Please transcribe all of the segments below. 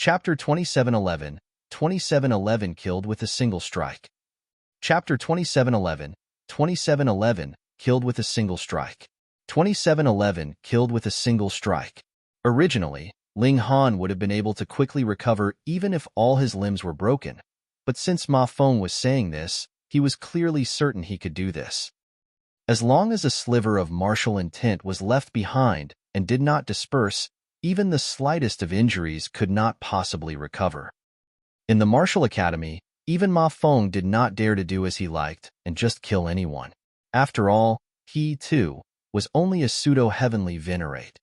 Chapter 2711, 2711 Killed with a Single Strike. Chapter 2711, 2711 Killed with a Single Strike. 2711 Killed with a Single Strike. Originally, Ling Han would have been able to quickly recover even if all his limbs were broken, but since Ma Feng was saying this, he was clearly certain he could do this. As long as a sliver of martial intent was left behind and did not disperse, even the slightest of injuries could not possibly recover. In the martial academy, even Ma Feng did not dare to do as he liked and just kill anyone. After all, he, too, was only a pseudo-heavenly venerate.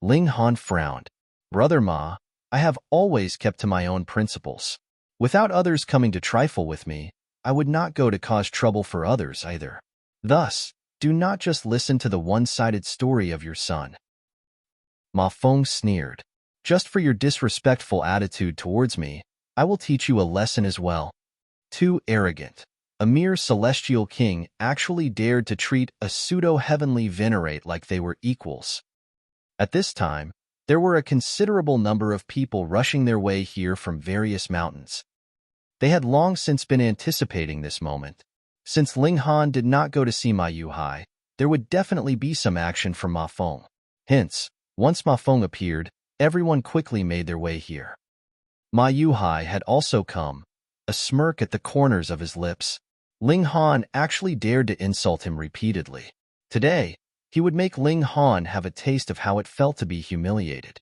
Ling Han frowned. Brother Ma, I have always kept to my own principles. Without others coming to trifle with me, I would not go to cause trouble for others either. Thus, do not just listen to the one-sided story of your son. Ma Feng sneered. Just for your disrespectful attitude towards me, I will teach you a lesson as well. Too arrogant. A mere celestial king actually dared to treat a pseudo-heavenly venerate like they were equals. At this time, there were a considerable number of people rushing their way here from various mountains. They had long since been anticipating this moment. Since Ling Han did not go to see Ma Yuhai, there would definitely be some action from Ma Feng. Hence, once Ma Feng appeared, everyone quickly made their way here. Ma Yuhai had also come, a smirk at the corners of his lips. Ling Han actually dared to insult him repeatedly. Today, he would make Ling Han have a taste of how it felt to be humiliated.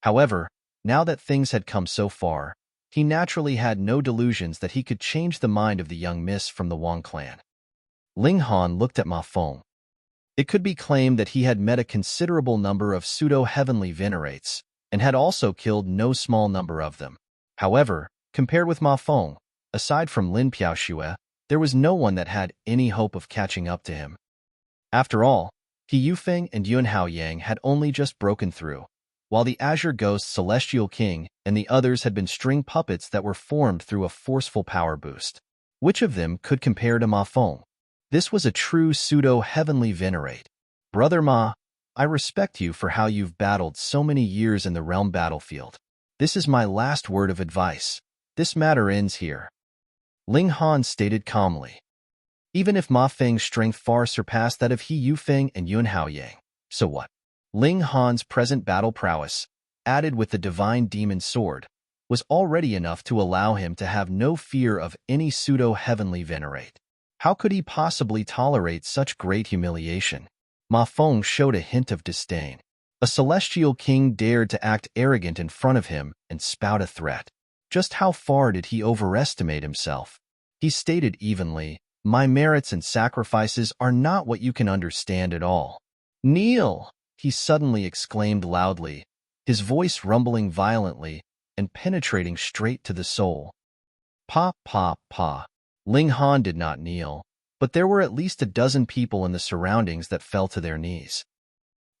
However, now that things had come so far, he naturally had no delusions that he could change the mind of the young miss from the Wang clan. Ling Han looked at Ma Feng. It could be claimed that he had met a considerable number of pseudo-heavenly venerates, and had also killed no small number of them. However, compared with Ma Feng, aside from Lin Piaoxue, there was no one that had any hope of catching up to him. After all, He Yufeng and Yuan Haoyang had only just broken through, while the Azure Ghost Celestial King and the others had been string puppets that were formed through a forceful power boost. Which of them could compare to Ma Feng? This was a true pseudo-heavenly venerate. Brother Ma, I respect you for how you've battled so many years in the realm battlefield. This is my last word of advice. This matter ends here. Ling Han stated calmly. Even if Ma Feng's strength far surpassed that of He Yufeng and Yuan Haoyang, so what? Ling Han's present battle prowess, added with the divine demon sword, was already enough to allow him to have no fear of any pseudo-heavenly venerate. How could he possibly tolerate such great humiliation? Ma Feng showed a hint of disdain. A celestial king dared to act arrogant in front of him and spout a threat. Just how far did he overestimate himself? He stated evenly, my merits and sacrifices are not what you can understand at all. Kneel! He suddenly exclaimed loudly, his voice rumbling violently and penetrating straight to the soul. Pa, pa, pa. Ling Han did not kneel, but there were at least a dozen people in the surroundings that fell to their knees.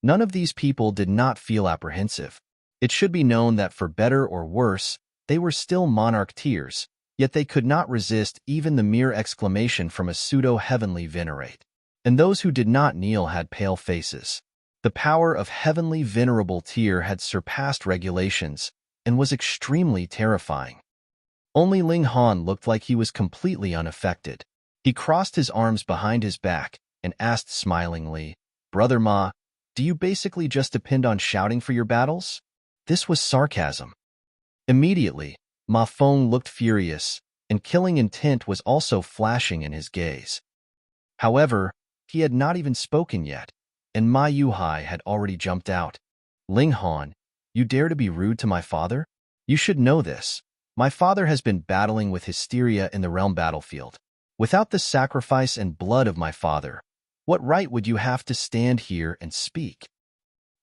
None of these people did not feel apprehensive. It should be known that for better or worse, they were still monarch tiers, yet they could not resist even the mere exclamation from a pseudo-heavenly venerate. And those who did not kneel had pale faces. The power of heavenly venerable tier had surpassed regulations and was extremely terrifying. Only Ling Han looked like he was completely unaffected. He crossed his arms behind his back and asked smilingly, Brother Ma, do you basically just depend on shouting for your battles? This was sarcasm. Immediately, Ma Feng looked furious, and killing intent was also flashing in his gaze. However, he had not even spoken yet, and Ma Yuhai had already jumped out. Ling Han, you dare to be rude to my father? You should know this. My father has been battling with hysteria in the realm battlefield. Without the sacrifice and blood of my father, what right would you have to stand here and speak?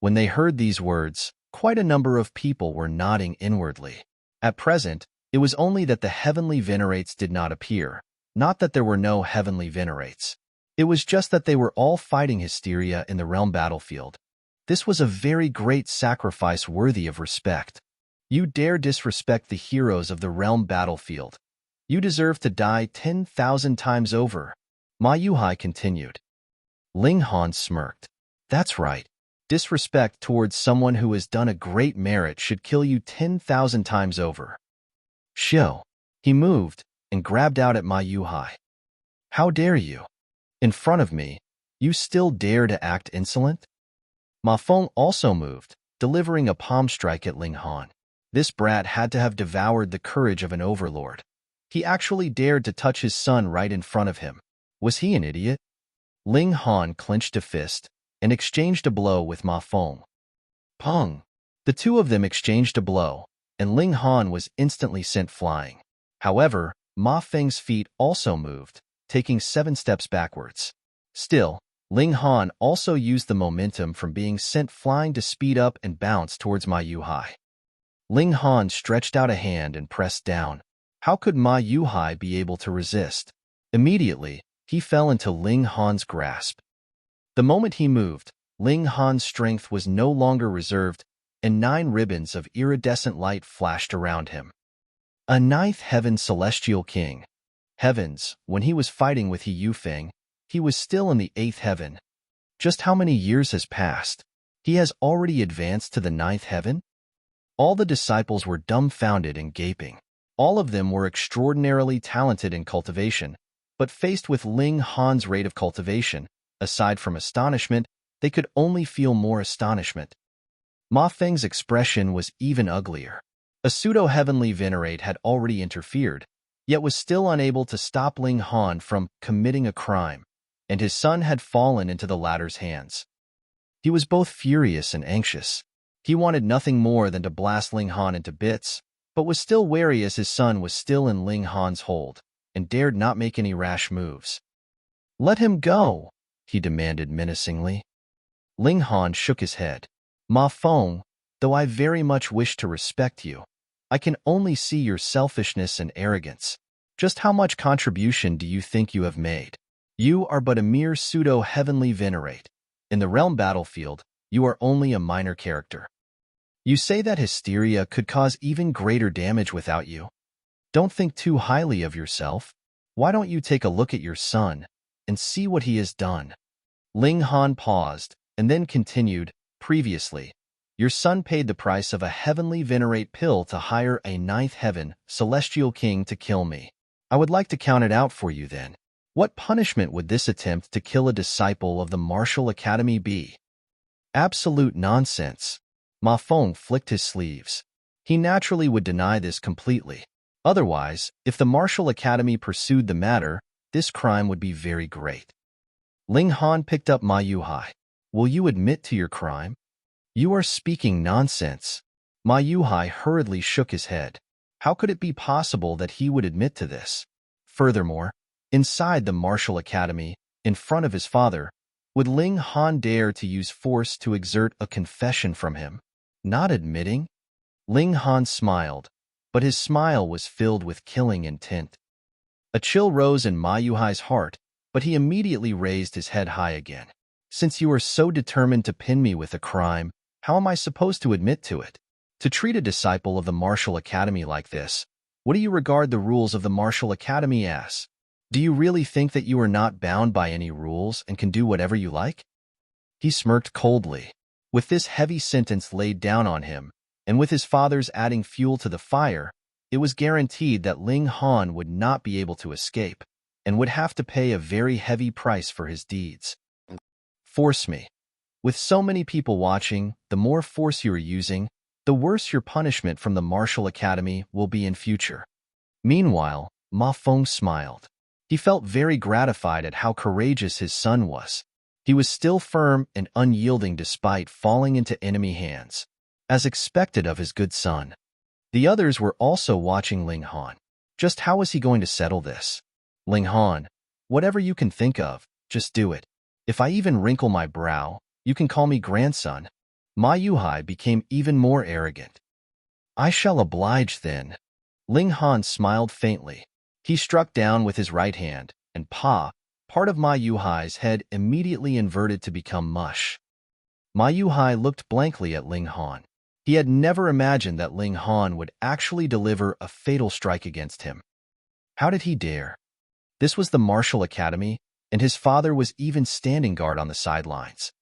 When they heard these words, quite a number of people were nodding inwardly. At present, it was only that the heavenly venerates did not appear, not that there were no heavenly venerates. It was just that they were all fighting hysteria in the realm battlefield. This was a very great sacrifice worthy of respect. You dare disrespect the heroes of the realm battlefield. You deserve to die 10,000 times over. Ma Yuhai continued. Ling Han smirked. That's right. Disrespect towards someone who has done a great merit should kill you 10,000 times over. Shio. He moved and grabbed out at Ma Yuhai. How dare you? In front of me, you still dare to act insolent? Ma Feng also moved, delivering a palm strike at Ling Han. This brat had to have devoured the courage of an overlord. He actually dared to touch his son right in front of him. Was he an idiot? Ling Han clenched a fist and exchanged a blow with Ma Feng. Pong! The two of them exchanged a blow, and Ling Han was instantly sent flying. However, Ma Feng's feet also moved, taking 7 steps backwards. Still, Ling Han also used the momentum from being sent flying to speed up and bounce towards Ma Yuhai. Ling Han stretched out a hand and pressed down. How could Ma Yuhai be able to resist? Immediately, he fell into Ling Han's grasp. The moment he moved, Ling Han's strength was no longer reserved, and 9 ribbons of iridescent light flashed around him. A 9th Heaven Celestial King. Heavens, when he was fighting with He Yufeng, he was still in the 8th heaven. Just how many years has passed? He has already advanced to the 9th heaven? All the disciples were dumbfounded and gaping. All of them were extraordinarily talented in cultivation, but faced with Ling Han's rate of cultivation, aside from astonishment, they could only feel more astonishment. Ma Feng's expression was even uglier. A pseudo-heavenly venerate had already interfered, yet was still unable to stop Ling Han from committing a crime, and his son had fallen into the latter's hands. He was both furious and anxious. He wanted nothing more than to blast Ling Han into bits, but was still wary as his son was still in Ling Han's hold, and dared not make any rash moves. "Let him go," he demanded menacingly. Ling Han shook his head. "Ma Feng, though I very much wish to respect you, I can only see your selfishness and arrogance. Just how much contribution do you think you have made? You are but a mere pseudo-heavenly venerate. In the realm battlefield, you are only a minor character. You say that hysteria could cause even greater damage without you. Don't think too highly of yourself. Why don't you take a look at your son and see what he has done?" Ling Han paused and then continued, "Previously, your son paid the price of a heavenly venerate pill to hire a 9th heaven celestial king to kill me. I would like to count it out for you then. What punishment would this attempt to kill a disciple of the Martial Academy be?" Absolute nonsense. Ma Feng flicked his sleeves. He naturally would deny this completely. Otherwise, if the Martial Academy pursued the matter, this crime would be very great. Ling Han picked up Ma Yuhai. "Will you admit to your crime?" "You are speaking nonsense." Ma Yuhai hurriedly shook his head. How could it be possible that he would admit to this? Furthermore, inside the Martial Academy, in front of his father, would Ling Han dare to use force to exert a confession from him? Not admitting? Ling Han smiled, but his smile was filled with killing intent. A chill rose in Ma Yuhai's heart, but he immediately raised his head high again. "Since you are so determined to pin me with a crime, how am I supposed to admit to it? To treat a disciple of the Martial Academy like this, what do you regard the rules of the Martial Academy as? Do you really think that you are not bound by any rules and can do whatever you like?" He smirked coldly. With this heavy sentence laid down on him, and with his father's adding fuel to the fire, it was guaranteed that Ling Han would not be able to escape, and would have to pay a very heavy price for his deeds. "Force me. With so many people watching, the more force you are using, the worse your punishment from the Martial Academy will be in future." Meanwhile, Ma Feng smiled. He felt very gratified at how courageous his son was. He was still firm and unyielding despite falling into enemy hands, as expected of his good son. The others were also watching Ling Han. Just how was he going to settle this? "Ling Han, whatever you can think of, just do it. If I even wrinkle my brow, you can call me grandson." Ma Yuhai became even more arrogant. "I shall oblige then." Ling Han smiled faintly. He struck down with his right hand, and part of Ma Yuhai's head immediately inverted to become mush. Ma Yuhai looked blankly at Ling Han. He had never imagined that Ling Han would actually deliver a fatal strike against him. How did he dare? This was the Martial Academy, and his father was even standing guard on the sidelines.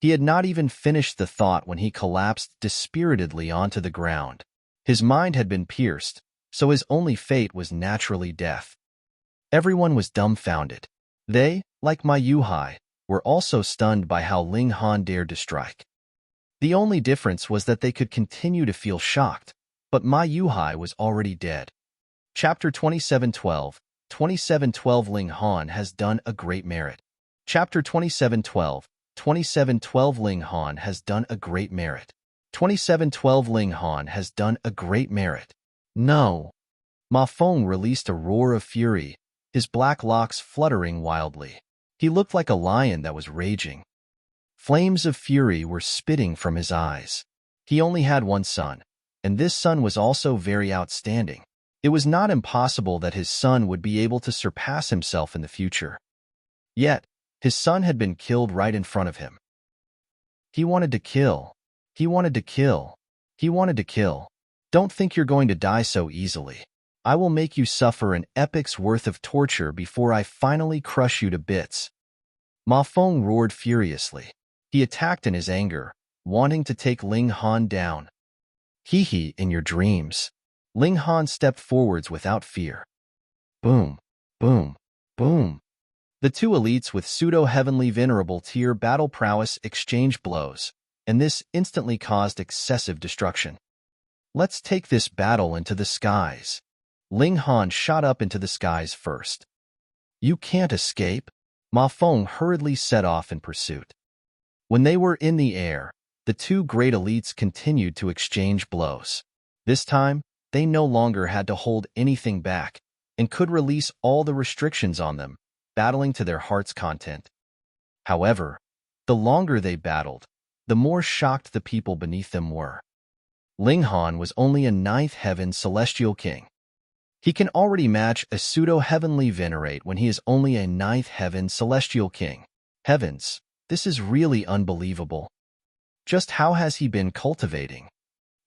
He had not even finished the thought when he collapsed dispiritedly onto the ground. His mind had been pierced, so his only fate was naturally death. Everyone was dumbfounded. They, like Ma Yuhai, were also stunned by how Ling Han dared to strike. The only difference was that they could continue to feel shocked, but Ma Yuhai was already dead. Chapter 2712, 2712 Ling Han has done a great merit. Chapter 2712, 2712 Ling Han has done a great merit. 2712 Ling Han has done a great merit. No. Ma Feng released a roar of fury, his black locks fluttering wildly. He looked like a lion that was raging. Flames of fury were spitting from his eyes. He only had one son, and this son was also very outstanding. It was not impossible that his son would be able to surpass himself in the future. Yet, his son had been killed right in front of him. He wanted to kill. He wanted to kill. He wanted to kill. Don't think you're going to die so easily. I will make you suffer an epic's worth of torture before I finally crush you to bits. Ma Feng roared furiously. He attacked in his anger, wanting to take Ling Han down. Hee in your dreams. Ling Han stepped forwards without fear. Boom, boom, boom. The two elites with pseudo-heavenly venerable tier battle prowess exchanged blows, and this instantly caused excessive destruction. Let's take this battle into the skies. Ling Han shot up into the skies first. You can't escape. Ma Feng hurriedly set off in pursuit. When they were in the air, the two great elites continued to exchange blows. This time, they no longer had to hold anything back and could release all the restrictions on them, battling to their heart's content. However, the longer they battled, the more shocked the people beneath them were. Ling Han was only a ninth heaven celestial king. He can already match a pseudo-heavenly venerate when he is only a ninth heaven celestial king. Heavens, this is really unbelievable. Just how has he been cultivating?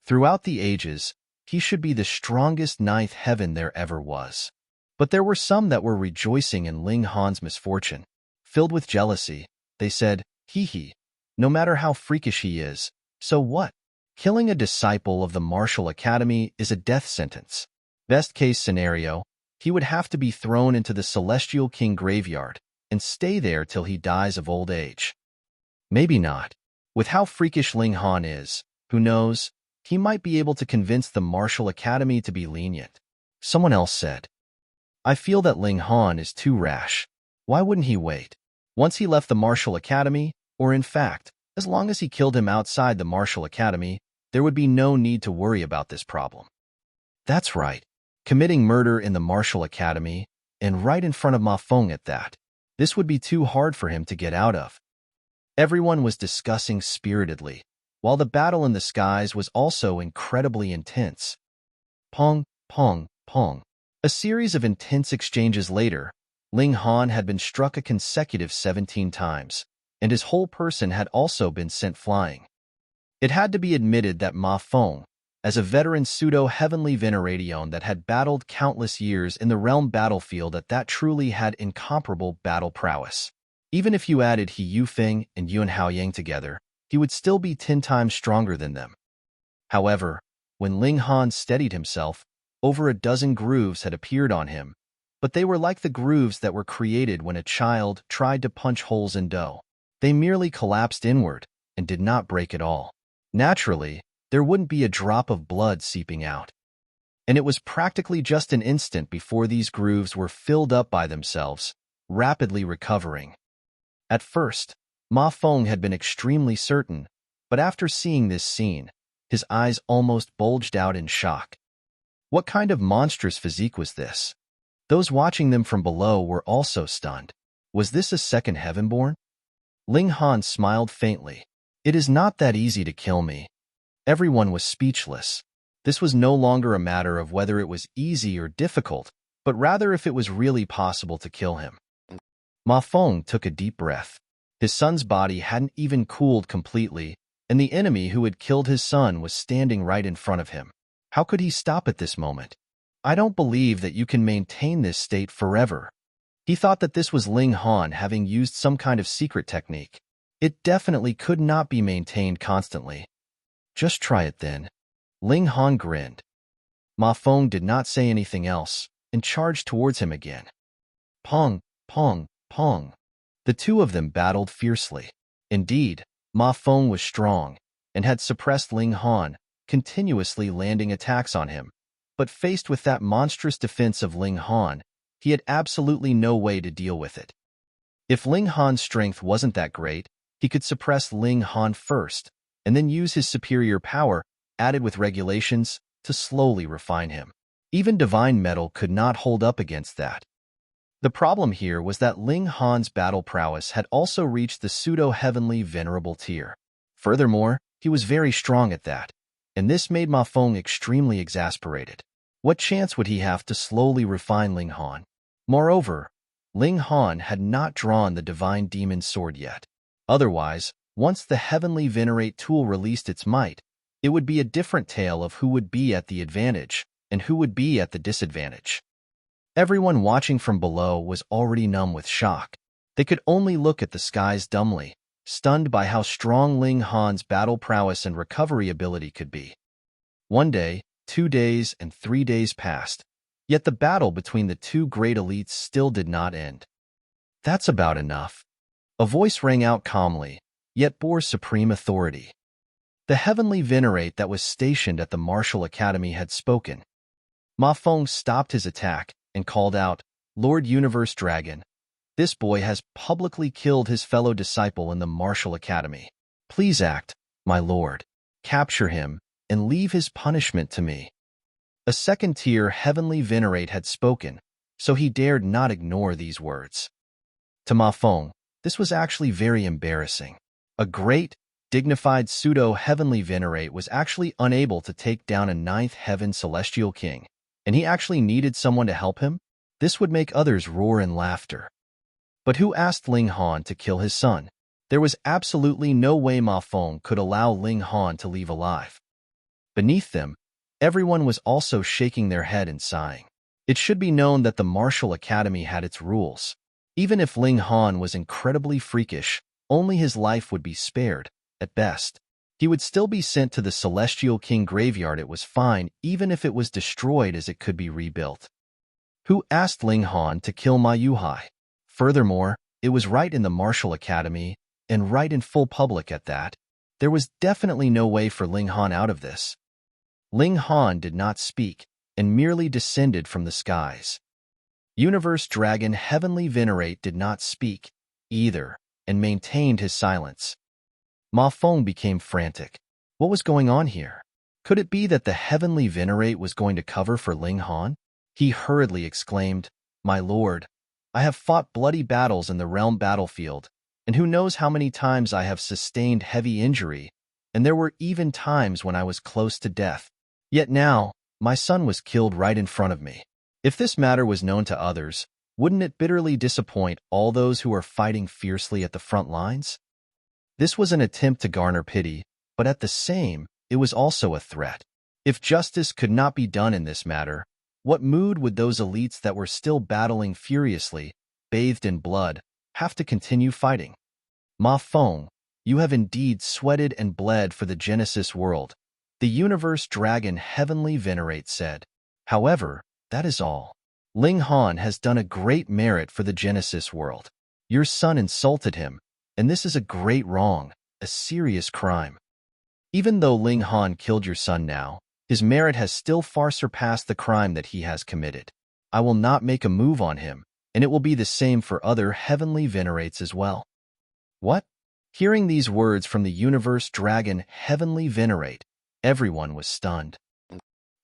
Throughout the ages, he should be the strongest ninth heaven there ever was. But there were some that were rejoicing in Ling Han's misfortune. Filled with jealousy, they said, hee, no matter how freakish he is, so what? Killing a disciple of the martial academy is a death sentence. Best case scenario, he would have to be thrown into the Celestial King graveyard and stay there till he dies of old age. Maybe not. With how freakish Ling Han is, who knows, he might be able to convince the martial academy to be lenient. Someone else said, I feel that Ling Han is too rash. Why wouldn't he wait? Once he left the martial academy, or in fact, as long as he killed him outside the martial academy, there would be no need to worry about this problem. That's right. Committing murder in the martial academy, and right in front of Ma Feng at that. This would be too hard for him to get out of. Everyone was discussing spiritedly, while the battle in the skies was also incredibly intense. Pong, pong, pong. A series of intense exchanges later, Ling Han had been struck a consecutive 17 times, and his whole person had also been sent flying. It had to be admitted that Ma Feng, as a veteran pseudo-heavenly veneration that had battled countless years in the realm battlefield, that truly had incomparable battle prowess. Even if you added He Yufeng and Yuan Haoyang together, he would still be 10 times stronger than them. However, when Ling Han steadied himself, over a dozen grooves had appeared on him, but they were like the grooves that were created when a child tried to punch holes in dough. They merely collapsed inward and did not break at all. Naturally, there wouldn't be a drop of blood seeping out. And it was practically just an instant before these grooves were filled up by themselves, rapidly recovering. At first, Ma Feng had been extremely certain, but after seeing this scene, his eyes almost bulged out in shock. What kind of monstrous physique was this? Those watching them from below were also stunned. Was this a second Heavenborn? Ling Han smiled faintly. It is not that easy to kill me. Everyone was speechless. This was no longer a matter of whether it was easy or difficult, but rather if it was really possible to kill him. Ma Feng took a deep breath. His son's body hadn't even cooled completely, and the enemy who had killed his son was standing right in front of him. How could he stop at this moment? I don't believe that you can maintain this state forever. He thought that this was Ling Han having used some kind of secret technique. It definitely could not be maintained constantly. Just try it then. Ling Han grinned. Ma Feng did not say anything else and charged towards him again. Pong, pong, pong. The two of them battled fiercely. Indeed, Ma Feng was strong and had suppressed Ling Han, continuously landing attacks on him. But faced with that monstrous defense of Ling Han, he had absolutely no way to deal with it. If Ling Han's strength wasn't that great, he could suppress Ling Han first, and then use his superior power, added with regulations, to slowly refine him. Even divine metal could not hold up against that. The problem here was that Ling Han's battle prowess had also reached the pseudo-heavenly venerable tier. Furthermore, he was very strong at that, and this made Ma Feng extremely exasperated. What chance would he have to slowly refine Ling Han? Moreover, Ling Han had not drawn the divine demon sword yet. Otherwise, once the heavenly venerate tool released its might, it would be a different tale of who would be at the advantage and who would be at the disadvantage. Everyone watching from below was already numb with shock. They could only look at the skies dumbly, stunned by how strong Ling Han's battle prowess and recovery ability could be. 1 day, 2 days, and 3 days passed, yet the battle between the two great elites still did not end. That's about enough. A voice rang out calmly, yet bore supreme authority. The heavenly venerate that was stationed at the martial academy had spoken. Ma Feng stopped his attack and called out, "Lord Universe Dragon, this boy has publicly killed his fellow disciple in the martial academy. Please act, my lord. Capture him and leave his punishment to me." A second-tier heavenly venerate had spoken, so he dared not ignore these words. To Ma Feng, this was actually very embarrassing. A great, dignified pseudo-heavenly venerate was actually unable to take down a 9th heaven celestial king, and he actually needed someone to help him? This would make others roar in laughter. But who asked Ling Han to kill his son? There was absolutely no way Ma Feng could allow Ling Han to leave alive. Beneath them, everyone was also shaking their head and sighing. It should be known that the martial academy had its rules. Even if Ling Han was incredibly freakish, only his life would be spared, at best. He would still be sent to the Celestial King graveyard. It was fine, even if it was destroyed, as it could be rebuilt. Who asked Ling Han to kill Ma Yuhai? Furthermore, it was right in the martial academy, and right in full public at that. There was definitely no way for Ling Han out of this. Ling Han did not speak, and merely descended from the skies. Universe Dragon Heavenly Venerate did not speak, either, and maintained his silence. Ma Feng became frantic. What was going on here? Could it be that the Heavenly Venerate was going to cover for Ling Han? He hurriedly exclaimed, "My lord, I have fought bloody battles in the realm battlefield, and who knows how many times I have sustained heavy injury, and there were even times when I was close to death. Yet now, my son was killed right in front of me. If this matter was known to others, wouldn't it bitterly disappoint all those who are fighting fiercely at the front lines?" This was an attempt to garner pity, but at the same, it was also a threat. If justice could not be done in this matter, what mood would those elites that were still battling furiously, bathed in blood, have to continue fighting? Ma Feng, you have indeed sweated and bled for the Genesis world, the Universe Dragon Heavenly Venerate said. However, that is all. Ling Han has done a great merit for the Genesis world. Your son insulted him, and this is a great wrong, a serious crime. Even though Ling Han killed your son now, his merit has still far surpassed the crime that he has committed. I will not make a move on him, and it will be the same for other heavenly venerates as well. What? Hearing these words from the Universe Dragon Heavenly Venerate, everyone was stunned.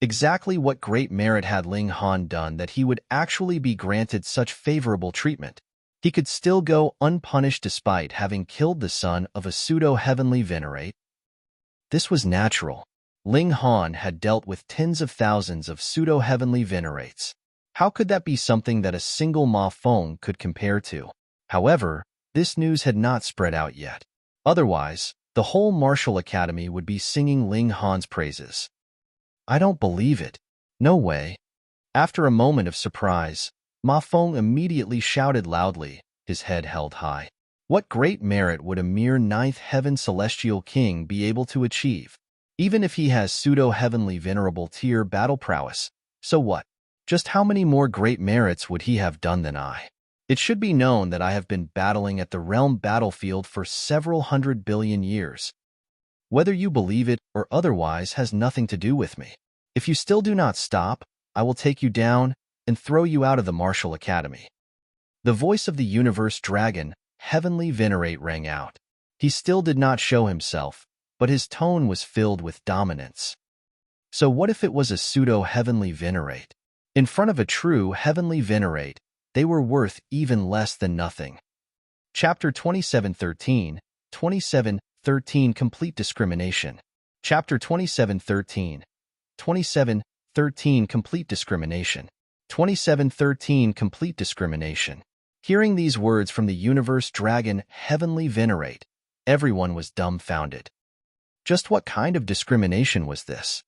Exactly what great merit had Ling Han done that he would actually be granted such favorable treatment? He could still go unpunished despite having killed the son of a pseudo-heavenly venerate? This was natural. Ling Han had dealt with tens of thousands of pseudo-heavenly venerates. How could that be something that a single Ma Feng could compare to? However, this news had not spread out yet. Otherwise, the whole martial academy would be singing Ling Han's praises. I don't believe it. No way. After a moment of surprise, Ma Feng immediately shouted loudly, his head held high. What great merit would a mere ninth heaven celestial king be able to achieve? Even if he has pseudo-heavenly venerable tier battle prowess, so what? Just how many more great merits would he have done than I? It should be known that I have been battling at the realm battlefield for several 100 billion years. Whether you believe it or otherwise has nothing to do with me. If you still do not stop, I will take you down and throw you out of the martial academy. The voice of the universe dragon, Heavenly Venerate, rang out. He still did not show himself, but his tone was filled with dominance. So what if it was a pseudo-Heavenly Venerate? In front of a true Heavenly Venerate, they were worth even less than nothing. Chapter 2713, 2713 Complete Discrimination. Chapter 2713, 2713 Complete Discrimination. 2713 Complete Discrimination. Hearing these words from the universe dragon, Heavenly Venerate, everyone was dumbfounded. Just what kind of discrimination was this?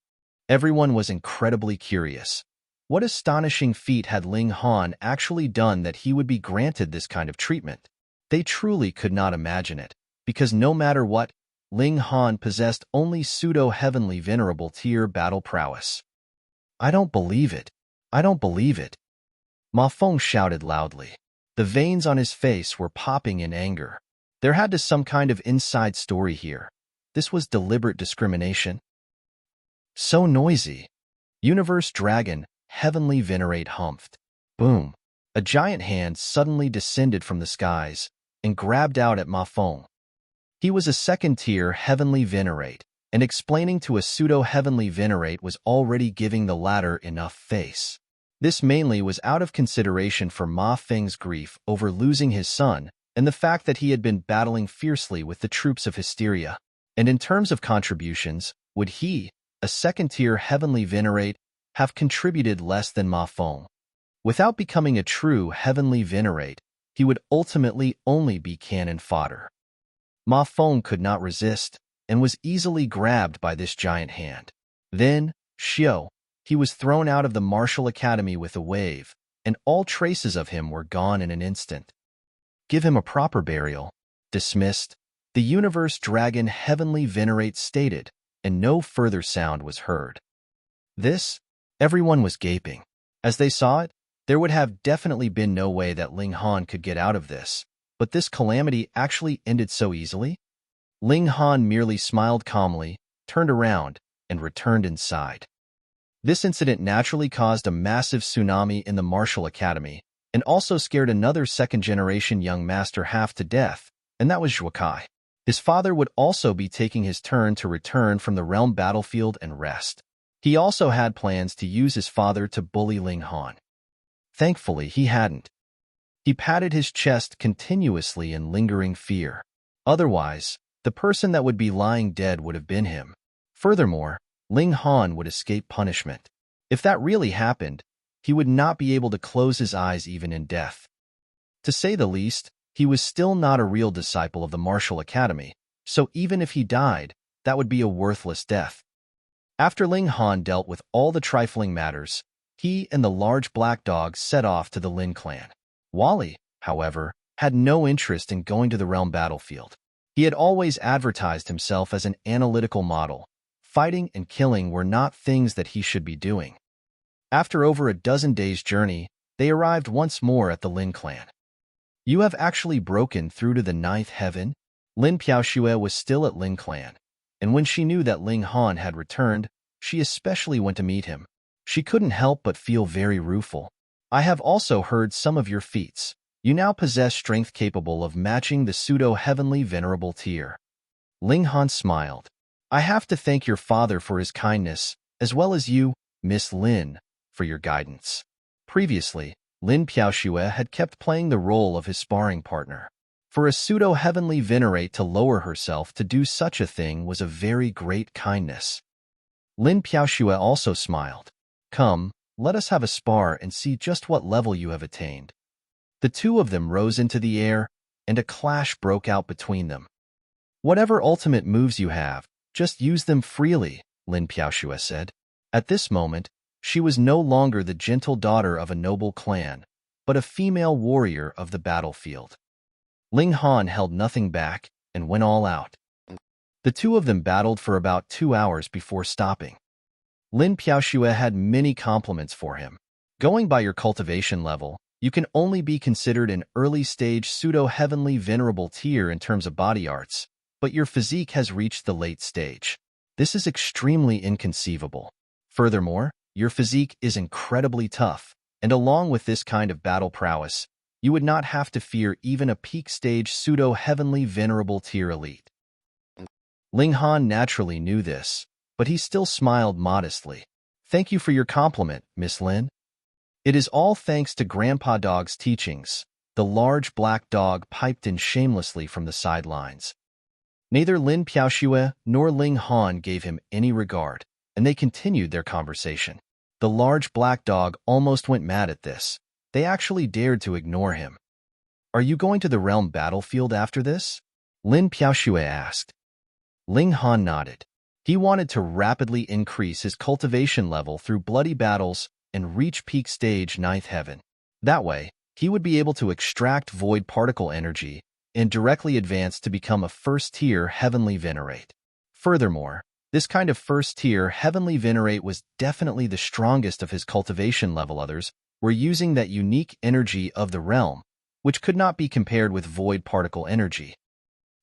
Everyone was incredibly curious. What astonishing feat had Ling Han actually done that he would be granted this kind of treatment? They truly could not imagine it, because no matter what, Ling Han possessed only pseudo-heavenly venerable tier battle prowess. I don't believe it. I don't believe it. Ma Feng shouted loudly. The veins on his face were popping in anger. There had to be some kind of inside story here. This was deliberate discrimination. So noisy. Universe Dragon, Heavenly Venerate humphed. Boom. A giant hand suddenly descended from the skies and grabbed out at Ma Feng. He was a second-tier Heavenly Venerate, and explaining to a pseudo-Heavenly Venerate was already giving the latter enough face. This mainly was out of consideration for Ma Feng's grief over losing his son and the fact that he had been battling fiercely with the troops of Hysteria. And in terms of contributions, would he, a second-tier Heavenly Venerate, have contributed less than Ma Feng? Without becoming a true Heavenly Venerate, he would ultimately only be cannon fodder. Ma Feng could not resist and was easily grabbed by this giant hand. Then, Xiao, he was thrown out of the martial academy with a wave, and all traces of him were gone in an instant. Give him a proper burial. Dismissed, the universe dragon Heavenly Venerate stated, and no further sound was heard. This, everyone was gaping. As they saw it, there would have definitely been no way that Ling Han could get out of this, but this calamity actually ended so easily? Ling Han merely smiled calmly, turned around, and returned inside. This incident naturally caused a massive tsunami in the martial academy, and also scared another second-generation young master half to death, and that was Zhou Kai. His father would also be taking his turn to return from the realm battlefield and rest. He also had plans to use his father to bully Ling Han. Thankfully, he hadn't. He patted his chest continuously in lingering fear. Otherwise, the person that would be lying dead would have been him. Furthermore, Ling Han would escape punishment. If that really happened, he would not be able to close his eyes even in death. To say the least, he was still not a real disciple of the martial academy, so even if he died, that would be a worthless death. After Ling Han dealt with all the trifling matters, he and the large black dog set off to the Lin clan. Wally, however, had no interest in going to the realm battlefield. He had always advertised himself as an analytical model. Fighting and killing were not things that he should be doing. After over a dozen days' journey, they arrived once more at the Lin clan. You have actually broken through to the ninth heaven? Lin Piaoxue was still at Lin clan, and when she knew that Ling Han had returned, she especially went to meet him. She couldn't help but feel very rueful. I have also heard some of your feats. You now possess strength capable of matching the pseudo-heavenly venerable tier. Ling Han smiled. I have to thank your father for his kindness, as well as you, Miss Lin, for your guidance. Previously, Lin Piaoxue had kept playing the role of his sparring partner. For a pseudo-heavenly venerate to lower herself to do such a thing was a very great kindness. Lin Piaoxue also smiled. Come, let us have a spar and see just what level you have attained. The two of them rose into the air, and a clash broke out between them. Whatever ultimate moves you have, just use them freely, Lin Piaoxue said. At this moment, she was no longer the gentle daughter of a noble clan, but a female warrior of the battlefield. Ling Han held nothing back and went all out. The two of them battled for about 2 hours before stopping. Lin Piaoxue had many compliments for him. Going by your cultivation level, you can only be considered an early-stage pseudo-heavenly venerable tier in terms of body arts, but your physique has reached the late stage. This is extremely inconceivable. Furthermore, your physique is incredibly tough, and along with this kind of battle prowess, you would not have to fear even a peak-stage pseudo-heavenly venerable tier elite. Ling Han naturally knew this, but he still smiled modestly. Thank you for your compliment, Miss Lin. It is all thanks to Grandpa Dog's teachings. The large black dog piped in shamelessly from the sidelines. Neither Lin Piaoxue nor Ling Han gave him any regard, and they continued their conversation. The large black dog almost went mad at this. They actually dared to ignore him. Are you going to the realm battlefield after this? Lin Piaoxue asked. Ling Han nodded. He wanted to rapidly increase his cultivation level through bloody battles and reach peak stage 9th heaven. That way, he would be able to extract void particle energy and directly advance to become a first-tier heavenly venerate. Furthermore, this kind of first-tier heavenly venerate was definitely the strongest of his cultivation level. Others were using that unique energy of the realm, which could not be compared with void particle energy.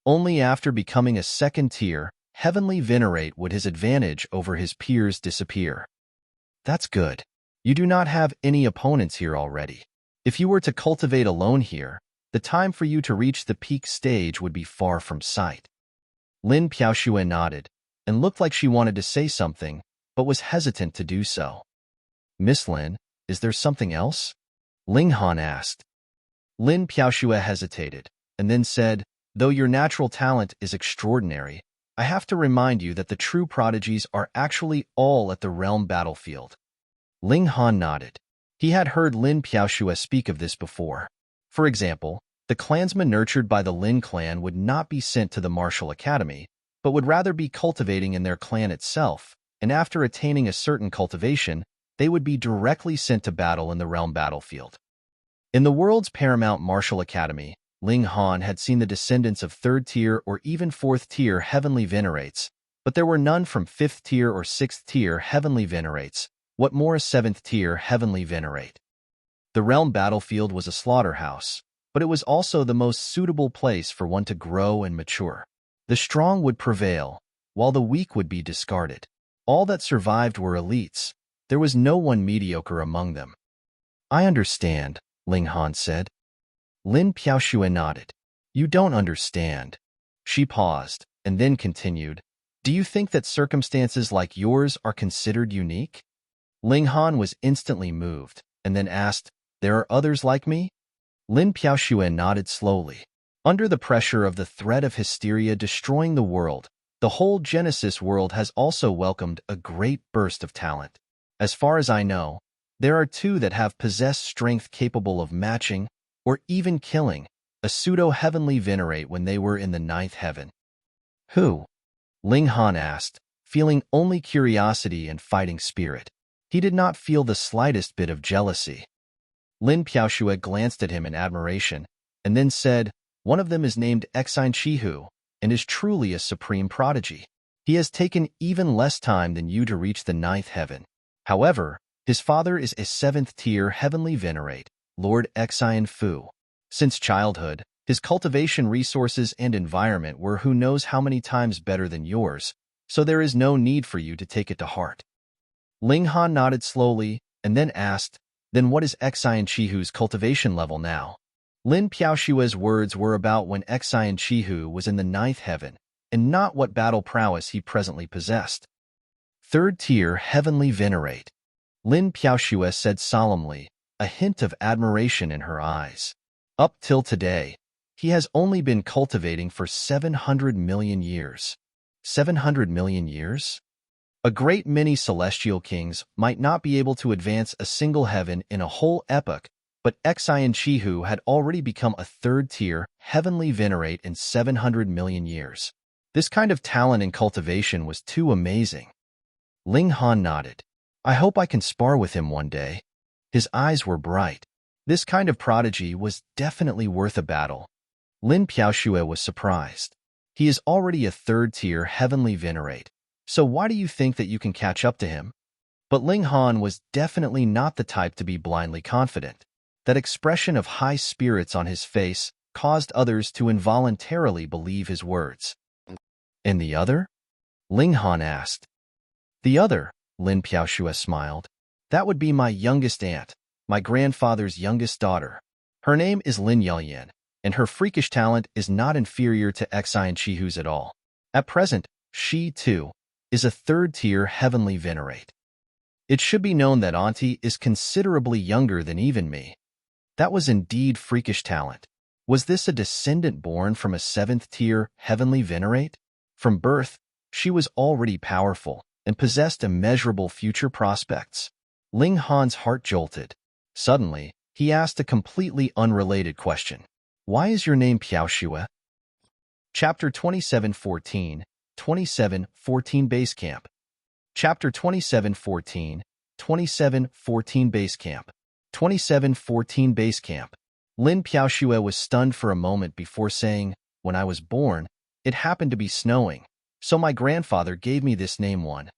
Only after becoming a second-tier heavenly venerate would his advantage over his peers disappear. That's good. You do not have any opponents here already. If you were to cultivate alone here, the time for you to reach the peak stage would be far from sight. Lin Piaoxue nodded and looked like she wanted to say something, but was hesitant to do so. Miss Lin, is there something else? Ling Han asked. Lin Piaoxue hesitated and then said, though your natural talent is extraordinary, I have to remind you that the true prodigies are actually all at the realm battlefield. Ling Han nodded. He had heard Lin Piaoxue speak of this before. For example, the clansmen nurtured by the Lin clan would not be sent to the martial academy, but would rather be cultivating in their clan itself, and after attaining a certain cultivation, they would be directly sent to battle in the realm battlefield. In the world's paramount martial academy, Ling Han had seen the descendants of 3rd-tier or even 4th-tier heavenly venerates, but there were none from 5th-tier or 6th-tier heavenly venerates, what more a 7th-tier heavenly venerate. The realm battlefield was a slaughterhouse, but it was also the most suitable place for one to grow and mature. The strong would prevail, while the weak would be discarded. All that survived were elites. There was no one mediocre among them. I understand, Ling Han said. Lin Piaoxue nodded. You don't understand. She paused, and then continued. Do you think that circumstances like yours are considered unique? Ling Han was instantly moved, and then asked, there are others like me? Lin Piaoxue nodded slowly. Under the pressure of the threat of hysteria destroying the world, the whole Genesis world has also welcomed a great burst of talent. As far as I know, there are 2 that have possessed strength capable of matching, or even killing, a pseudo-heavenly venerate when they were in the 9th heaven. Who? Ling Han asked, feeling only curiosity and fighting spirit. He did not feel the slightest bit of jealousy. Lin Piaoxue glanced at him in admiration, and then said, one of them is named Exine Chihu, and is truly a supreme prodigy. He has taken even less time than you to reach the 9th heaven. However, his father is a 7th-tier heavenly venerate, Lord Exine Fu. Since childhood, his cultivation resources and environment were who knows how many times better than yours, so there is no need for you to take it to heart. Ling Han nodded slowly, and then asked, then what is Exine Chihu's cultivation level now? Lin Piaoxue's words were about when Exine Chihu was in the 9th heaven, and not what battle prowess he presently possessed. 3rd-tier heavenly venerate, Lin Piaoxue said solemnly, a hint of admiration in her eyes. Up till today, he has only been cultivating for 700 million years. 700 million years? A great many celestial kings might not be able to advance a single heaven in a whole epoch, but Exine Chihu had already become a 3rd-tier heavenly venerate in 700 million years. This kind of talent in cultivation was too amazing. Ling Han nodded. I hope I can spar with him one day. His eyes were bright. This kind of prodigy was definitely worth a battle. Lin Piaoxue was surprised. He is already a third-tier heavenly venerate, so why do you think that you can catch up to him? But Ling Han was definitely not the type to be blindly confident. That expression of high spirits on his face caused others to involuntarily believe his words. And the other? Ling Han asked. The other, Lin Piaoxue smiled. That would be my youngest aunt, my grandfather's youngest daughter. Her name is Lin Yan, and her freakish talent is not inferior to Xian Chihu's at all. At present, she, too, is a third-tier heavenly venerate. It should be known that Auntie is considerably younger than even me. That was indeed freakish talent. Was this a descendant born from a seventh-tier heavenly venerate? From birth, she was already powerful and possessed immeasurable future prospects. Ling Han's heart jolted. Suddenly, he asked a completely unrelated question. Why is your name Piaoxue? Chapter 2714, 2714 Base Camp. Chapter 2714, 2714 Base Camp. 2714 Base Camp. Lin Piaoxue was stunned for a moment before saying, when I was born, it happened to be snowing, so my grandfather gave me this name one.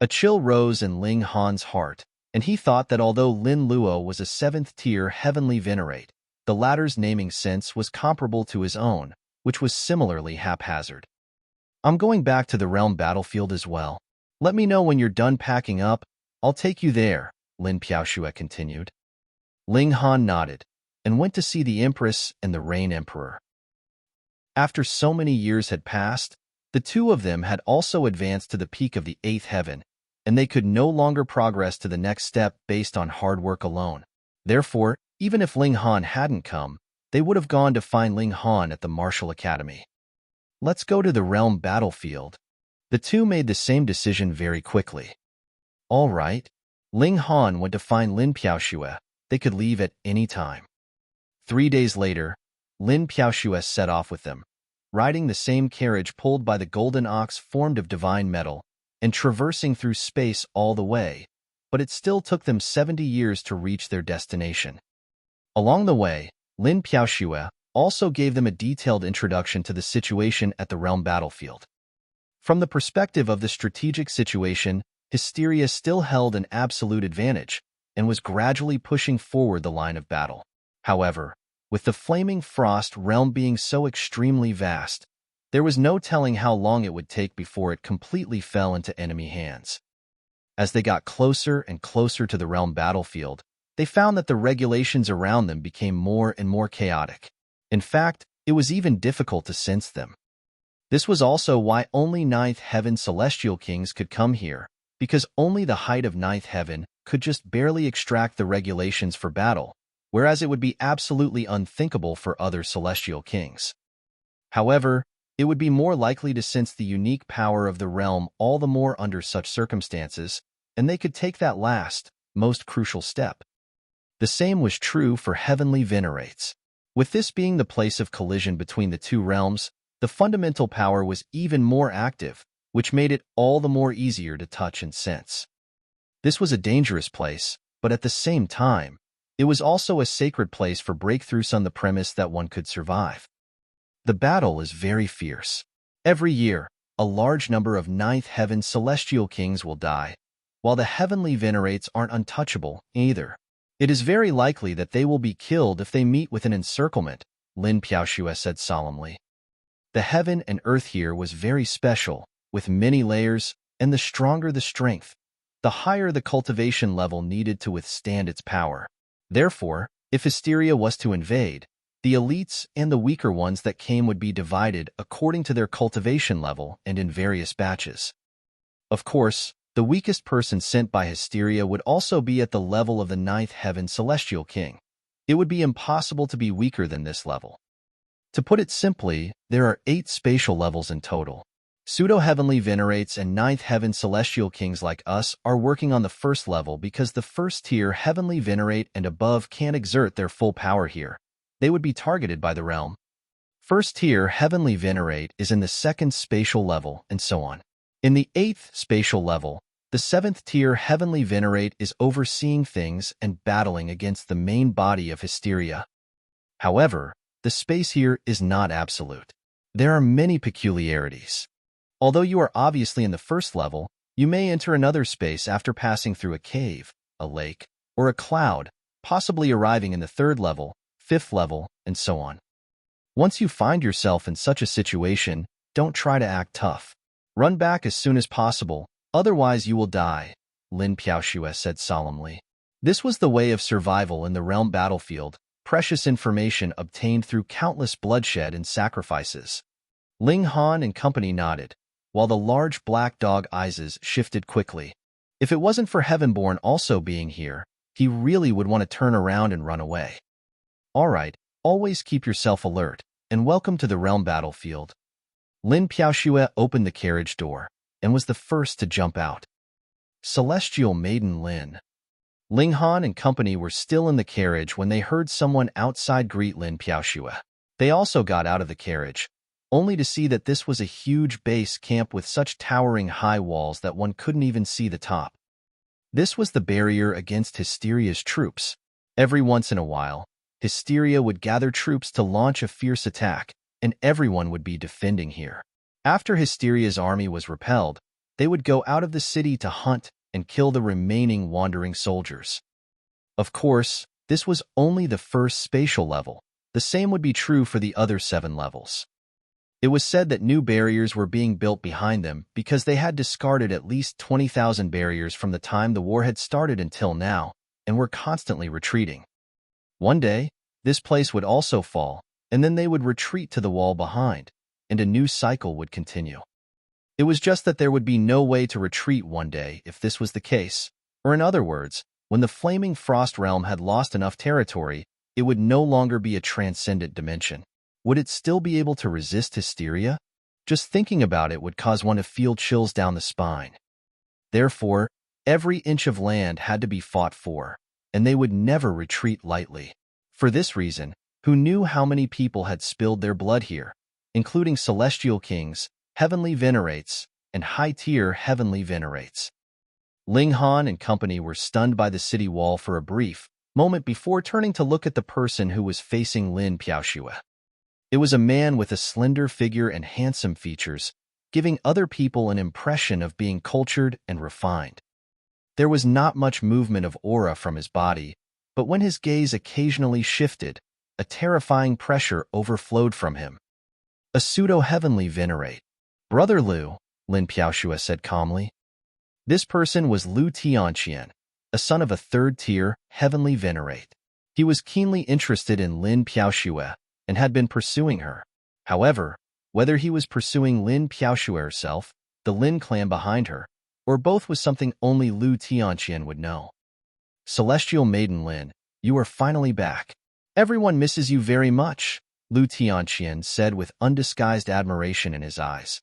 A chill rose in Ling Han's heart, and he thought that although Lin Luo was a seventh-tier heavenly venerate, the latter's naming sense was comparable to his own, which was similarly haphazard. I'm going back to the realm battlefield as well. Let me know when you're done packing up. I'll take you there, Lin Piaoxue continued. Ling Han nodded and went to see the Empress and the Rain Emperor. After so many years had passed, the two of them had also advanced to the peak of the 8th heaven, and they could no longer progress to the next step based on hard work alone. Therefore, even if Ling Han hadn't come, they would have gone to find Ling Han at the Martial Academy. Let's go to the realm battlefield. The two made the same decision very quickly. All right. Ling Han went to find Lin Piaoxue. They could leave at any time. 3 days later, Lin Piaoxue set off with them, riding the same carriage pulled by the golden ox formed of divine metal, and traversing through space all the way, but it still took them 70 years to reach their destination. Along the way, Lin Piaoxue also gave them a detailed introduction to the situation at the realm battlefield. From the perspective of the strategic situation, Hysteria still held an absolute advantage and was gradually pushing forward the line of battle. However, with the Flaming Frost realm being so extremely vast, there was no telling how long it would take before it completely fell into enemy hands. As they got closer and closer to the realm battlefield, they found that the regulations around them became more and more chaotic. In fact, it was even difficult to sense them. This was also why only 9th Heaven Celestial Kings could come here, because only the height of 9th Heaven could just barely extract the regulations for battle, whereas it would be absolutely unthinkable for other Celestial Kings. However, it would be more likely to sense the unique power of the realm all the more under such circumstances, and they could take that last, most crucial step. The same was true for heavenly venerates. With this being the place of collision between the two realms, the fundamental power was even more active, which made it all the more easier to touch and sense. This was a dangerous place, but at the same time, it was also a sacred place for breakthroughs on the premise that one could survive. The battle is very fierce. Every year, a large number of 9th Heaven Celestial Kings will die, while the heavenly venerates aren't untouchable either. It is very likely that they will be killed if they meet with an encirclement, Lin Piaoxue said solemnly. The heaven and earth here was very special, with many layers, and the stronger the strength, the higher the cultivation level needed to withstand its power. Therefore, if Hysteria was to invade, the elites and the weaker ones that came would be divided according to their cultivation level and in various batches. Of course, the weakest person sent by Hysteria would also be at the level of the 9th Heaven Celestial King. It would be impossible to be weaker than this level. To put it simply, there are 8 spatial levels in total. Pseudo-heavenly venerates and 9th Heaven Celestial Kings like us are working on the first level because the first-tier heavenly venerate and above can't exert their full power here. They would be targeted by the realm. First-tier heavenly venerate is in the 2nd spatial level, and so on. In the 8th spatial level, the 7th-tier heavenly venerate is overseeing things and battling against the main body of Hysteria. However, the space here is not absolute. There are many peculiarities. Although you are obviously in the first level, you may enter another space after passing through a cave, a lake, or a cloud, possibly arriving in the third level, fifth level, and so on. Once you find yourself in such a situation, don't try to act tough. Run back as soon as possible, otherwise you will die, Lin Piaoxue said solemnly. This was the way of survival in the realm battlefield, precious information obtained through countless bloodshed and sacrifices. Ling Han and company nodded, while the large black dog eyes shifted quickly. If it wasn't for Heavenborn also being here, he really would want to turn around and run away. All right, always keep yourself alert, and welcome to the realm battlefield. Lin Piaoxue opened the carriage door, and was the first to jump out. Celestial Maiden Lin. Ling Han and company were still in the carriage when they heard someone outside greet Lin Piaoxue. They also got out of the carriage, only to see that this was a huge base camp with such towering high walls that one couldn't even see the top. This was the barrier against Hysteria's troops. Every once in a while, Hysteria would gather troops to launch a fierce attack, and everyone would be defending here. After Hysteria's army was repelled, they would go out of the city to hunt and kill the remaining wandering soldiers. Of course, this was only the first spatial level. The same would be true for the other 7 levels. It was said that new barriers were being built behind them because they had discarded at least 20,000 barriers from the time the war had started until now, and were constantly retreating. One day, this place would also fall, and then they would retreat to the wall behind, and a new cycle would continue. It was just that there would be no way to retreat one day if this was the case, or in other words, when the Flaming Frost Realm had lost enough territory, it would no longer be a transcendent dimension. Would it still be able to resist Hysteria? Just thinking about it would cause one to feel chills down the spine. Therefore, every inch of land had to be fought for, and they would never retreat lightly. For this reason, who knew how many people had spilled their blood here, including celestial kings, heavenly venerates, and high-tier heavenly venerates. Ling Han and company were stunned by the city wall for a brief moment before turning to look at the person who was facing Lin Piaoxue. It was a man with a slender figure and handsome features, giving other people an impression of being cultured and refined. There was not much movement of aura from his body, but when his gaze occasionally shifted, a terrifying pressure overflowed from him. A pseudo-heavenly venerate. Brother Liu, Lin Piaoxue said calmly. This person was Liu Tianqian, a son of a third-tier heavenly venerate. He was keenly interested in Lin Piaoxue and had been pursuing her. However, whether he was pursuing Lin Piaoxue herself, the Lin clan behind her, or both was something only Liu Tianqian would know. Celestial Maiden Lin, you are finally back. Everyone misses you very much, Liu Tianqian said with undisguised admiration in his eyes.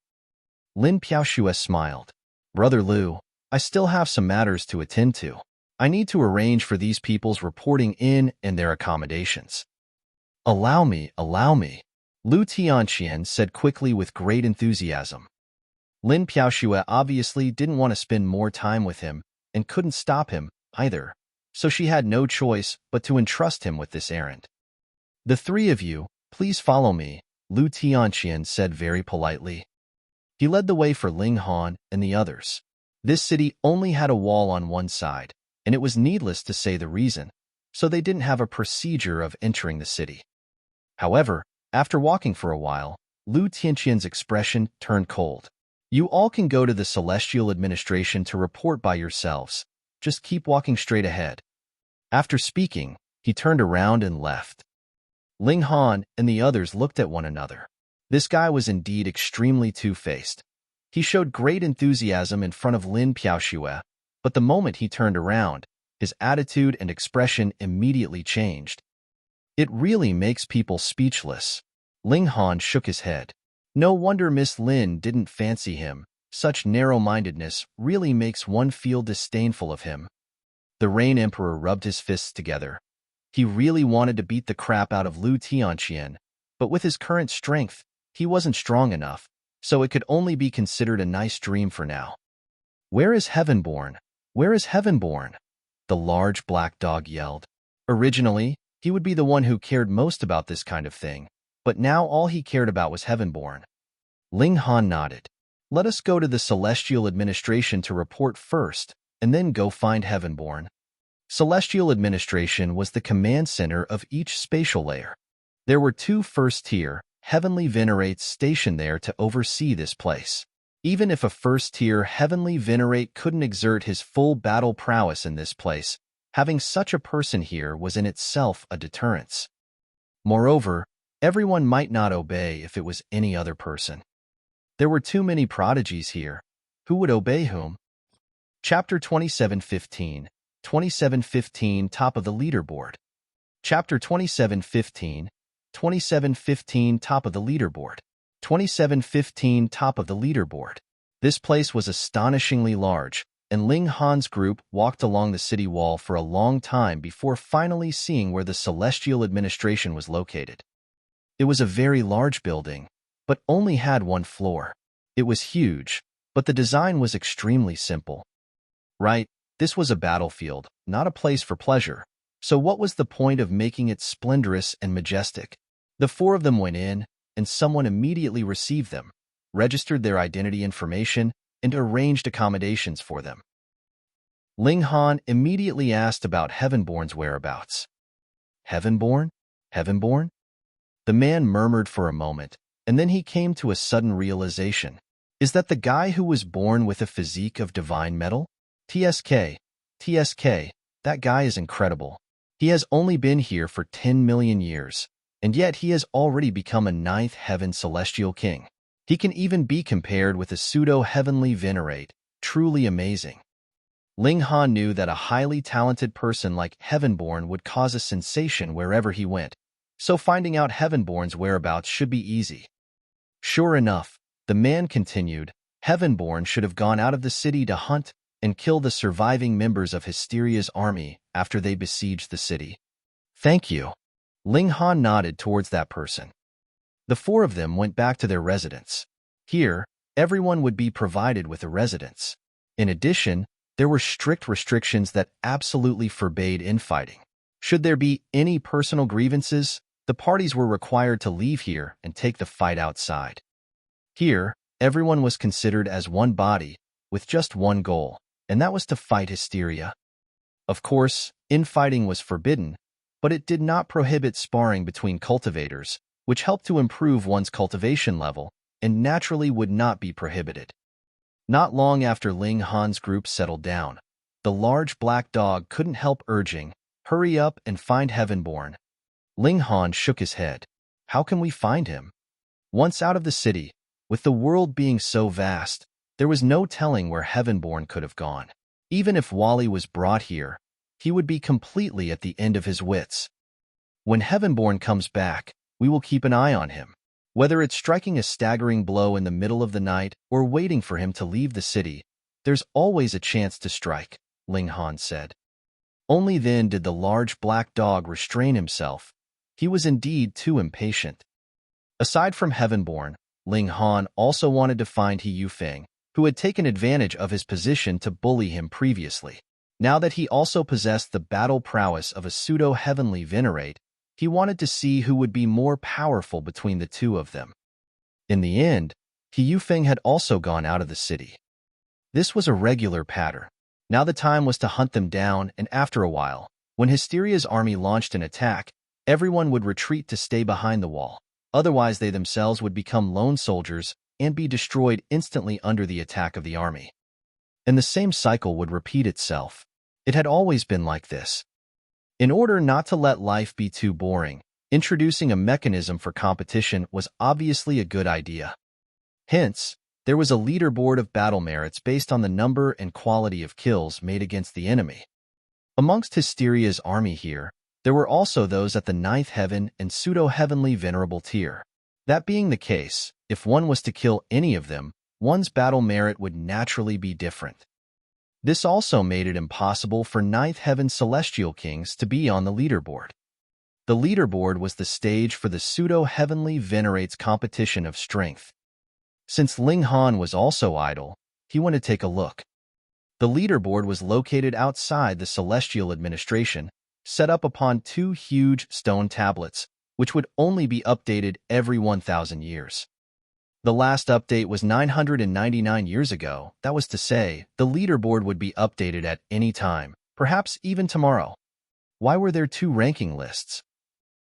Lin Piaoxue smiled. Brother Liu, I still have some matters to attend to. I need to arrange for these people's reporting in and their accommodations. Allow me, Liu Tianqian said quickly with great enthusiasm. Lin Piaoxue obviously didn't want to spend more time with him and couldn't stop him either, so she had no choice but to entrust him with this errand. The 3 of you, please follow me, Liu Tianqian said very politely. He led the way for Ling Han and the others. This city only had a wall on one side, and it was needless to say the reason, so they didn't have a procedure of entering the city. However, after walking for a while, Liu Tianqian's expression turned cold. You all can go to the Celestial Administration to report by yourselves. Just keep walking straight ahead. After speaking, he turned around and left. Ling Han and the others looked at one another. This guy was indeed extremely two-faced. He showed great enthusiasm in front of Lin Piaoxue, but the moment he turned around, his attitude and expression immediately changed. It really makes people speechless. Ling Han shook his head. No wonder Miss Lin didn't fancy him. Such narrow-mindedness really makes one feel disdainful of him. The Rain Emperor rubbed his fists together. He really wanted to beat the crap out of Liu Tianqian, but with his current strength, he wasn't strong enough, so it could only be considered a nice dream for now. Where is Heavenborn? Where is Heavenborn? The large black dog yelled. Originally, He would be the one who cared most about this kind of thing, but now all he cared about was Heavenborn. Ling Han nodded. Let us go to the Celestial Administration to report first, and then go find Heavenborn. Celestial Administration was the command center of each spatial layer. There were 2 first-tier, heavenly venerates stationed there to oversee this place. Even if a first-tier heavenly venerate couldn't exert his full battle prowess in this place, having such a person here was in itself a deterrence. Moreover, everyone might not obey if it was any other person. There were too many prodigies here. Who would obey whom? Chapter 27:15. 27:15 Top of the leaderboard. Chapter 27:15. 27:15 Top of the leaderboard. 27:15 Top of the leaderboard. This place was astonishingly large, and Ling Han's group walked along the city wall for a long time before finally seeing where the Celestial Administration was located. It was a very large building, but only had 1 floor. It was huge, but the design was extremely simple. Right, this was a battlefield, not a place for pleasure. So what was the point of making it splendorous and majestic? The 4 of them went in, and someone immediately received them, registered their identity information, and arranged accommodations for them. Ling Han immediately asked about Heavenborn's whereabouts. Heavenborn? Heavenborn? The man murmured for a moment, and then he came to a sudden realization. Is that the guy who was born with a physique of divine metal? TSK, that guy is incredible. He has only been here for 10 million years, and yet he has already become a 9th heaven celestial king. He can even be compared with a pseudo-heavenly venerate, truly amazing. Ling Han knew that a highly talented person like Heavenborn would cause a sensation wherever he went, so finding out Heavenborn's whereabouts should be easy. Sure enough, the man continued, Heavenborn should have gone out of the city to hunt and kill the surviving members of Hysteria's army after they besieged the city. Thank you. Ling Han nodded towards that person. The 4 of them went back to their residence. Here, everyone would be provided with a residence. In addition, there were strict restrictions that absolutely forbade infighting. Should there be any personal grievances, the parties were required to leave here and take the fight outside. Here, everyone was considered as one body, with just one goal, and that was to fight Hysteria. Of course, infighting was forbidden, but it did not prohibit sparring between cultivators, which helped to improve one's cultivation level, and naturally would not be prohibited. Not long after Ling Han's group settled down, the large black dog couldn't help urging, hurry up and find Heavenborn. Ling Han shook his head. How can we find him? Once out of the city, with the world being so vast, there was no telling where Heavenborn could have gone. Even if Wally was brought here, he would be completely at the end of his wits. When Heavenborn comes back, we will keep an eye on him. Whether it's striking a staggering blow in the middle of the night or waiting for him to leave the city, there's always a chance to strike, Ling Han said. Only then did the large black dog restrain himself. He was indeed too impatient. Aside from Heavenborn, Ling Han also wanted to find He Yufeng, who had taken advantage of his position to bully him previously. Now that he also possessed the battle prowess of a pseudo-heavenly venerate, he wanted to see who would be more powerful between the 2 of them. In the end, He Yufeng had also gone out of the city. This was a regular pattern. Now the time was to hunt them down, and after a while, when Hysteria's army launched an attack, everyone would retreat to stay behind the wall. Otherwise they themselves would become lone soldiers and be destroyed instantly under the attack of the army. And the same cycle would repeat itself. It had always been like this. In order not to let life be too boring, introducing a mechanism for competition was obviously a good idea. Hence, there was a leaderboard of battle merits based on the number and quality of kills made against the enemy. Amongst Hysteria's army here, there were also those at the 9th heaven and pseudo-heavenly venerable tier. That being the case, if one was to kill any of them, one's battle merit would naturally be different. This also made it impossible for 9th heaven celestial kings to be on the leaderboard. The leaderboard was the stage for the pseudo-heavenly venerates competition of strength. Since Ling Han was also idle, he went to take a look. The leaderboard was located outside the celestial administration, set up upon two huge stone tablets, which would only be updated every 1,000 years. The last update was 999 years ago. That was to say, the leaderboard would be updated at any time, perhaps even tomorrow. Why were there two ranking lists?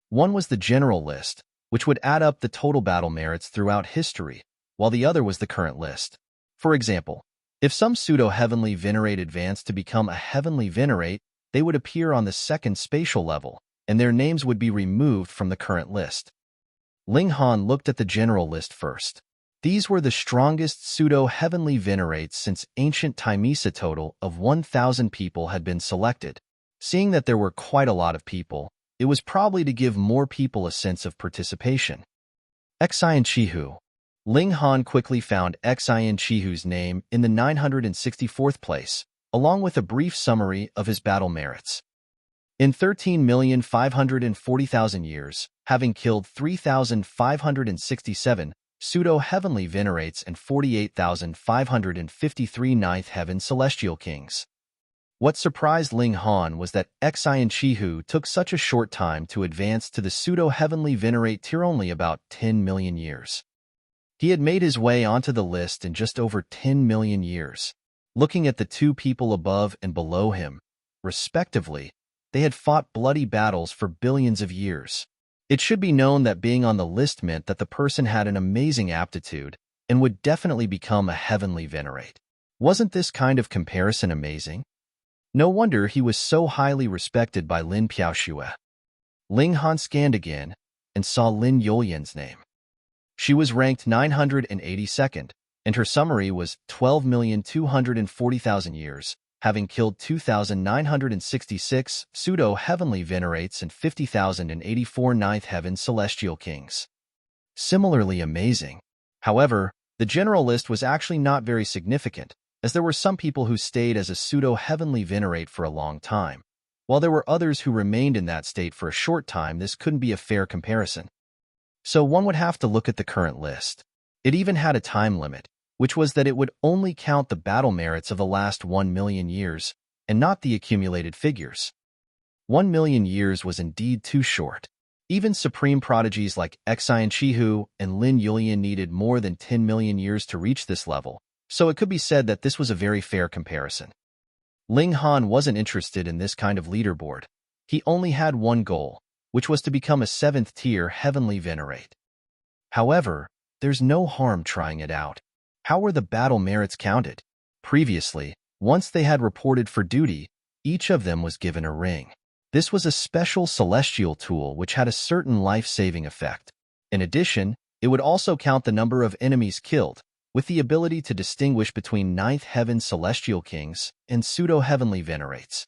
One was the general list, which would add up the total battle merits throughout history, while the other was the current list. For example, if some pseudo-heavenly venerate advanced to become a heavenly venerate, they would appear on the second spatial level, and their names would be removed from the current list. Ling Han looked at the general list first. These were the strongest pseudo-heavenly venerates since ancient times. A total of 1,000 people had been selected. Seeing that there were quite a lot of people, it was probably to give more people a sense of participation. Xian Chihu. Ling Han quickly found Xian Chihu's name in the 964th place, along with a brief summary of his battle merits. In 13,540,000 years, having killed 3,567 pseudo-heavenly venerates and 48,553 ninth heaven celestial kings. What surprised Ling Han was that Xian Chihu took such a short time to advance to the pseudo-heavenly venerate tier, only about 10 million years. He had made his way onto the list in just over 10 million years. Looking at the two people above and below him, respectively, they had fought bloody battles for billions of years. It should be known that being on the list meant that the person had an amazing aptitude and would definitely become a heavenly venerate. Wasn't this kind of comparison amazing? No wonder he was so highly respected by Lin Piaoxue. Ling Han scanned again and saw Lin Yulian's name. She was ranked 982nd, and her summary was 12,240,000 years, having killed 2,966 pseudo-heavenly venerates and 50,084 ninth heaven celestial kings. Similarly amazing. However, the general list was actually not very significant, as there were some people who stayed as a pseudo-heavenly venerate for a long time. While there were others who remained in that state for a short time, this couldn't be a fair comparison. So one would have to look at the current list. It even had a time limit, which was that it would only count the battle merits of the last 1 million years, and not the accumulated figures. 1 million years was indeed too short. Even supreme prodigies like Xian Chihu and Lin Yulian needed more than 10 million years to reach this level, so it could be said that this was a very fair comparison. Ling Han wasn't interested in this kind of leaderboard. He only had one goal, which was to become a 7th-tier heavenly venerate. However, there's no harm trying it out. How were the battle merits counted? Previously, once they had reported for duty, each of them was given a ring. This was a special celestial tool which had a certain life-saving effect. In addition, it would also count the number of enemies killed, with the ability to distinguish between ninth heaven celestial kings and pseudo-heavenly venerates.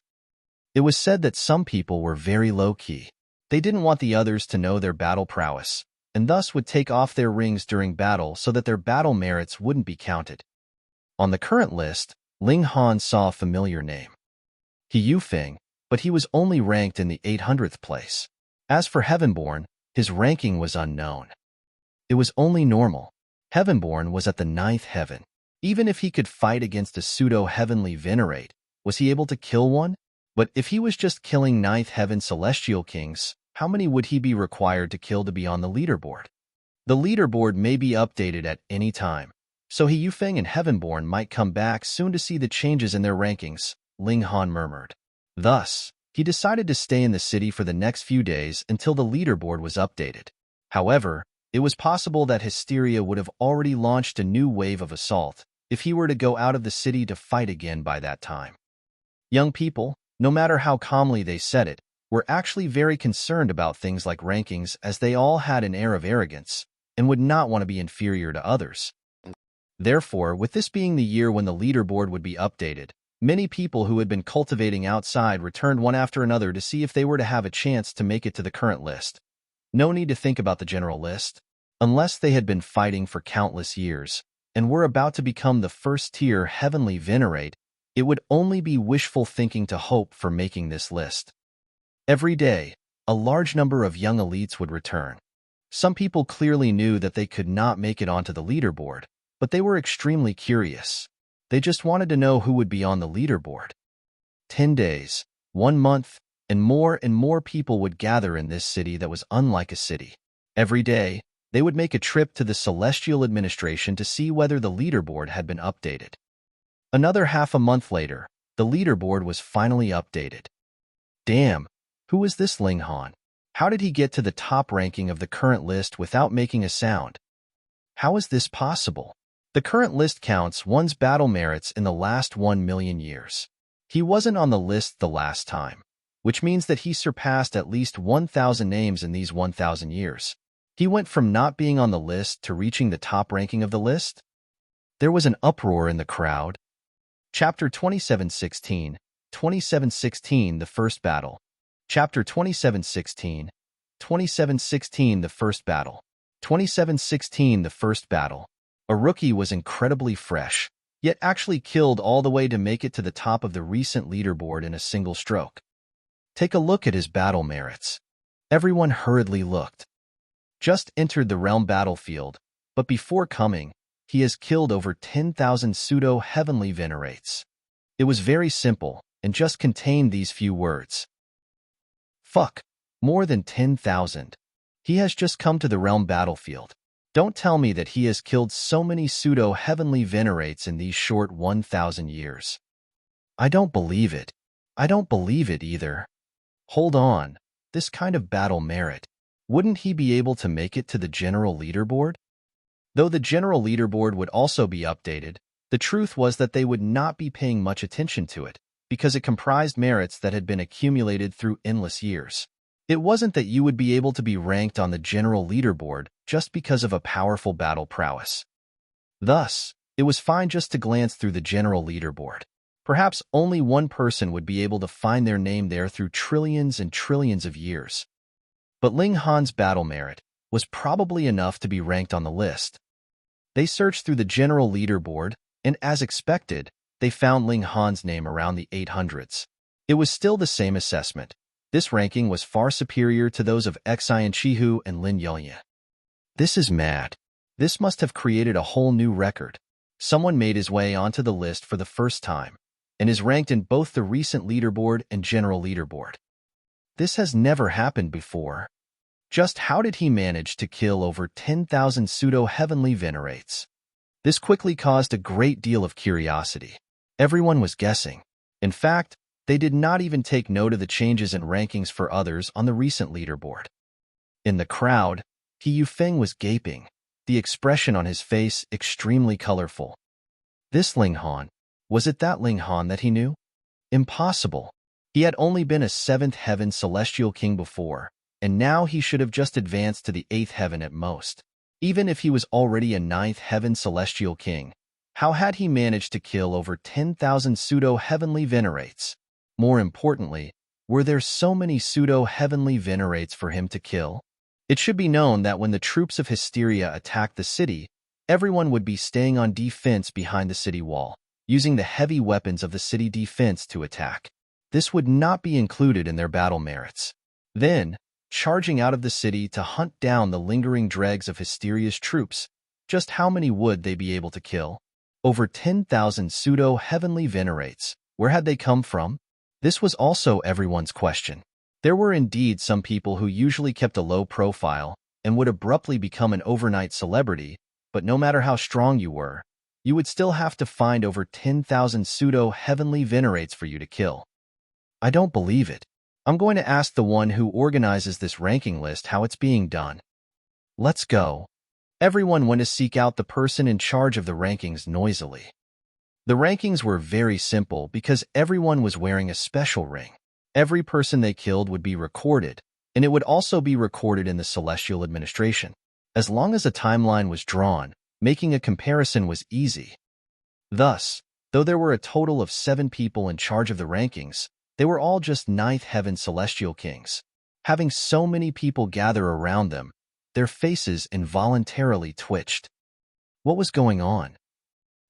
It was said that some people were very low-key. They didn't want the others to know their battle prowess, and thus would take off their rings during battle so that their battle merits wouldn't be counted. On the current list, Ling Han saw a familiar name. He Yufeng, but he was only ranked in the 800th place. As for Heavenborn, his ranking was unknown. It was only normal. Heavenborn was at the 9th heaven. Even if he could fight against a pseudo-heavenly venerate, was he able to kill one? But if he was just killing 9th heaven celestial kings, how many would he be required to kill to be on the leaderboard? The leaderboard may be updated at any time, so He Yufeng and Heavenborn might come back soon to see the changes in their rankings, Ling Han murmured. Thus, he decided to stay in the city for the next few days until the leaderboard was updated. However, it was possible that Hysteria would have already launched a new wave of assault if he were to go out of the city to fight again by that time. Young people, no matter how calmly they said it, were actually very concerned about things like rankings, as they all had an air of arrogance and would not want to be inferior to others. Therefore, with this being the year when the leaderboard would be updated, many people who had been cultivating outside returned one after another to see if they were to have a chance to make it to the current list. No need to think about the general list. Unless they had been fighting for countless years and were about to become the 1st-tier heavenly venerate, it would only be wishful thinking to hope for making this list. Every day, a large number of young elites would return. Some people clearly knew that they could not make it onto the leaderboard, but they were extremely curious. They just wanted to know who would be on the leaderboard. 10 days, 1 month, and more people would gather in this city that was unlike a city. Every day, they would make a trip to the Celestial Administration to see whether the leaderboard had been updated. Another half a month later, the leaderboard was finally updated. Damn, who was this Ling Han? How did he get to the top ranking of the current list without making a sound? How is this possible? The current list counts one's battle merits in the last 1,000,000 years. He wasn't on the list the last time, which means that he surpassed at least 1,000 names in these 1,000 years. He went from not being on the list to reaching the top ranking of the list? There was an uproar in the crowd. Chapter 2716, 2716 The First Battle. Chapter 2716, 2716 The First Battle. 2716 The First Battle. A rookie was incredibly fresh, yet actually killed all the way to make it to the top of the recent leaderboard in a single stroke. Take a look at his battle merits. Everyone hurriedly looked. Just entered the realm battlefield, but before coming, he has killed over 10,000 pseudo-heavenly venerates. It was very simple and just contained these few words. Fuck, more than 10,000. He has just come to the realm battlefield. Don't tell me that he has killed so many pseudo-heavenly venerates in these short 1,000 years. I don't believe it. I don't believe it either. Hold on, this kind of battle merit. Wouldn't he be able to make it to the general leaderboard? Though the general leaderboard would also be updated, the truth was that they would not be paying much attention to it, because it comprised merits that had been accumulated through endless years. It wasn't that you would be able to be ranked on the general leaderboard just because of a powerful battle prowess. Thus, it was fine just to glance through the general leaderboard. Perhaps only one person would be able to find their name there through trillions and trillions of years. But Ling Han's battle merit was probably enough to be ranked on the list. They searched through the general leaderboard, and as expected, they found Ling Han's name around the 800s. It was still the same assessment. This ranking was far superior to those of Xian Chihu and Lin Yuan. This is mad. This must have created a whole new record. Someone made his way onto the list for the first time, and is ranked in both the recent leaderboard and general leaderboard. This has never happened before. Just how did he manage to kill over 10,000 pseudo-heavenly venerates? This quickly caused a great deal of curiosity. Everyone was guessing. In fact, they did not even take note of the changes in rankings for others on the recent leaderboard. In the crowd, He Yufeng was gaping, the expression on his face extremely colorful. This Ling Han, was it that Ling Han that he knew? Impossible. He had only been a 7th heaven celestial king before, and now he should have just advanced to the 8th heaven at most. Even if he was already a 9th heaven celestial king, how had he managed to kill over 10,000 pseudo-heavenly venerates? More importantly, were there so many pseudo-heavenly venerates for him to kill? It should be known that when the troops of Hysteria attacked the city, everyone would be staying on defense behind the city wall, using the heavy weapons of the city defense to attack. This would not be included in their battle merits. Then, charging out of the city to hunt down the lingering dregs of Hysteria's troops, just how many would they be able to kill? Over 10,000 pseudo-heavenly venerates. Where had they come from? This was also everyone's question. There were indeed some people who usually kept a low profile and would abruptly become an overnight celebrity, but no matter how strong you were, you would still have to find over 10,000 pseudo-heavenly venerates for you to kill. I don't believe it. I'm going to ask the one who organizes this ranking list how it's being done. Let's go. Everyone went to seek out the person in charge of the rankings noisily. The rankings were very simple because everyone was wearing a special ring. Every person they killed would be recorded, and it would also be recorded in the Celestial Administration. As long as a timeline was drawn, making a comparison was easy. Thus, though there were a total of 7 people in charge of the rankings, they were all just 9th heaven celestial kings. Having so many people gather around them, their faces involuntarily twitched. What was going on?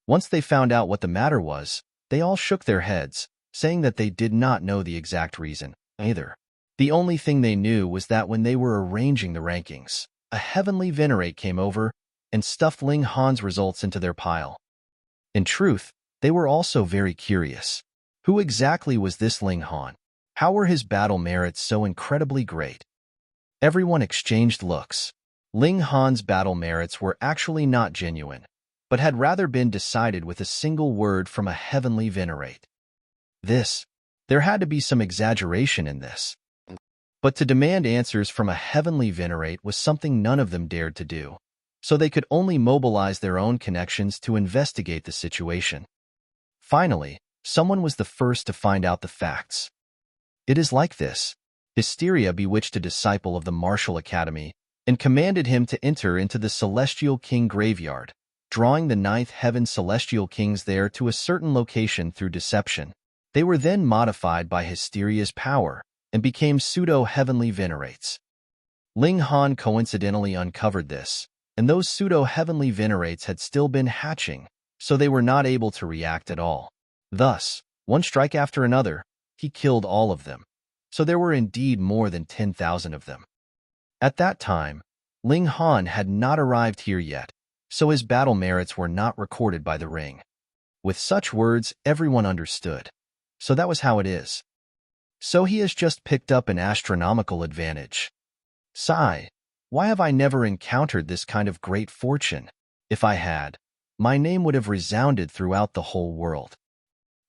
Once they found out what the matter was, they all shook their heads, saying that they did not know the exact reason either. The only thing they knew was that when they were arranging the rankings, a heavenly venerate came over and stuffed Ling Han's results into their pile. In truth, they were also very curious. Who exactly was this Ling Han? How were his battle merits so incredibly great? Everyone exchanged looks. Ling Han's battle merits were actually not genuine, but had rather been decided with a single word from a heavenly venerate. There had to be some exaggeration in this. But to demand answers from a heavenly venerate was something none of them dared to do, so they could only mobilize their own connections to investigate the situation. Finally, someone was the first to find out the facts. It is like this. Hysteria bewitched a disciple of the martial academy and commanded him to enter into the celestial king graveyard, drawing the ninth heaven celestial kings there to a certain location through deception. They were then modified by Hysteria's power and became pseudo-heavenly venerates. Ling Han coincidentally uncovered this, and those pseudo-heavenly venerates had still been hatching, so they were not able to react at all. Thus, one strike after another, he killed all of them, so there were indeed more than 10,000 of them. At that time, Ling Han had not arrived here yet, so his battle merits were not recorded by the ring. With such words, everyone understood. So that was how it is. So he has just picked up an astronomical advantage. Sigh, why have I never encountered this kind of great fortune? If I had, my name would have resounded throughout the whole world.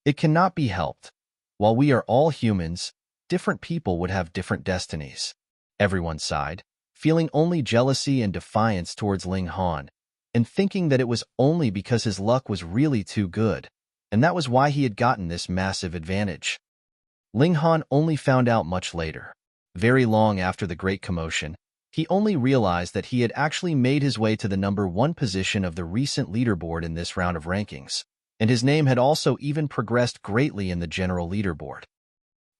It cannot be helped. While we are all humans, different people would have different destinies. Everyone sighed, feeling only jealousy and defiance towards Ling Han, and thinking that it was only because his luck was really too good, and that was why he had gotten this massive advantage. Ling Han only found out much later. Very long after the Great Commotion, he only realized that he had actually made his way to the number 1 position of the recent leaderboard in this round of rankings, and his name had also even progressed greatly in the general leaderboard.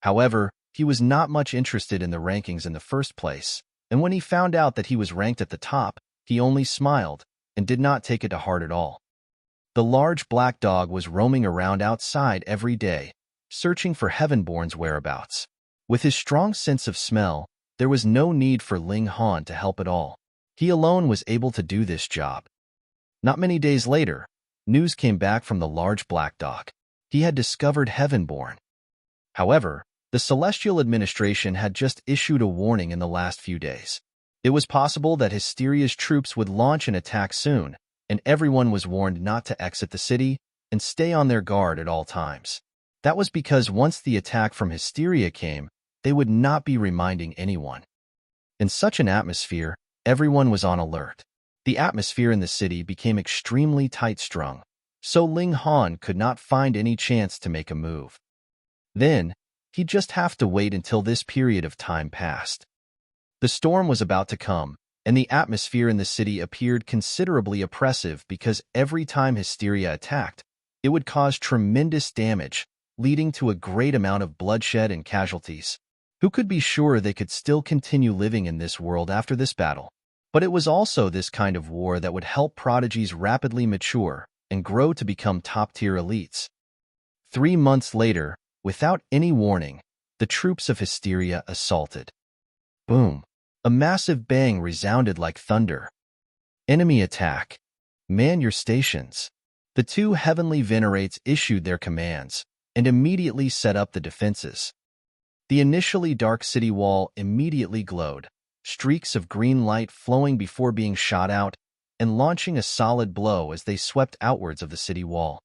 However, he was not much interested in the rankings in the first place, and when he found out that he was ranked at the top, he only smiled and did not take it to heart at all. The large black dog was roaming around outside every day, searching for Heavenborn's whereabouts. With his strong sense of smell, there was no need for Ling Han to help at all. He alone was able to do this job. Not many days later, news came back from the large black dog. He had discovered Heavenborn. However, the Celestial Administration had just issued a warning in the last few days. It was possible that Hysteria's troops would launch an attack soon, and everyone was warned not to exit the city and stay on their guard at all times. That was because once the attack from Hysteria came, they would not be reminding anyone. In such an atmosphere, everyone was on alert. The atmosphere in the city became extremely tight-strung, so Ling Han could not find any chance to make a move. Then, he'd just have to wait until this period of time passed. The storm was about to come, and the atmosphere in the city appeared considerably oppressive because every time Hysteria attacked, it would cause tremendous damage, leading to a great amount of bloodshed and casualties. Who could be sure they could still continue living in this world after this battle? But it was also this kind of war that would help Prodigies rapidly mature and grow to become top-tier elites. 3 months later, without any warning, the troops of Hysteria assaulted. Boom! A massive bang resounded like thunder. Enemy attack. Man your stations. The 2 heavenly venerates issued their commands and immediately set up the defenses. The initially dark city wall immediately glowed, streaks of green light flowing before being shot out and launching a solid blow as they swept outwards of the city wall.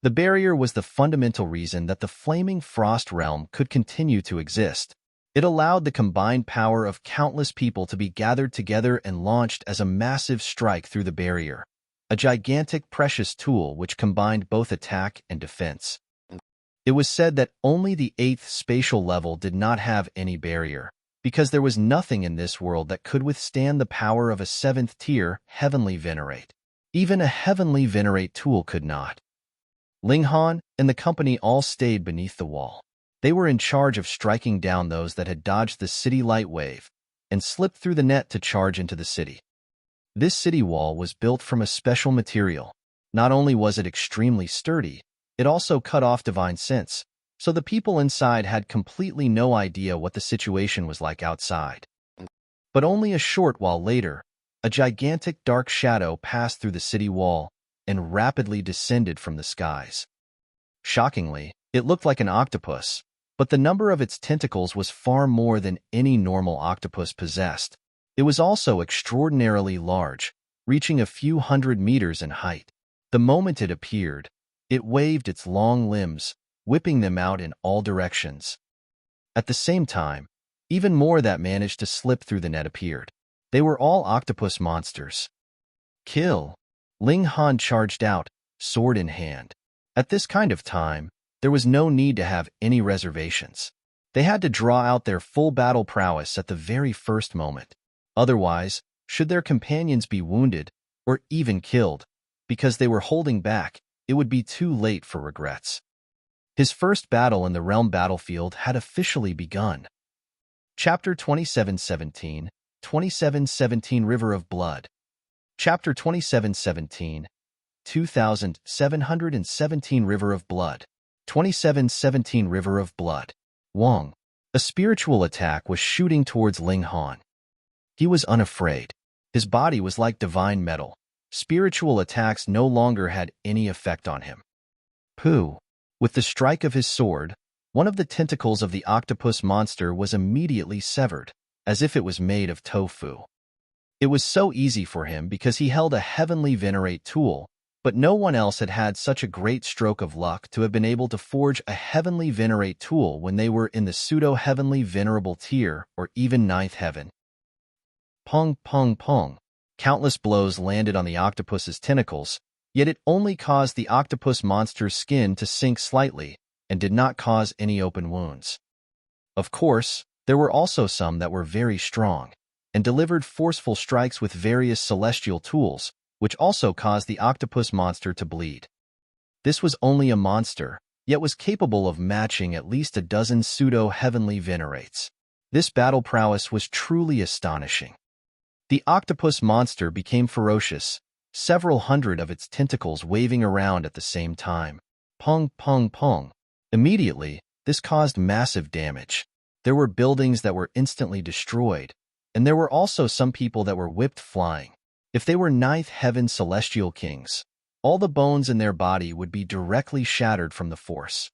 The barrier was the fundamental reason that the flaming frost realm could continue to exist. It allowed the combined power of countless people to be gathered together and launched as a massive strike through the barrier, a gigantic precious tool which combined both attack and defense. It was said that only the 8th spatial level did not have any barrier, because there was nothing in this world that could withstand the power of a 7th-tier heavenly venerate. Even a heavenly venerate tool could not. Ling Han and the company all stayed beneath the wall. They were in charge of striking down those that had dodged the city light wave and slipped through the net to charge into the city. This city wall was built from a special material. Not only was it extremely sturdy, it also cut off divine sense, so the people inside had completely no idea what the situation was like outside. But only a short while later, a gigantic dark shadow passed through the city wall and rapidly descended from the skies. Shockingly, it looked like an octopus, But the number of its tentacles was far more than any normal octopus possessed. It was also extraordinarily large, reaching a few hundred meters in height. The moment it appeared, it waved its long limbs, whipping them out in all directions. At the same time, even more that managed to slip through the net appeared. They were all octopus monsters. Kill! Ling Han charged out, sword in hand. At this kind of time, there was no need to have any reservations. They had to draw out their full battle prowess at the very first moment. Otherwise, should their companions be wounded, or even killed, because they were holding back, it would be too late for regrets. His first battle in the realm battlefield had officially begun. Chapter 2717, 2717 River of Blood. Chapter 2717, 2717 River of Blood. 2717 River of Blood. Wang. A spiritual attack was shooting towards Ling Han. He was unafraid. His body was like divine metal. Spiritual attacks no longer had any effect on him. Pooh. With the strike of his sword, one of the tentacles of the octopus monster was immediately severed, as if it was made of tofu. It was so easy for him because he held a heavenly venerate tool, but no one else had had such a great stroke of luck to have been able to forge a heavenly venerate tool when they were in the pseudo-heavenly venerable tier or even ninth heaven. Pong, pong, pong. Countless blows landed on the octopus's tentacles, yet it only caused the octopus monster's skin to sink slightly and did not cause any open wounds. Of course, there were also some that were very strong and delivered forceful strikes with various celestial tools, which also caused the octopus monster to bleed. This was only a monster, yet was capable of matching at least a dozen pseudo-heavenly venerates. This battle prowess was truly astonishing. The octopus monster became ferocious, several hundred of its tentacles waving around at the same time. Pong, pong, pong. Immediately, this caused massive damage. There were buildings that were instantly destroyed, and there were also some people that were whipped flying. If they were ninth heaven celestial kings, all the bones in their body would be directly shattered from the force.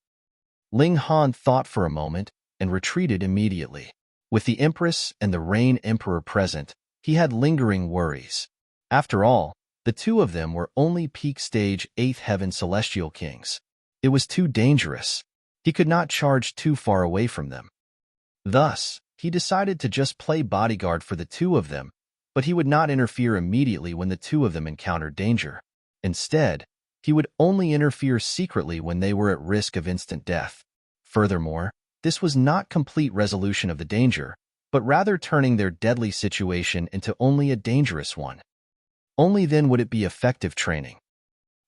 Ling Han thought for a moment and retreated immediately. With the Empress and the Rain Emperor present, he had lingering worries. After all, the two of them were only peak stage 8th heaven celestial kings. It was too dangerous. He could not charge too far away from them. Thus, he decided to just play bodyguard for the two of them, but he would not interfere immediately when the two of them encountered danger. Instead, he would only interfere secretly when they were at risk of instant death. Furthermore, this was not complete resolution of the danger, but rather turning their deadly situation into only a dangerous one. Only then would it be effective training.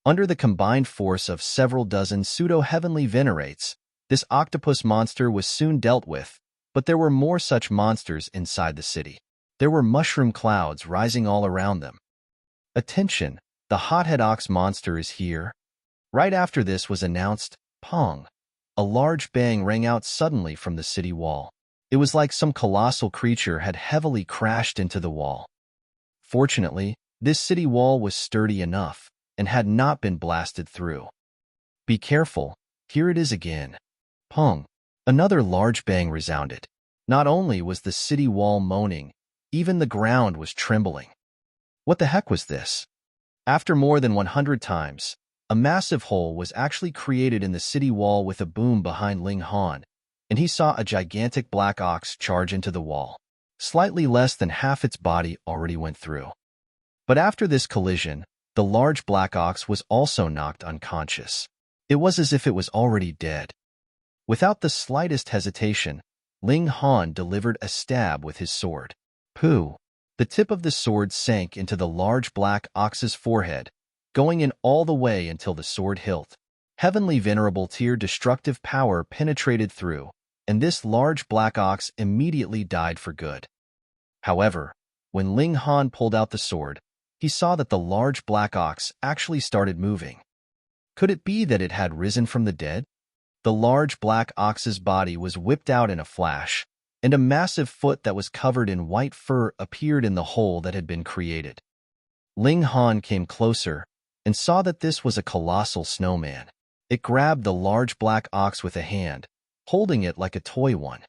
Under the combined force of several dozen pseudo-heavenly venerates, this octopus monster was soon dealt with, but there were more such monsters inside the city. There were mushroom clouds rising all around them. Attention, the hothead ox monster is here. Right after this was announced, pong. A large bang rang out suddenly from the city wall. It was like some colossal creature had heavily crashed into the wall. Fortunately, this city wall was sturdy enough and had not been blasted through. Be careful, here it is again. Pong. Another large bang resounded. Not only was the city wall moaning, even the ground was trembling. What the heck was this? After more than 100 times, a massive hole was actually created in the city wall with a boom behind Ling Han, and he saw a gigantic black ox charge into the wall. Slightly less than half its body already went through. But after this collision, the large black ox was also knocked unconscious. It was as if it was already dead. Without the slightest hesitation, Ling Han delivered a stab with his sword. Pooh! The tip of the sword sank into the large black ox's forehead, going in all the way until the sword hilt. Heavenly venerable tier destructive power penetrated through, and this large black ox immediately died for good. However, when Ling Han pulled out the sword, he saw that the large black ox actually started moving. Could it be that it had risen from the dead? The large black ox's body was whipped out in a flash, and a massive foot that was covered in white fur appeared in the hole that had been created. Ling Han came closer and saw that this was a colossal snowman. It grabbed the large black ox with a hand, holding it like a toy one.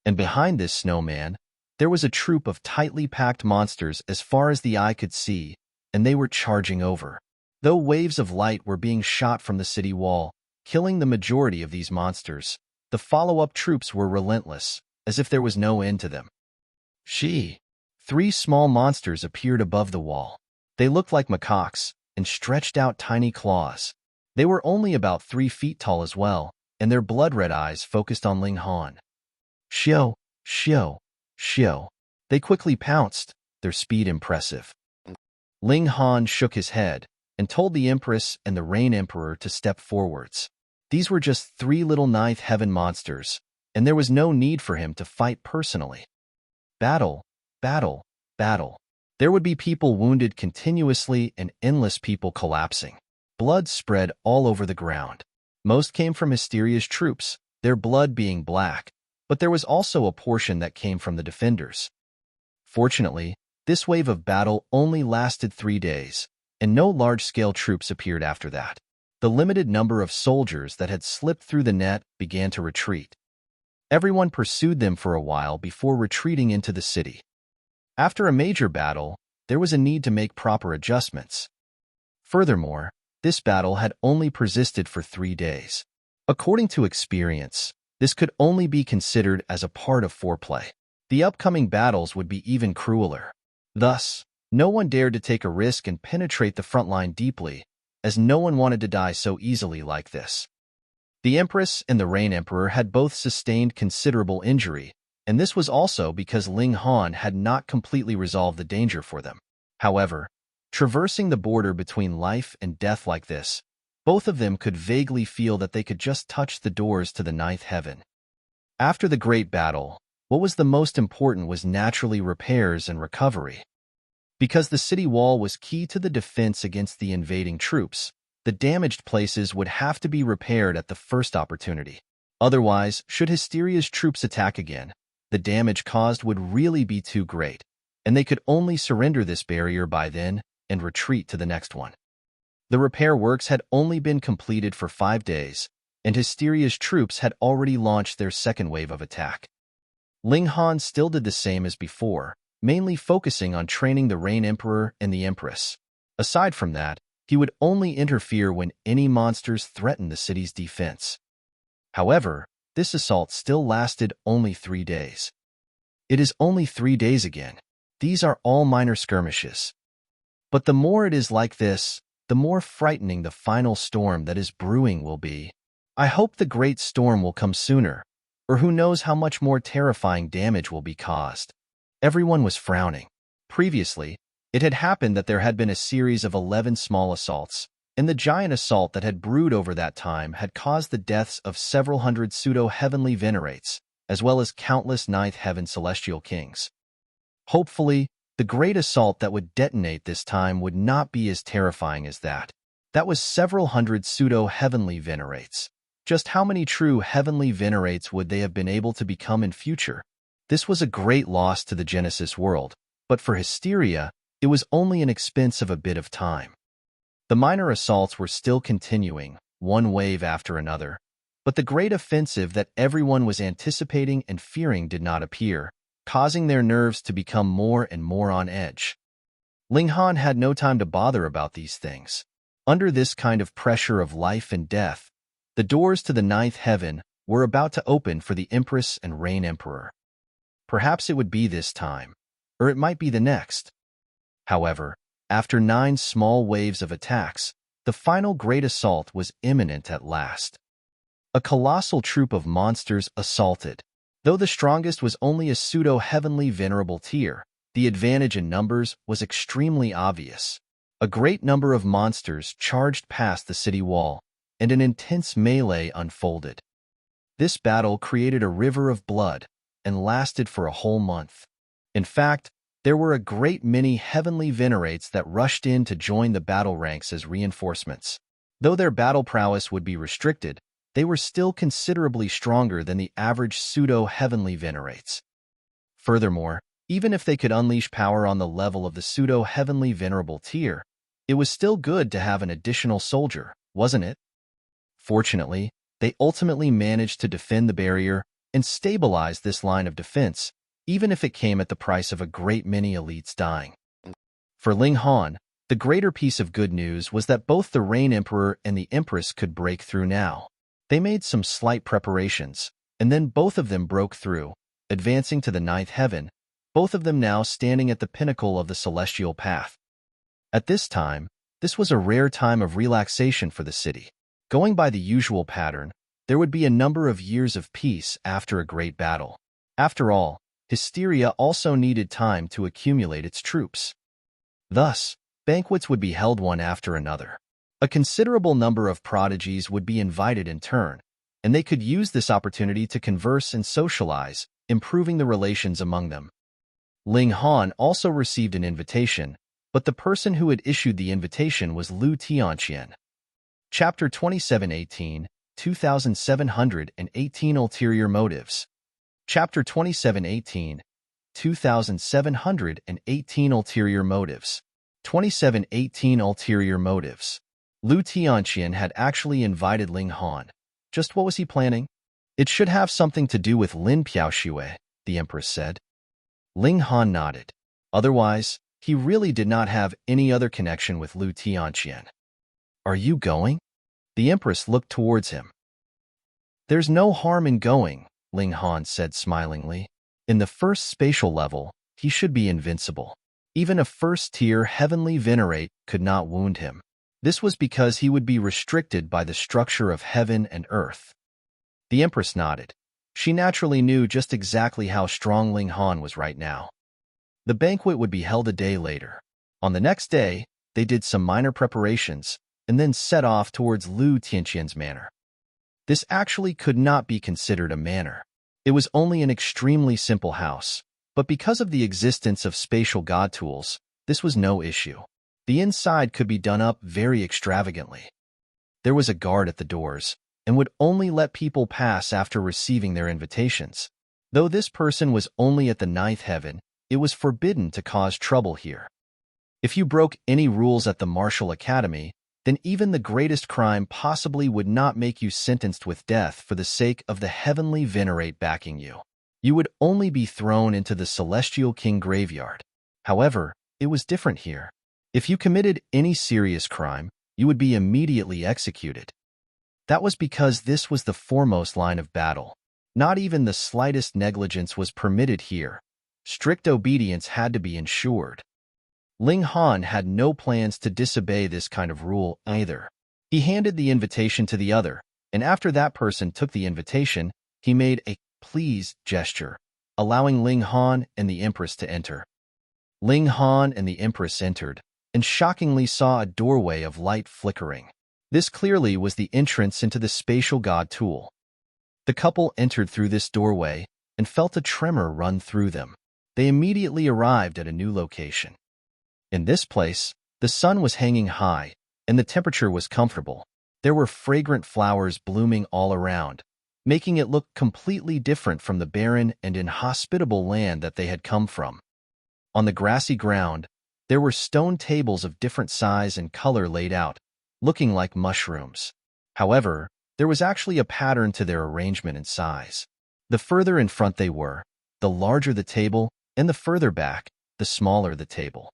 And behind this snowman, there was a troop of tightly packed monsters as far as the eye could see, and they were charging over. Though waves of light were being shot from the city wall, killing the majority of these monsters, the follow-up troops were relentless, as if there was no end to them. Three small monsters appeared above the wall. They looked like macaques and stretched out tiny claws. They were only about 3 feet tall as well, and their blood-red eyes focused on Ling Han. Xiao, xiao, xiao. They quickly pounced, their speed impressive. Ling Han shook his head and told the Empress and the Rain Emperor to step forwards. These were just 3 little ninth heaven monsters, and there was no need for him to fight personally. Battle, battle, battle. There would be people wounded continuously and endless people collapsing. Blood spread all over the ground. Most came from Hysteria's troops, their blood being black, but there was also a portion that came from the defenders. Fortunately, this wave of battle only lasted 3 days, and no large-scale troops appeared after that. The limited number of soldiers that had slipped through the net began to retreat. Everyone pursued them for a while before retreating into the city. After a major battle, there was a need to make proper adjustments. Furthermore, this battle had only persisted for 3 days. According to experience, this could only be considered as a part of foreplay. The upcoming battles would be even crueler. Thus, no one dared to take a risk and penetrate the front line deeply, as no one wanted to die so easily like this. The Empress and the Rain Emperor had both sustained considerable injury, and this was also because Ling Han had not completely resolved the danger for them. However, traversing the border between life and death like this, both of them could vaguely feel that they could just touch the doors to the ninth heaven. After the great battle, what was the most important was naturally repairs and recovery. Because the city wall was key to the defense against the invading troops, the damaged places would have to be repaired at the first opportunity. Otherwise, should Hysteria's troops attack again, the damage caused would really be too great, and they could only surrender this barrier by then and retreat to the next one. The repair works had only been completed for 5 days, and Hysteria's troops had already launched their second wave of attack. Ling Han still did the same as before, mainly focusing on training the Rain Emperor and the Empress. Aside from that, he would only interfere when any monsters threatened the city's defense. However, this assault still lasted only 3 days. It is only 3 days again. These are all minor skirmishes. But the more it is like this, the more frightening the final storm that is brewing will be. I hope the great storm will come sooner, or who knows how much more terrifying damage will be caused. Everyone was frowning. Previously, it had happened that there had been a series of 11 small assaults, and the giant assault that had brewed over that time had caused the deaths of several hundred pseudo-heavenly venerates, as well as countless ninth heaven celestial kings. Hopefully, the great assault that would detonate this time would not be as terrifying as that. That was several hundred pseudo-heavenly venerates. Just how many true heavenly venerates would they have been able to become in future? This was a great loss to the Genesis world, but for Hysteria, it was only an expense of a bit of time. The minor assaults were still continuing, one wave after another, but the great offensive that everyone was anticipating and fearing did not appear, causing their nerves to become more and more on edge. Ling Han had no time to bother about these things. Under this kind of pressure of life and death, the doors to the ninth heaven were about to open for the Empress and Rain Emperor. Perhaps it would be this time, or it might be the next. However, after 9 small waves of attacks, the final great assault was imminent at last. A colossal troop of monsters assaulted. Though the strongest was only a pseudo-heavenly venerable tier, the advantage in numbers was extremely obvious. A great number of monsters charged past the city wall, and an intense melee unfolded. This battle created a river of blood and lasted for a whole month. In fact, there were a great many heavenly venerates that rushed in to join the battle ranks as reinforcements. Though their battle prowess would be restricted, they were still considerably stronger than the average pseudo-heavenly venerates. Furthermore, even if they could unleash power on the level of the pseudo-heavenly venerable tier, it was still good to have an additional soldier, wasn't it? Fortunately, They ultimately managed to defend the barrier and stabilize this line of defense, even if it came at the price of a great many elites dying. For Ling Han, the greater piece of good news was that both the Reign Emperor and the Empress could break through now. They made some slight preparations, and then both of them broke through, advancing to the ninth heaven, both of them now standing at the pinnacle of the celestial path. At this time, this was a rare time of relaxation for the city. Going by the usual pattern, there would be a number of years of peace after a great battle. After all, Hysteria also needed time to accumulate its troops. Thus, banquets would be held one after another. A considerable number of prodigies would be invited in turn, and they could use this opportunity to converse and socialize, improving the relations among them. Ling Han also received an invitation, but the person who had issued the invitation was Lu Tianqian. Chapter 2718, 2718 Ulterior Motives. Chapter 2718, 2718 Ulterior Motives. 2718 Ulterior Motives. Lu Tianqian had actually invited Ling Han. Just what was he planning? It should have something to do with Lin Piaoxue, the Empress said. Ling Han nodded. Otherwise, he really did not have any other connection with Lu Tianqian. Are you going? The Empress looked towards him. There's no harm in going, Ling Han said smilingly. In the first spatial level, he should be invincible. Even a first-tier heavenly venerate could not wound him. This was because he would be restricted by the structure of heaven and earth. The Empress nodded. She naturally knew just exactly how strong Ling Han was right now. The banquet would be held a day later. On the next day, they did some minor preparations and then set off towards Lu Tianqian's manor. This actually could not be considered a manor. It was only an extremely simple house, but because of the existence of spatial god tools, this was no issue. The inside could be done up very extravagantly. There was a guard at the doors, and would only let people pass after receiving their invitations. Though this person was only at the ninth heaven, it was forbidden to cause trouble here. If you broke any rules at the martial academy, then even the greatest crime possibly would not make you sentenced with death for the sake of the heavenly venerate backing you. You would only be thrown into the celestial king graveyard. However, it was different here. If you committed any serious crime, you would be immediately executed. That was because this was the foremost line of battle. Not even the slightest negligence was permitted here. Strict obedience had to be ensured. Ling Han had no plans to disobey this kind of rule either. He handed the invitation to the other, and after that person took the invitation, he made a please gesture, allowing Ling Han and the Empress to enter. Ling Han and the Empress entered, and shockingly saw a doorway of light flickering. This clearly was the entrance into the spatial god tool. The couple entered through this doorway and felt a tremor run through them. They immediately arrived at a new location. In this place, the sun was hanging high, and the temperature was comfortable. There were fragrant flowers blooming all around, making it look completely different from the barren and inhospitable land that they had come from. On the grassy ground, there were stone tables of different size and color laid out, looking like mushrooms. However, there was actually a pattern to their arrangement and size. The further in front they were, the larger the table, and the further back, the smaller the table.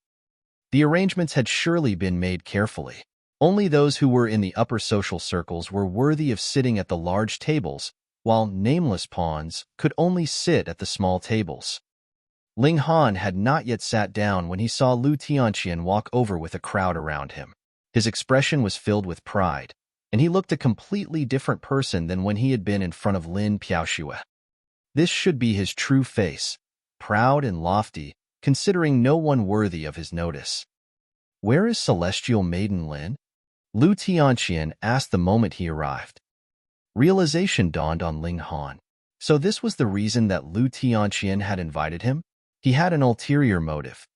The arrangements had surely been made carefully. Only those who were in the upper social circles were worthy of sitting at the large tables, while nameless pawns could only sit at the small tables. Ling Han had not yet sat down when he saw Lu Tianqian walk over with a crowd around him. His expression was filled with pride, and he looked a completely different person than when he had been in front of Lin Piaoxue. This should be his true face, proud and lofty, considering no one worthy of his notice. Where is Celestial Maiden Lin? Lu Tianqian asked the moment he arrived. Realization dawned on Ling Han. So this was the reason that Lu Tianqian had invited him? He had an ulterior motive.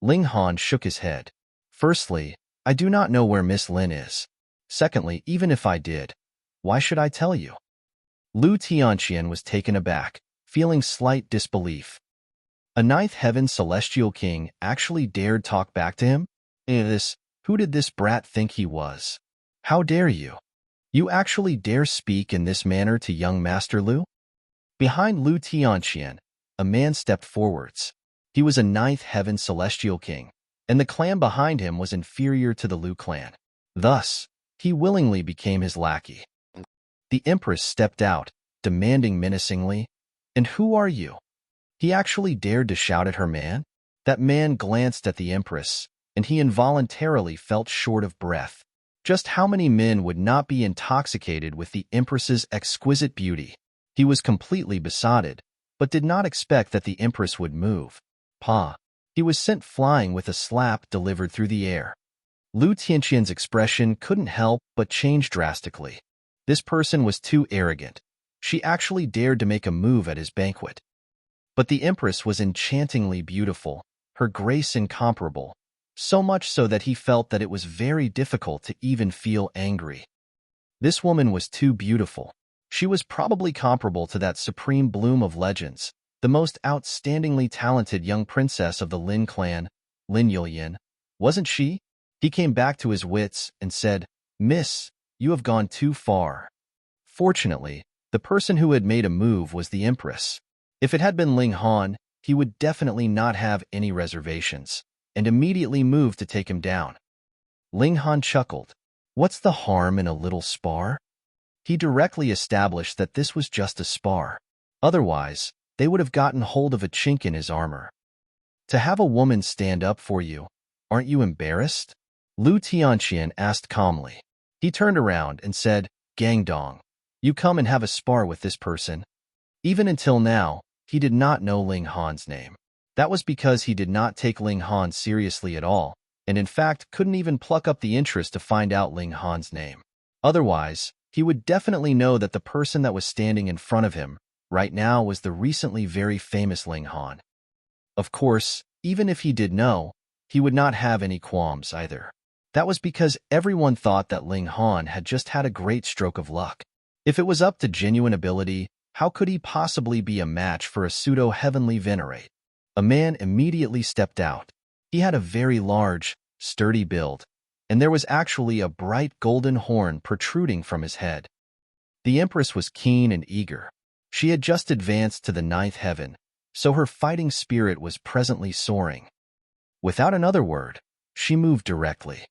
Ling Han shook his head. Firstly, I do not know where Miss Lin is. Secondly, even if I did, why should I tell you? Lu Tianqian was taken aback, feeling slight disbelief. A ninth heaven celestial king actually dared talk back to him? Who did this brat think he was? How dare you? You actually dare speak in this manner to young Master Lu? Behind Lu Tianqian, a man stepped forwards. He was a ninth heaven celestial king, and the clan behind him was inferior to the Lu clan. Thus, he willingly became his lackey. The empress stepped out, demanding menacingly, "And who are you?" He actually dared to shout at her man. That man glanced at the empress, and he involuntarily felt short of breath. Just how many men would not be intoxicated with the empress's exquisite beauty? He was completely besotted, but did not expect that the empress would move. Pa! He was sent flying with a slap delivered through the air. Lu Tianqian's expression couldn't help but change drastically. This person was too arrogant. She actually dared to make a move at his banquet. But the empress was enchantingly beautiful, her grace incomparable, so much so that he felt that it was very difficult to even feel angry. This woman was too beautiful. She was probably comparable to that supreme bloom of legends, the most outstandingly talented young princess of the Lin clan, Lin Yuan. Wasn't she? He came back to his wits and said, "Miss, you have gone too far." Fortunately, the person who had made a move was the empress. If it had been Ling Han, he would definitely not have any reservations, and immediately moved to take him down. Ling Han chuckled. What's the harm in a little spar? He directly established that this was just a spar. Otherwise, they would have gotten hold of a chink in his armor. To have a woman stand up for you, aren't you embarrassed? Lu Tianqian asked calmly. He turned around and said, "Gang Dong, you come and have a spar with this person." Even until now, he did not know Ling Han's name. That was because he did not take Ling Han seriously at all, and in fact couldn't even pluck up the interest to find out Ling Han's name. Otherwise, he would definitely know that the person that was standing in front of him right now was the recently very famous Ling Han. Of course, even if he did know, he would not have any qualms either. That was because everyone thought that Ling Han had just had a great stroke of luck. If it was up to genuine ability, how could he possibly be a match for a pseudo-heavenly venerate? A man immediately stepped out. He had a very large, sturdy build, and there was actually a bright golden horn protruding from his head. The empress was keen and eager. She had just advanced to the ninth heaven, so her fighting spirit was presently soaring. Without another word, she moved directly.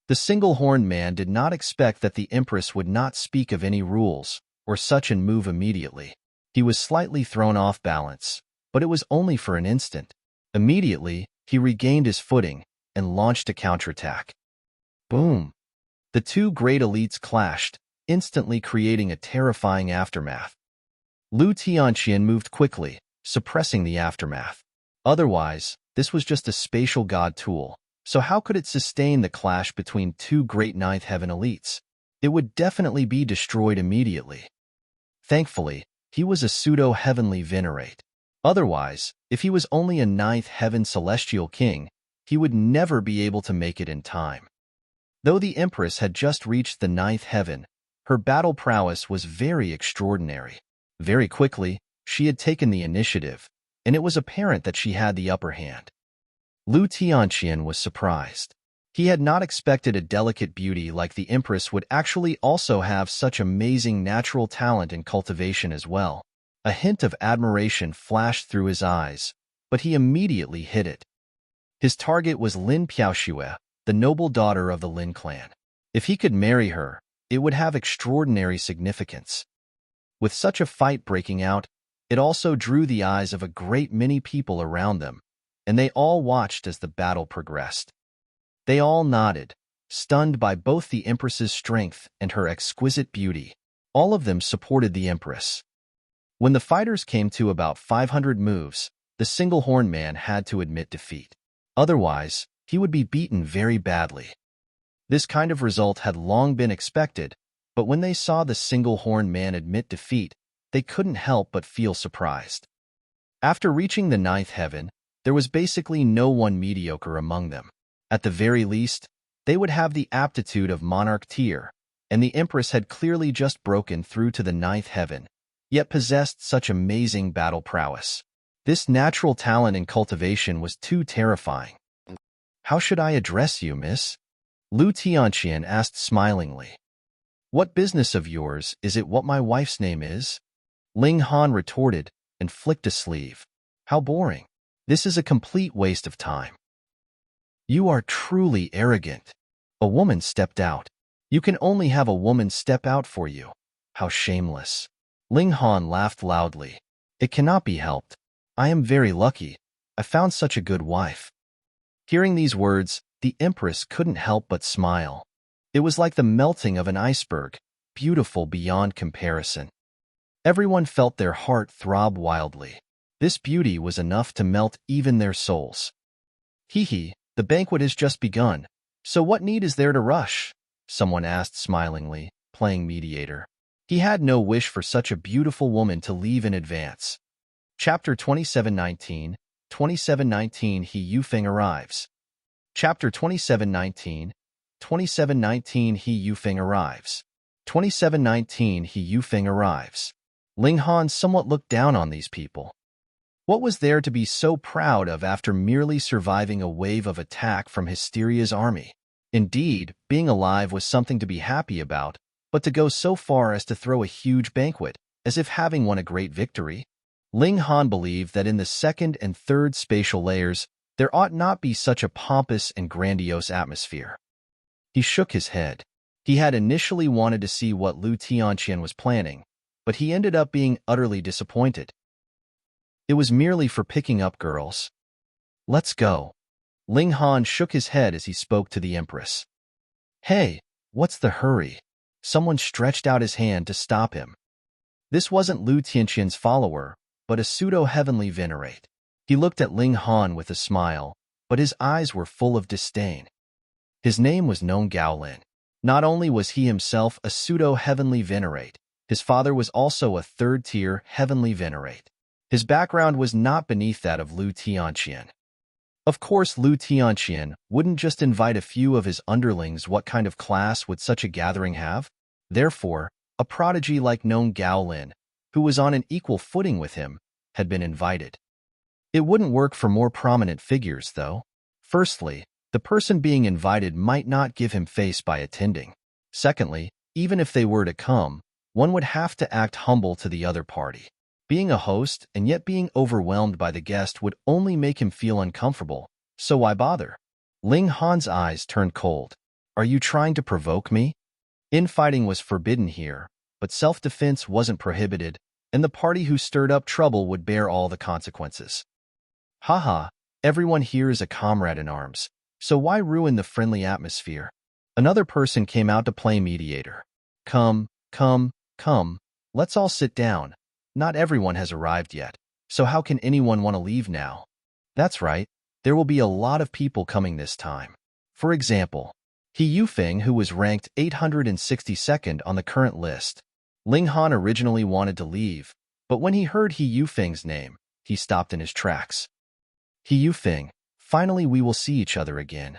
The single-horned man did not expect that the empress would not speak of any rules or such and move immediately. He was slightly thrown off balance, but it was only for an instant. Immediately, he regained his footing and launched a counterattack. Boom! The two great elites clashed, instantly creating a terrifying aftermath. Lu Tianqian moved quickly, suppressing the aftermath. Otherwise, this was just a spatial god tool, so how could it sustain the clash between two great ninth heaven elites? It would definitely be destroyed immediately. Thankfully, he was a pseudo-heavenly venerate. Otherwise, if he was only a ninth heaven celestial king, he would never be able to make it in time. Though the empress had just reached the ninth heaven, her battle prowess was very extraordinary. Very quickly, she had taken the initiative, and it was apparent that she had the upper hand. Lu Tianqian was surprised. He had not expected a delicate beauty like the empress would actually also have such amazing natural talent and cultivation as well. A hint of admiration flashed through his eyes, but he immediately hid it. His target was Lin Piaoxue, the noble daughter of the Lin clan. If he could marry her, it would have extraordinary significance. With such a fight breaking out, it also drew the eyes of a great many people around them, and they all watched as the battle progressed. They all nodded, stunned by both the empress's strength and her exquisite beauty. All of them supported the empress. When the fighters came to about 500 moves, the single-horned man had to admit defeat. Otherwise, he would be beaten very badly. This kind of result had long been expected, but when they saw the single-horned man admit defeat, they couldn't help but feel surprised. After reaching the ninth heaven, there was basically no one mediocre among them. At the very least, they would have the aptitude of monarch tier, and the empress had clearly just broken through to the ninth heaven, yet possessed such amazing battle prowess. This natural talent and cultivation was too terrifying. "How should I address you, miss?" Lu Tianqian asked smilingly. What business of yours is it what my wife's name is? Ling Han retorted and flicked a sleeve. How boring. This is a complete waste of time. You are truly arrogant. A woman stepped out. You can only have a woman step out for you. How shameless. Ling Han laughed loudly. It cannot be helped. I am very lucky. I found such a good wife. Hearing these words, the Empress couldn't help but smile. It was like the melting of an iceberg, beautiful beyond comparison. Everyone felt their heart throb wildly. This beauty was enough to melt even their souls. Hee hee, the banquet has just begun. So what need is there to rush? Someone asked smilingly, playing mediator. He had no wish for such a beautiful woman to leave in advance. Chapter 2719, 2719 He Yufeng arrives. Chapter 2719, 2719 He Yufeng arrives. 2719 He Yufeng arrives. Ling Han somewhat looked down on these people. What was there to be so proud of after merely surviving a wave of attack from Hysteria's army? Indeed, being alive was something to be happy about, but to go so far as to throw a huge banquet, as if having won a great victory? Ling Han believed that in the second and third spatial layers, there ought not be such a pompous and grandiose atmosphere. He shook his head. He had initially wanted to see what Lu Tianqian was planning, but he ended up being utterly disappointed. It was merely for picking up girls. Let's go. Ling Han shook his head as he spoke to the Empress. Hey, what's the hurry? Someone stretched out his hand to stop him. This wasn't Lu Tianqian's follower, but a pseudo-heavenly venerate. He looked at Ling Han with a smile, but his eyes were full of disdain. His name was Nong Gaolin. Not only was he himself a pseudo-heavenly venerate, his father was also a third-tier heavenly venerate. His background was not beneath that of Lu Tianqian. Of course, Lu Tianqian wouldn't just invite a few of his underlings. What kind of class would such a gathering have? Therefore, a prodigy like Nong Gaolin, who was on an equal footing with him, had been invited. It wouldn't work for more prominent figures, though. Firstly, the person being invited might not give him face by attending. Secondly, even if they were to come, one would have to act humble to the other party. Being a host and yet being overwhelmed by the guest would only make him feel uncomfortable, so why bother? Ling Han's eyes turned cold. Are you trying to provoke me? Infighting was forbidden here, but self-defense wasn't prohibited, and the party who stirred up trouble would bear all the consequences. Haha, everyone here is a comrade in arms, so why ruin the friendly atmosphere? Another person came out to play mediator. Come, let's all sit down. Not everyone has arrived yet, so how can anyone want to leave now? That's right, there will be a lot of people coming this time. For example, He Yufeng, who was ranked 862nd on the current list. Ling Han originally wanted to leave, but when he heard He Yufeng's name, he stopped in his tracks. He Yufeng, finally we will see each other again.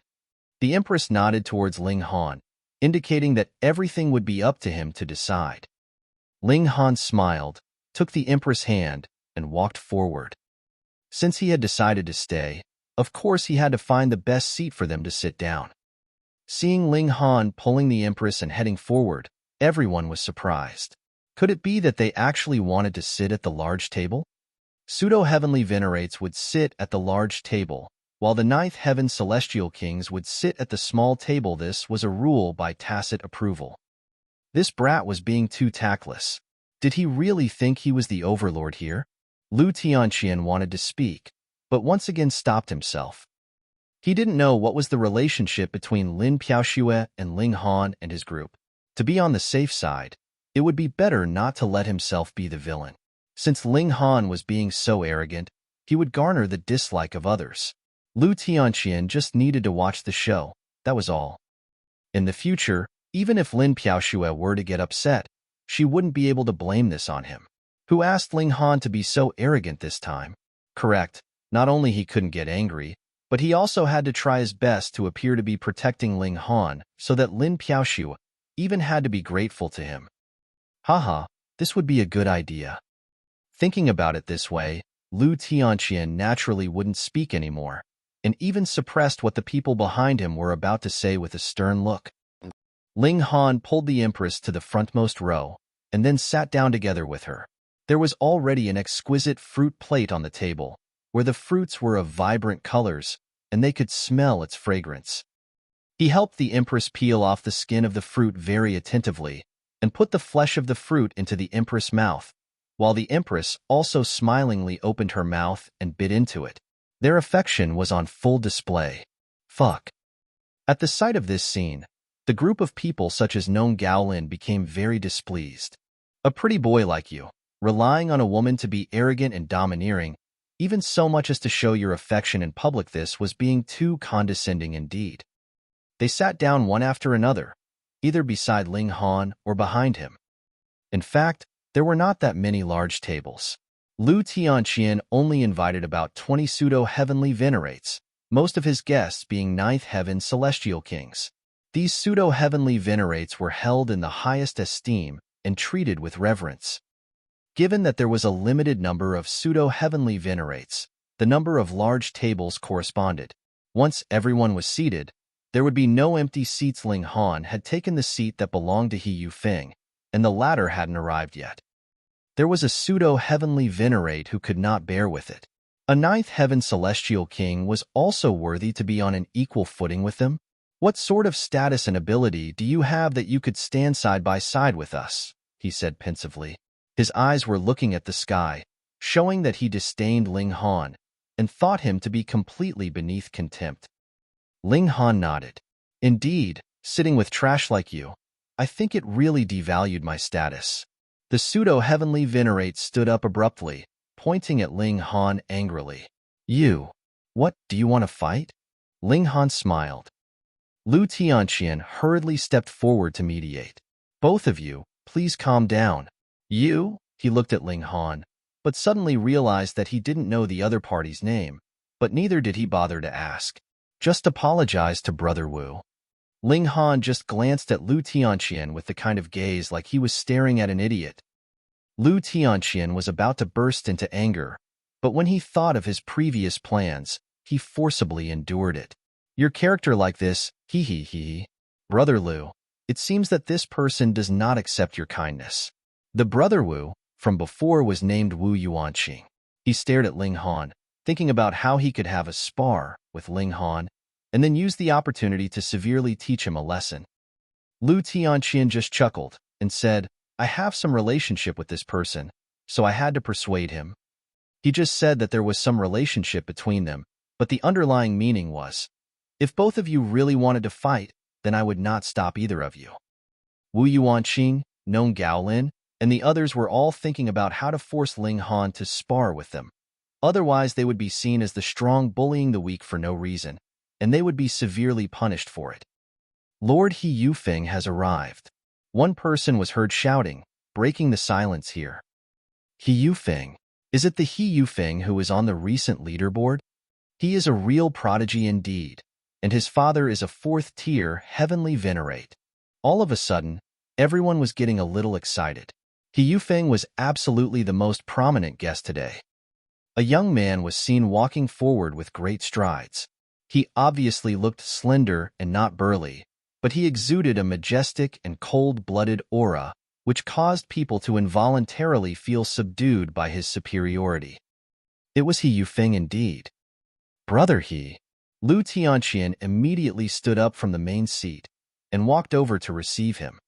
The Empress nodded towards Ling Han, indicating that everything would be up to him to decide. Ling Han smiled, took the Empress' hand, and walked forward. Since he had decided to stay, of course he had to find the best seat for them to sit down. Seeing Ling Han pulling the Empress and heading forward, everyone was surprised. Could it be that they actually wanted to sit at the large table? Pseudo-heavenly venerates would sit at the large table, while the ninth heaven celestial kings would sit at the small table. This was a rule by tacit approval. This brat was being too tactless. Did he really think he was the overlord here? Lu Tianqian wanted to speak, but once again stopped himself. He didn't know what was the relationship between Lin Piaoxue and Ling Han and his group. To be on the safe side, it would be better not to let himself be the villain. Since Ling Han was being so arrogant, he would garner the dislike of others. Lu Tianqian just needed to watch the show, that was all. In the future, even if Lin Piaoxue were to get upset, she wouldn't be able to blame this on him. Who asked Ling Han to be so arrogant this time? Correct, not only he couldn't get angry, but he also had to try his best to appear to be protecting Ling Han, so that Lin Piaoxue even had to be grateful to him. Haha, this would be a good idea. Thinking about it this way, Lu Tianqian naturally wouldn't speak anymore, and even suppressed what the people behind him were about to say with a stern look. Ling Han pulled the Empress to the frontmost row, and then sat down together with her. There was already an exquisite fruit plate on the table, where the fruits were of vibrant colors, and they could smell its fragrance. He helped the Empress peel off the skin of the fruit very attentively, and put the flesh of the fruit into the Empress' mouth, while the Empress also smilingly opened her mouth and bit into it. Their affection was on full display. Fuck. At the sight of this scene, the group of people such as Nong Gaolin became very displeased. A pretty boy like you, relying on a woman to be arrogant and domineering, even so much as to show your affection in public, this was being too condescending indeed. They sat down one after another, either beside Ling Han or behind him. In fact, there were not that many large tables. Lu Tianqian only invited about 20 pseudo-heavenly venerates, most of his guests being ninth heaven celestial kings. These pseudo-heavenly venerates were held in the highest esteem and treated with reverence. Given that there was a limited number of pseudo-heavenly venerates, the number of large tables corresponded. Once everyone was seated, there would be no empty seats. Ling Han had taken the seat that belonged to He Yufeng, and the latter hadn't arrived yet. There was a pseudo-heavenly venerate who could not bear with it. A ninth heaven celestial king was also worthy to be on an equal footing with them. What sort of status and ability do you have that you could stand side by side with us? He said pensively. His eyes were looking at the sky, showing that he disdained Ling Han and thought him to be completely beneath contempt. Ling Han nodded. Indeed, sitting with trash like you, I think it really devalued my status. The pseudo-heavenly venerate stood up abruptly, pointing at Ling Han angrily. You, what, do you want to fight? Ling Han smiled. Lu Tianqian hurriedly stepped forward to mediate. Both of you, please calm down. You? He looked at Ling Han, but suddenly realized that he didn't know the other party's name, but neither did he bother to ask. Just apologize to Brother Wu. Ling Han just glanced at Lu Tianqian with the kind of gaze like he was staring at an idiot. Lu Tianqian was about to burst into anger, but when he thought of his previous plans, he forcibly endured it. Your character like this, he. Brother Lu, it seems that this person does not accept your kindness. The Brother Wu, from before, was named Wu Yuanqing. He stared at Ling Han, thinking about how he could have a spar with Ling Han, and then use the opportunity to severely teach him a lesson. Lu Tianqian just chuckled and said, I have some relationship with this person, so I had to persuade him. He just said that there was some relationship between them, but the underlying meaning was, if both of you really wanted to fight, then I would not stop either of you. Wu Yuanqing, Nong Gaolin, and the others were all thinking about how to force Ling Han to spar with them. Otherwise, they would be seen as the strong bullying the weak for no reason, and they would be severely punished for it. Lord He Yufeng has arrived. One person was heard shouting, breaking the silence here. He Yufeng. Is it the He Yufeng who is on the recent leaderboard? He is a real prodigy indeed, and his father is a fourth-tier heavenly venerate. All of a sudden, everyone was getting a little excited. He Yufeng was absolutely the most prominent guest today. A young man was seen walking forward with great strides. He obviously looked slender and not burly, but he exuded a majestic and cold-blooded aura, which caused people to involuntarily feel subdued by his superiority. It was He Yufeng indeed. Brother He. Lu Tianqian immediately stood up from the main seat and walked over to receive him.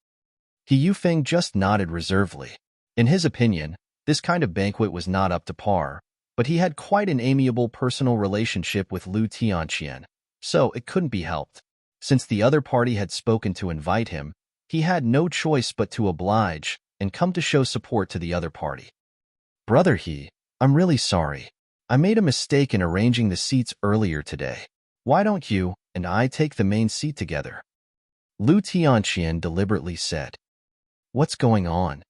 He Yufeng just nodded reservedly. In his opinion, this kind of banquet was not up to par, but he had quite an amiable personal relationship with Lu Tianqian, so it couldn't be helped. Since the other party had spoken to invite him, he had no choice but to oblige and come to show support to the other party. Brother He, I'm really sorry. I made a mistake in arranging the seats earlier today. Why don't you and I take the main seat together? Lu Tianqian deliberately said. What's going on?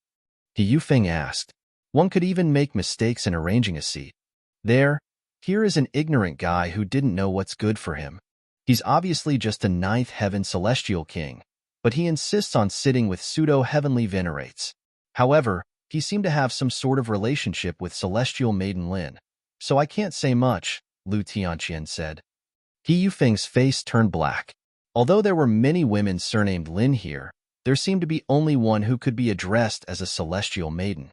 He Yufeng asked. One could even make mistakes in arranging a seat. Here is an ignorant guy who didn't know what's good for him. He's obviously just a ninth heaven celestial king, but he insists on sitting with pseudo-heavenly venerates. However, he seemed to have some sort of relationship with celestial maiden Lin, so I can't say much, Lu Tianqian said. He Yufeng's face turned black. Although there were many women surnamed Lin here, there seemed to be only one who could be addressed as a celestial maiden.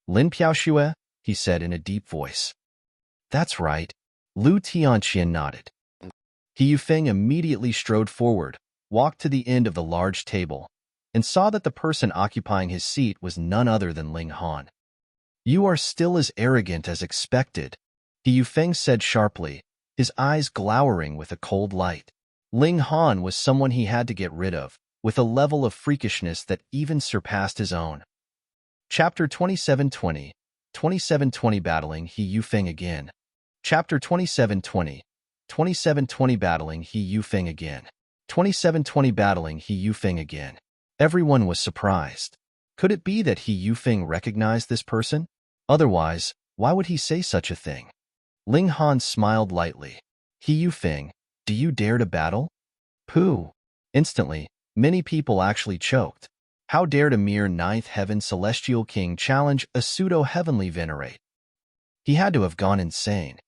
Lin Piaoxue, he said in a deep voice. That's right. Lu Tianqian nodded. He Yufeng immediately strode forward, walked to the end of the large table, and saw that the person occupying his seat was none other than Ling Han. You are still as arrogant as expected, He Yufeng said sharply, his eyes glowering with a cold light. Ling Han was someone he had to get rid of, with a level of freakishness that even surpassed his own. Chapter 2720, 2720 Battling He Yufeng again. Chapter 2720, 2720 Battling He Yufeng again. 2720 Battling He Yufeng again. Everyone was surprised. Could it be that He Yufeng recognized this person? Otherwise, why would he say such a thing? Ling Han smiled lightly. He Yufeng, do you dare to battle? Pooh! Instantly, many people actually choked. How dared a mere ninth heaven celestial king challenge a pseudo-heavenly venerate? He had to have gone insane.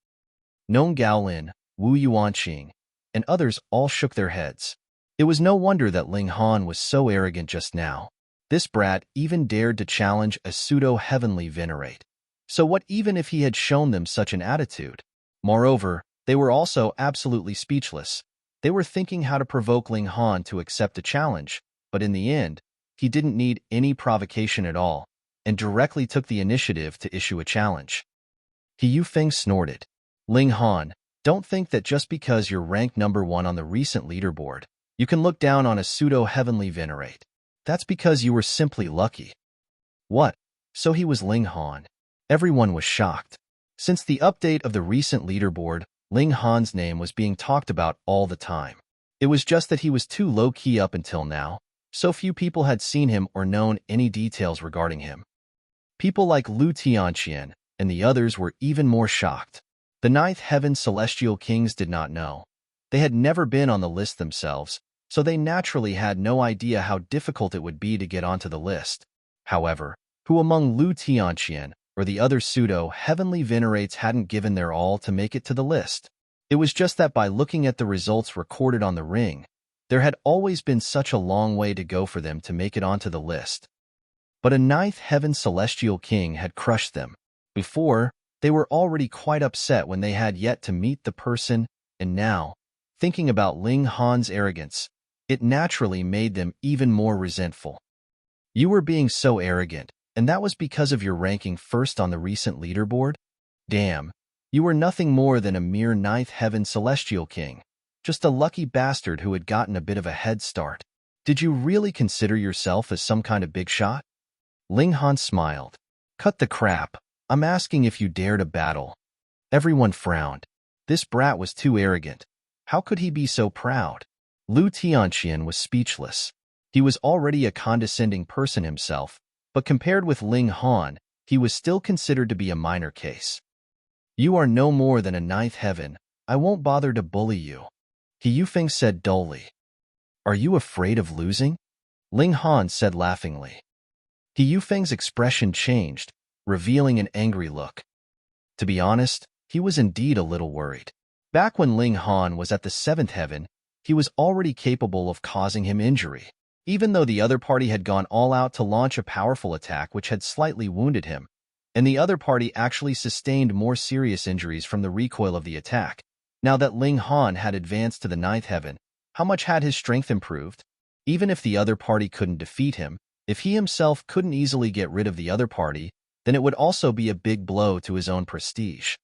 Nong Gaolin, Wu Yuanqing, and others all shook their heads. It was no wonder that Ling Han was so arrogant just now. This brat even dared to challenge a pseudo-heavenly venerate. So what even if he had shown them such an attitude? Moreover, they were also absolutely speechless. They were thinking how to provoke Ling Han to accept a challenge, but in the end, he didn't need any provocation at all, and directly took the initiative to issue a challenge. He Yufeng snorted. Ling Han, don't think that just because you're ranked number 1 on the recent leaderboard, you can look down on a pseudo-heavenly venerate. That's because you were simply lucky. What? So he was Ling Han? Everyone was shocked. Since the update of the recent leaderboard, Ling Han's name was being talked about all the time. It was just that he was too low-key up until now. So few people had seen him or known any details regarding him. People like Lu Tianqian and the others were even more shocked. The ninth heaven celestial kings did not know. They had never been on the list themselves, so they naturally had no idea how difficult it would be to get onto the list. However, who among Lu Tianqian or the other pseudo-heavenly venerates hadn't given their all to make it to the list? It was just that by looking at the results recorded on the ring, there had always been such a long way to go for them to make it onto the list. But a ninth heaven celestial king had crushed them. Before, they were already quite upset when they had yet to meet the person, and now, thinking about Ling Han's arrogance, it naturally made them even more resentful. You were being so arrogant, and that was because of your ranking first on the recent leaderboard? Damn, you were nothing more than a mere ninth heaven celestial king. Just a lucky bastard who had gotten a bit of a head start. Did you really consider yourself as some kind of big shot? Ling Han smiled. Cut the crap. I'm asking if you dare to battle. Everyone frowned. This brat was too arrogant. How could he be so proud? Lu Tianqian was speechless. He was already a condescending person himself, but compared with Ling Han, he was still considered to be a minor case. You are no more than a ninth heaven. I won't bother to bully you. He Yufeng said dully. Are you afraid of losing? Ling Han said laughingly. He Yufeng's expression changed, revealing an angry look. To be honest, he was indeed a little worried. Back when Ling Han was at the 7th heaven, he was already capable of causing him injury, even though the other party had gone all out to launch a powerful attack which had slightly wounded him, and the other party actually sustained more serious injuries from the recoil of the attack. Now that Ling Han had advanced to the 9th heaven, how much had his strength improved? Even if the other party couldn't defeat him, if he himself couldn't easily get rid of the other party, then it would also be a big blow to his own prestige.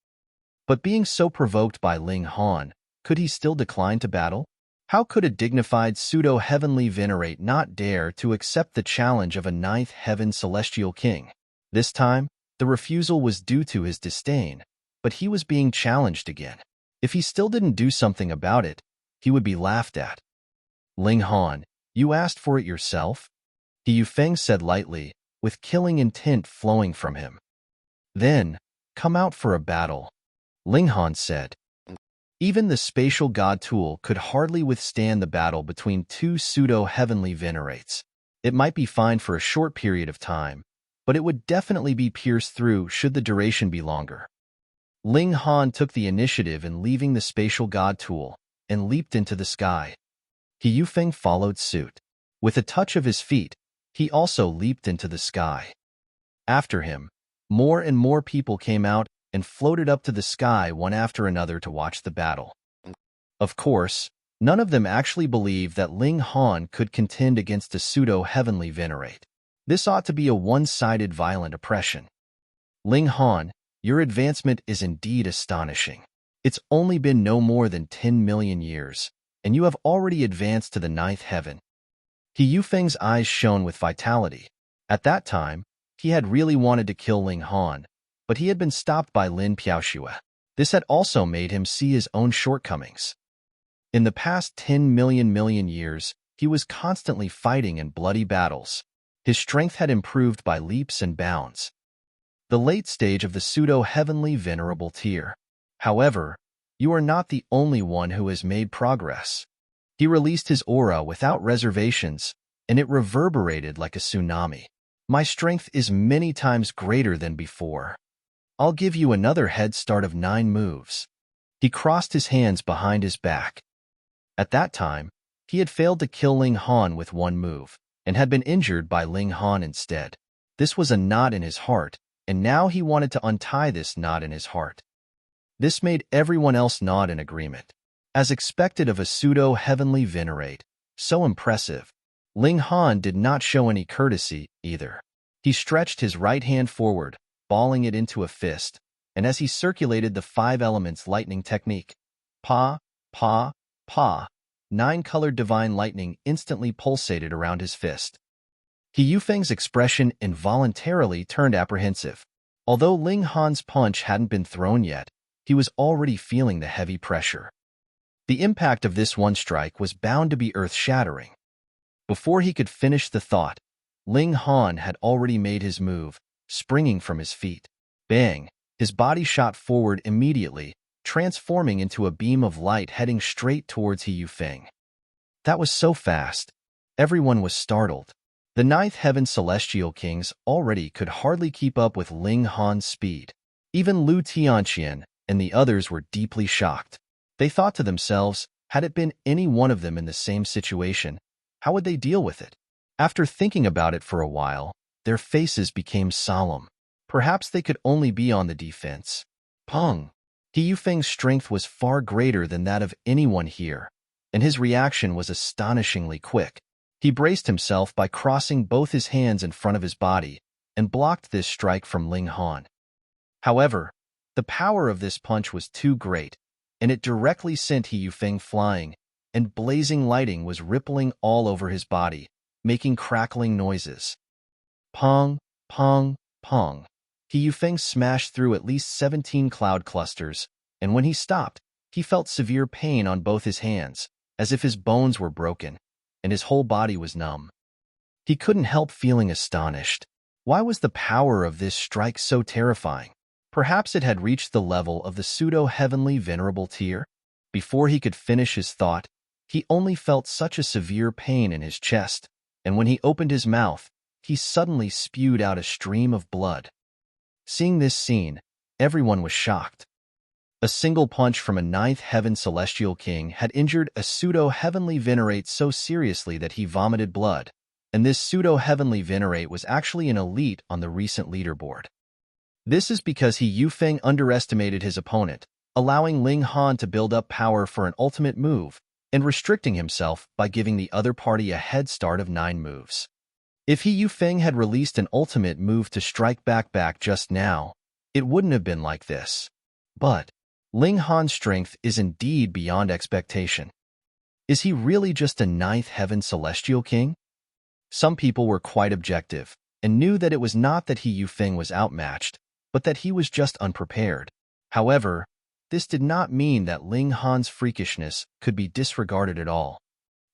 But being so provoked by Ling Han, could he still decline to battle? How could a dignified pseudo-heavenly venerate not dare to accept the challenge of a 9th heaven celestial king? This time, the refusal was due to his disdain, but he was being challenged again. If he still didn't do something about it, he would be laughed at. Ling Han, you asked for it yourself? He Yufeng said lightly, with killing intent flowing from him. Then, come out for a battle. Ling Han said. Even the spatial god tool could hardly withstand the battle between two pseudo-heavenly venerates. It might be fine for a short period of time, but it would definitely be pierced through should the duration be longer. Ling Han took the initiative in leaving the spatial god tool and leaped into the sky. He Yufeng followed suit. With a touch of his feet, he also leaped into the sky. After him, more and more people came out and floated up to the sky one after another to watch the battle. Of course, none of them actually believed that Ling Han could contend against a pseudo-heavenly venerate. This ought to be a one-sided violent oppression. Ling Han, your advancement is indeed astonishing. It's only been no more than 10 million years, and you have already advanced to the 9th heaven. He Yufeng's eyes shone with vitality. At that time, he had really wanted to kill Ling Han, but he had been stopped by Lin Piaoxue. This had also made him see his own shortcomings. In the past 10 million years, he was constantly fighting in bloody battles. His strength had improved by leaps and bounds. The late stage of the pseudo-heavenly venerable tier. However, you are not the only one who has made progress. He released his aura without reservations, and it reverberated like a tsunami. My strength is many times greater than before. I'll give you another head start of 9 moves. He crossed his hands behind his back. At that time, he had failed to kill Ling Han with 1 move, and had been injured by Ling Han instead. This was a knot in his heart, and now he wanted to untie this knot in his heart. This made everyone else nod in agreement. As expected of a pseudo-heavenly venerate, so impressive, Ling Han did not show any courtesy either. He stretched his right hand forward, balling it into a fist, and as he circulated the 5 elements lightning technique, pa, pa, pa, 9-colored divine lightning instantly pulsated around his fist. He Yufeng's expression involuntarily turned apprehensive. Although Ling Han's punch hadn't been thrown yet, he was already feeling the heavy pressure. The impact of this one strike was bound to be earth-shattering. Before he could finish the thought, Ling Han had already made his move, springing from his feet. Bang! His body shot forward immediately, transforming into a beam of light heading straight towards He Yufeng. That was so fast. Everyone was startled. The 9th heaven celestial kings already could hardly keep up with Ling Han's speed. Even Lu Tianqian and the others were deeply shocked. They thought to themselves, had it been any one of them in the same situation, how would they deal with it? After thinking about it for a while, their faces became solemn. Perhaps they could only be on the defense. Peng! He Yufeng's strength was far greater than that of anyone here, and his reaction was astonishingly quick. He braced himself by crossing both his hands in front of his body and blocked this strike from Ling Han. However, the power of this punch was too great, and it directly sent He Yufeng flying, and blazing lighting was rippling all over his body, making crackling noises. Pong, pong, pong. He Yufeng smashed through at least 17 cloud clusters, and when he stopped, he felt severe pain on both his hands, as if his bones were broken, and his whole body was numb. He couldn't help feeling astonished. Why was the power of this strike so terrifying? Perhaps it had reached the level of the pseudo-heavenly venerable tier. Before he could finish his thought, he only felt such a severe pain in his chest, and when he opened his mouth, he suddenly spewed out a stream of blood. Seeing this scene, everyone was shocked. A single punch from a 9th heaven celestial king had injured a pseudo-heavenly venerate so seriously that he vomited blood, and this pseudo-heavenly venerate was actually an elite on the recent leaderboard. This is because He Yufeng underestimated his opponent, allowing Ling Han to build up power for an ultimate move, and restricting himself by giving the other party a head start of 9 moves. If He Yufeng had released an ultimate move to strike back just now, it wouldn't have been like this. But Ling Han's strength is indeed beyond expectation. Is he really just a 9th heaven celestial king? Some people were quite objective, and knew that it was not that He Yufeng was outmatched, but that he was just unprepared. However, this did not mean that Ling Han's freakishness could be disregarded at all.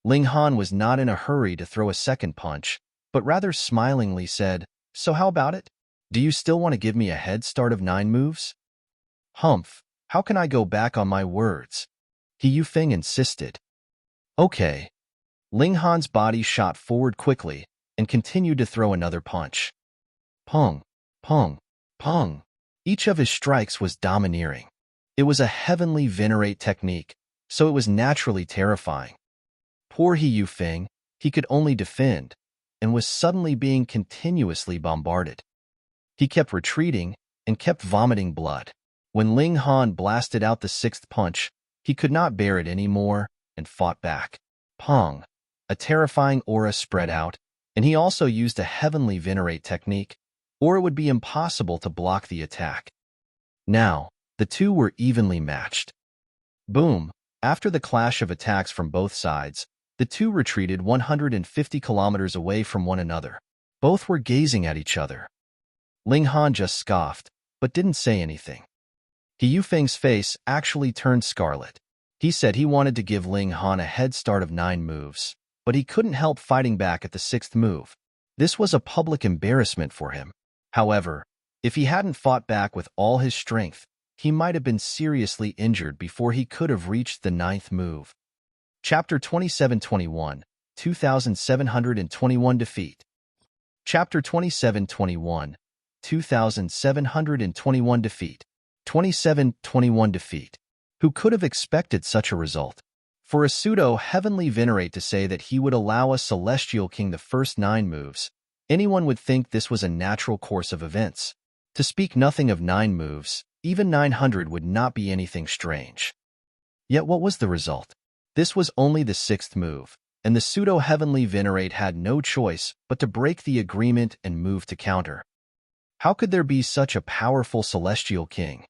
Ling Han was not in a hurry to throw a second punch, but rather smilingly said, "So how about it? Do you still want to give me a head start of 9 moves?" "Humph, how can I go back on my words?" He Yufeng insisted. "Okay." Ling Han's body shot forward quickly and continued to throw another punch. Pong, pong, pong. Each of his strikes was domineering. It was a heavenly venerate technique, so it was naturally terrifying. Poor He Yufeng, he could only defend, and was suddenly being continuously bombarded. He kept retreating and kept vomiting blood. When Ling Han blasted out the sixth punch, he could not bear it anymore and fought back. Pong! A terrifying aura spread out, and he also used a heavenly venerate technique, or it would be impossible to block the attack. Now, the two were evenly matched. Boom! After the clash of attacks from both sides, the two retreated 150 kilometers away from one another. Both were gazing at each other. Ling Han just scoffed, but didn't say anything. He Yufeng's face actually turned scarlet. He said he wanted to give Ling Han a head start of 9 moves, but he couldn't help fighting back at the 6th move. This was a public embarrassment for him. However, if he hadn't fought back with all his strength, he might have been seriously injured before he could have reached the 9th move. Chapter 2721, 2721 Defeat. Chapter 2721, 2721 Defeat. 2721 Defeat. Who could have expected such a result? For a pseudo-heavenly venerate to say that he would allow a celestial king the first 9 moves, anyone would think this was a natural course of events. To speak nothing of 9 moves, even 900 would not be anything strange. Yet what was the result? This was only the 6th move, and the pseudo-heavenly venerate had no choice but to break the agreement and move to counter. How could there be such a powerful celestial king?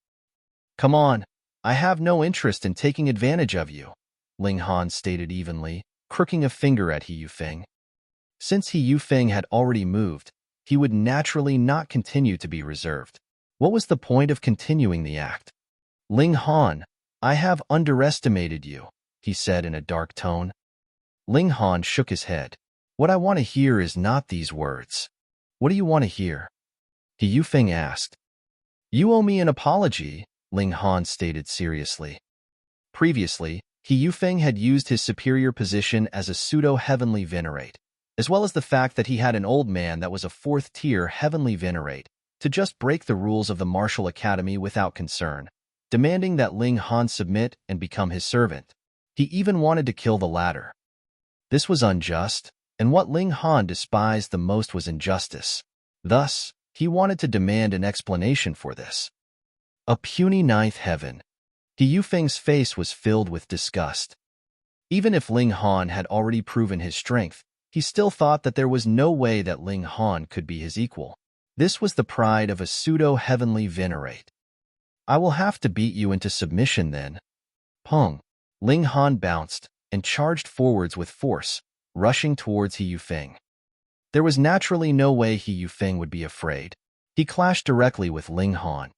Come on, I have no interest in taking advantage of you, Ling Han stated evenly, crooking a finger at He Yufeng. Since He Yufeng had already moved, he would naturally not continue to be reserved. What was the point of continuing the act? Ling Han, I have underestimated you, he said in a dark tone. Ling Han shook his head. What I want to hear is not these words. What do you want to hear? He Yufeng asked. You owe me an apology, Ling Han stated seriously. Previously, He Yufeng had used his superior position as a pseudo-heavenly venerate, as well as the fact that he had an old man that was a 4th-tier heavenly venerate, to just break the rules of the martial academy without concern, demanding that Ling Han submit and become his servant. He even wanted to kill the latter. This was unjust, and what Ling Han despised the most was injustice. Thus, he wanted to demand an explanation for this. A puny 9th heaven. He Yufeng's face was filled with disgust. Even if Ling Han had already proven his strength, he still thought that there was no way that Ling Han could be his equal. This was the pride of a pseudo-heavenly venerate. I will have to beat you into submission then. Pong. Ling Han bounced and charged forwards with force, rushing towards He Yufeng. There was naturally no way He Yufeng would be afraid. He clashed directly with Ling Han.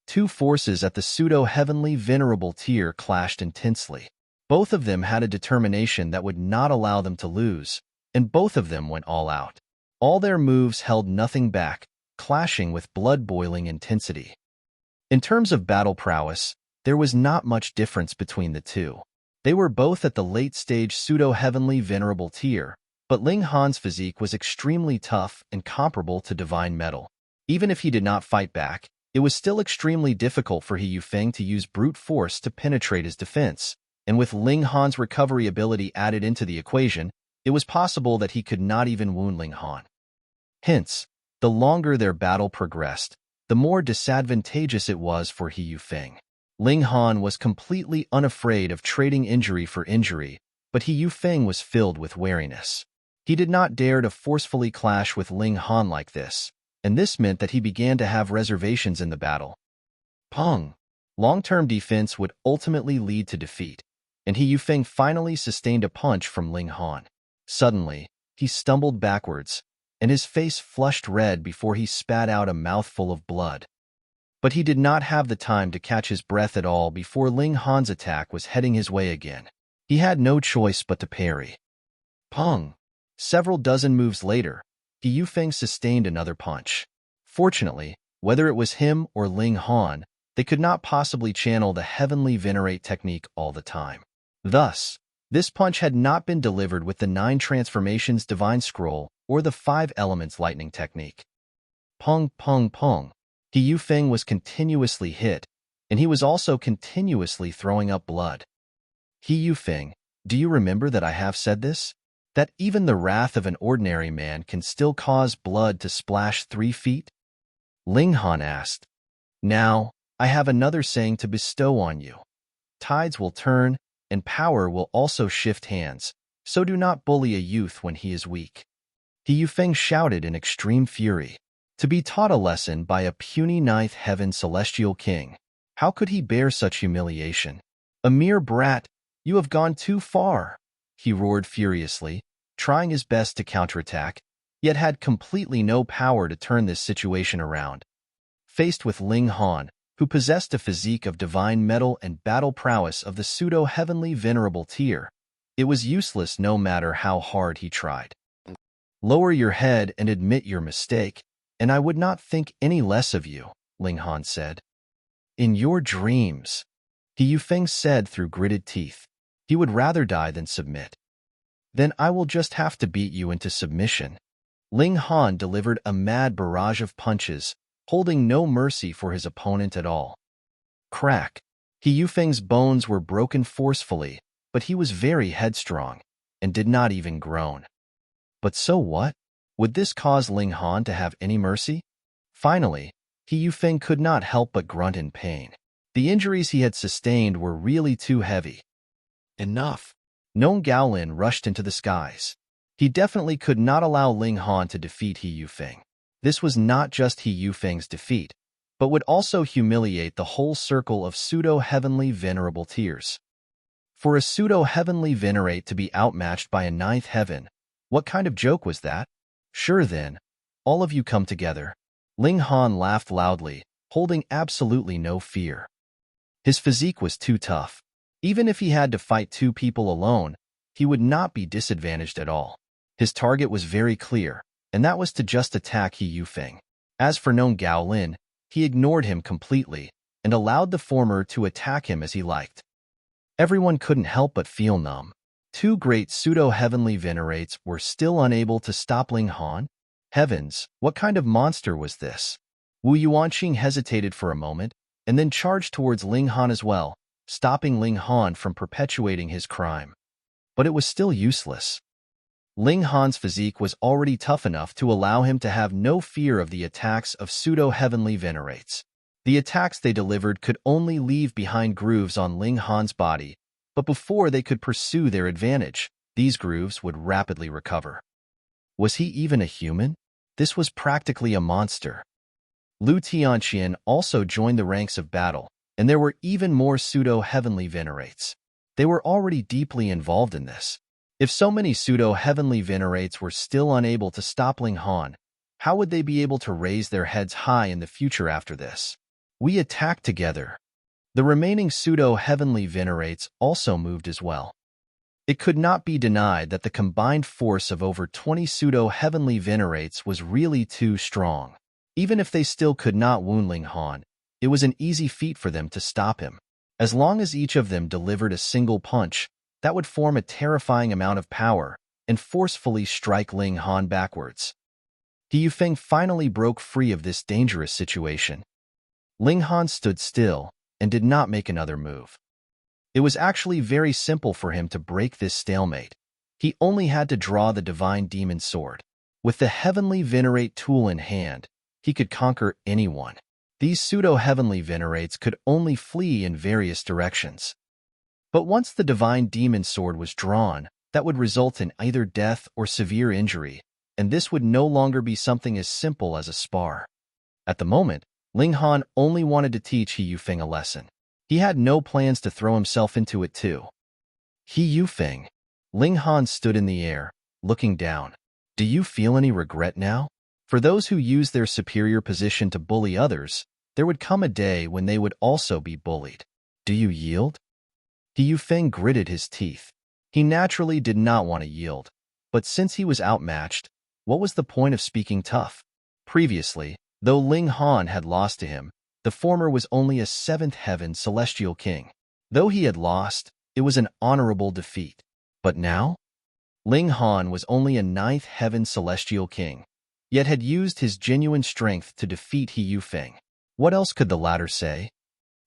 Two forces at the pseudo-heavenly venerable tier clashed intensely. Both of them had a determination that would not allow them to lose, and both of them went all out. All their moves held nothing back, clashing with blood-boiling intensity. In terms of battle prowess, there was not much difference between the two. They were both at the late-stage pseudo-heavenly venerable tier, but Ling Han's physique was extremely tough and comparable to divine metal. Even if he did not fight back, it was still extremely difficult for He Yufeng to use brute force to penetrate his defense, and with Ling Han's recovery ability added into the equation, it was possible that he could not even wound Ling Han. Hence, the longer their battle progressed, the more disadvantageous it was for He Yufeng. Ling Han was completely unafraid of trading injury for injury, but He Yufeng was filled with wariness. He did not dare to forcefully clash with Ling Han like this, and this meant that he began to have reservations in the battle. Pong! Long-term defense would ultimately lead to defeat, and He Yufeng finally sustained a punch from Ling Han. Suddenly, he stumbled backwards, and his face flushed red before he spat out a mouthful of blood. But he did not have the time to catch his breath at all before Ling Han's attack was heading his way again. He had no choice but to parry. Pong! Several dozen moves later, He Yufeng sustained another punch. Fortunately, whether it was him or Ling Han, they could not possibly channel the heavenly venerate technique all the time. Thus, this punch had not been delivered with the 9 transformations divine scroll or the 5 elements lightning technique. Pong, pong, pong. He Yufeng was continuously hit, and he was also continuously throwing up blood. He Yufeng, Do you remember that I have said this? That even the wrath of an ordinary man can still cause blood to splash 3 feet? Ling Han asked. Now, I have another saying to bestow on you. Tides will turn, and power will also shift hands, so do not bully a youth when he is weak. He Yufeng shouted in extreme fury. To be taught a lesson by a puny ninth heaven celestial king. How could he bear such humiliation? A mere brat, you have gone too far, he roared furiously, trying his best to counterattack, yet had completely no power to turn this situation around. Faced with Ling Han, who possessed a physique of divine mettle and battle prowess of the pseudo-heavenly venerable tier, it was useless no matter how hard he tried. Lower your head and admit your mistake, and I would not think any less of you, Ling Han said. In your dreams, He Yufeng said through gritted teeth. He would rather die than submit. Then I will just have to beat you into submission. Ling Han delivered a mad barrage of punches, holding no mercy for his opponent at all. Crack. He Yufeng's bones were broken forcefully, but he was very headstrong, and did not even groan. But so what? Would this cause Ling Han to have any mercy? Finally, He Yufeng could not help but grunt in pain. The injuries he had sustained were really too heavy. Enough. Nong Gaolin rushed into the skies. He definitely could not allow Ling Han to defeat He Yufeng. This was not just He Yufeng's defeat, but would also humiliate the whole circle of pseudo-heavenly venerable tiers. For a pseudo-heavenly venerate to be outmatched by a ninth heaven, what kind of joke was that? Sure then, all of you come together. Ling Han laughed loudly, holding absolutely no fear. His physique was too tough. Even if he had to fight 2 people alone, he would not be disadvantaged at all. His target was very clear, and that was to just attack He Yufeng. As for Nong Gaolin, he ignored him completely and allowed the former to attack him as he liked. Everyone couldn't help but feel numb. 2 great pseudo-heavenly venerates were still unable to stop Ling Han? Heavens, what kind of monster was this? Wu Yuanqing hesitated for a moment, and then charged towards Ling Han as well, stopping Ling Han from perpetuating his crime. But it was still useless. Ling Han's physique was already tough enough to allow him to have no fear of the attacks of pseudo-heavenly venerates. The attacks they delivered could only leave behind grooves on Ling Han's body, but before they could pursue their advantage, these grooves would rapidly recover. Was he even a human? This was practically a monster. Lu Tianqian also joined the ranks of battle, and there were even more pseudo-heavenly venerates. They were already deeply involved in this. If so many pseudo-heavenly venerates were still unable to stop Ling Han, how would they be able to raise their heads high in the future after this? We attacked together. The remaining pseudo-heavenly venerates also moved as well. It could not be denied that the combined force of over 20 pseudo-heavenly venerates was really too strong. Even if they still could not wound Ling Han, it was an easy feat for them to stop him. As long as each of them delivered a single punch, that would form a terrifying amount of power and forcefully strike Ling Han backwards. He Yufeng finally broke free of this dangerous situation. Ling Han stood still and did not make another move. It was actually very simple for him to break this stalemate. He only had to draw the divine demon sword. With the heavenly venerate tool in hand, he could conquer anyone. These pseudo-heavenly venerates could only flee in various directions. But once the divine demon sword was drawn, that would result in either death or severe injury, and this would no longer be something as simple as a spar. At the moment, Ling Han only wanted to teach He Yufeng a lesson. He had no plans to throw himself into it too. He Yufeng. Ling Han stood in the air, looking down. Do you feel any regret now? For those who use their superior position to bully others, there would come a day when they would also be bullied. Do you yield? He Yufeng gritted his teeth. He naturally did not want to yield, but since he was outmatched, what was the point of speaking tough? Previously, though Ling Han had lost to him, the former was only a 7th heaven celestial king. Though he had lost, it was an honorable defeat. But now? Ling Han was only a 9th heaven celestial king, yet had used his genuine strength to defeat He Yufeng. What else could the latter say?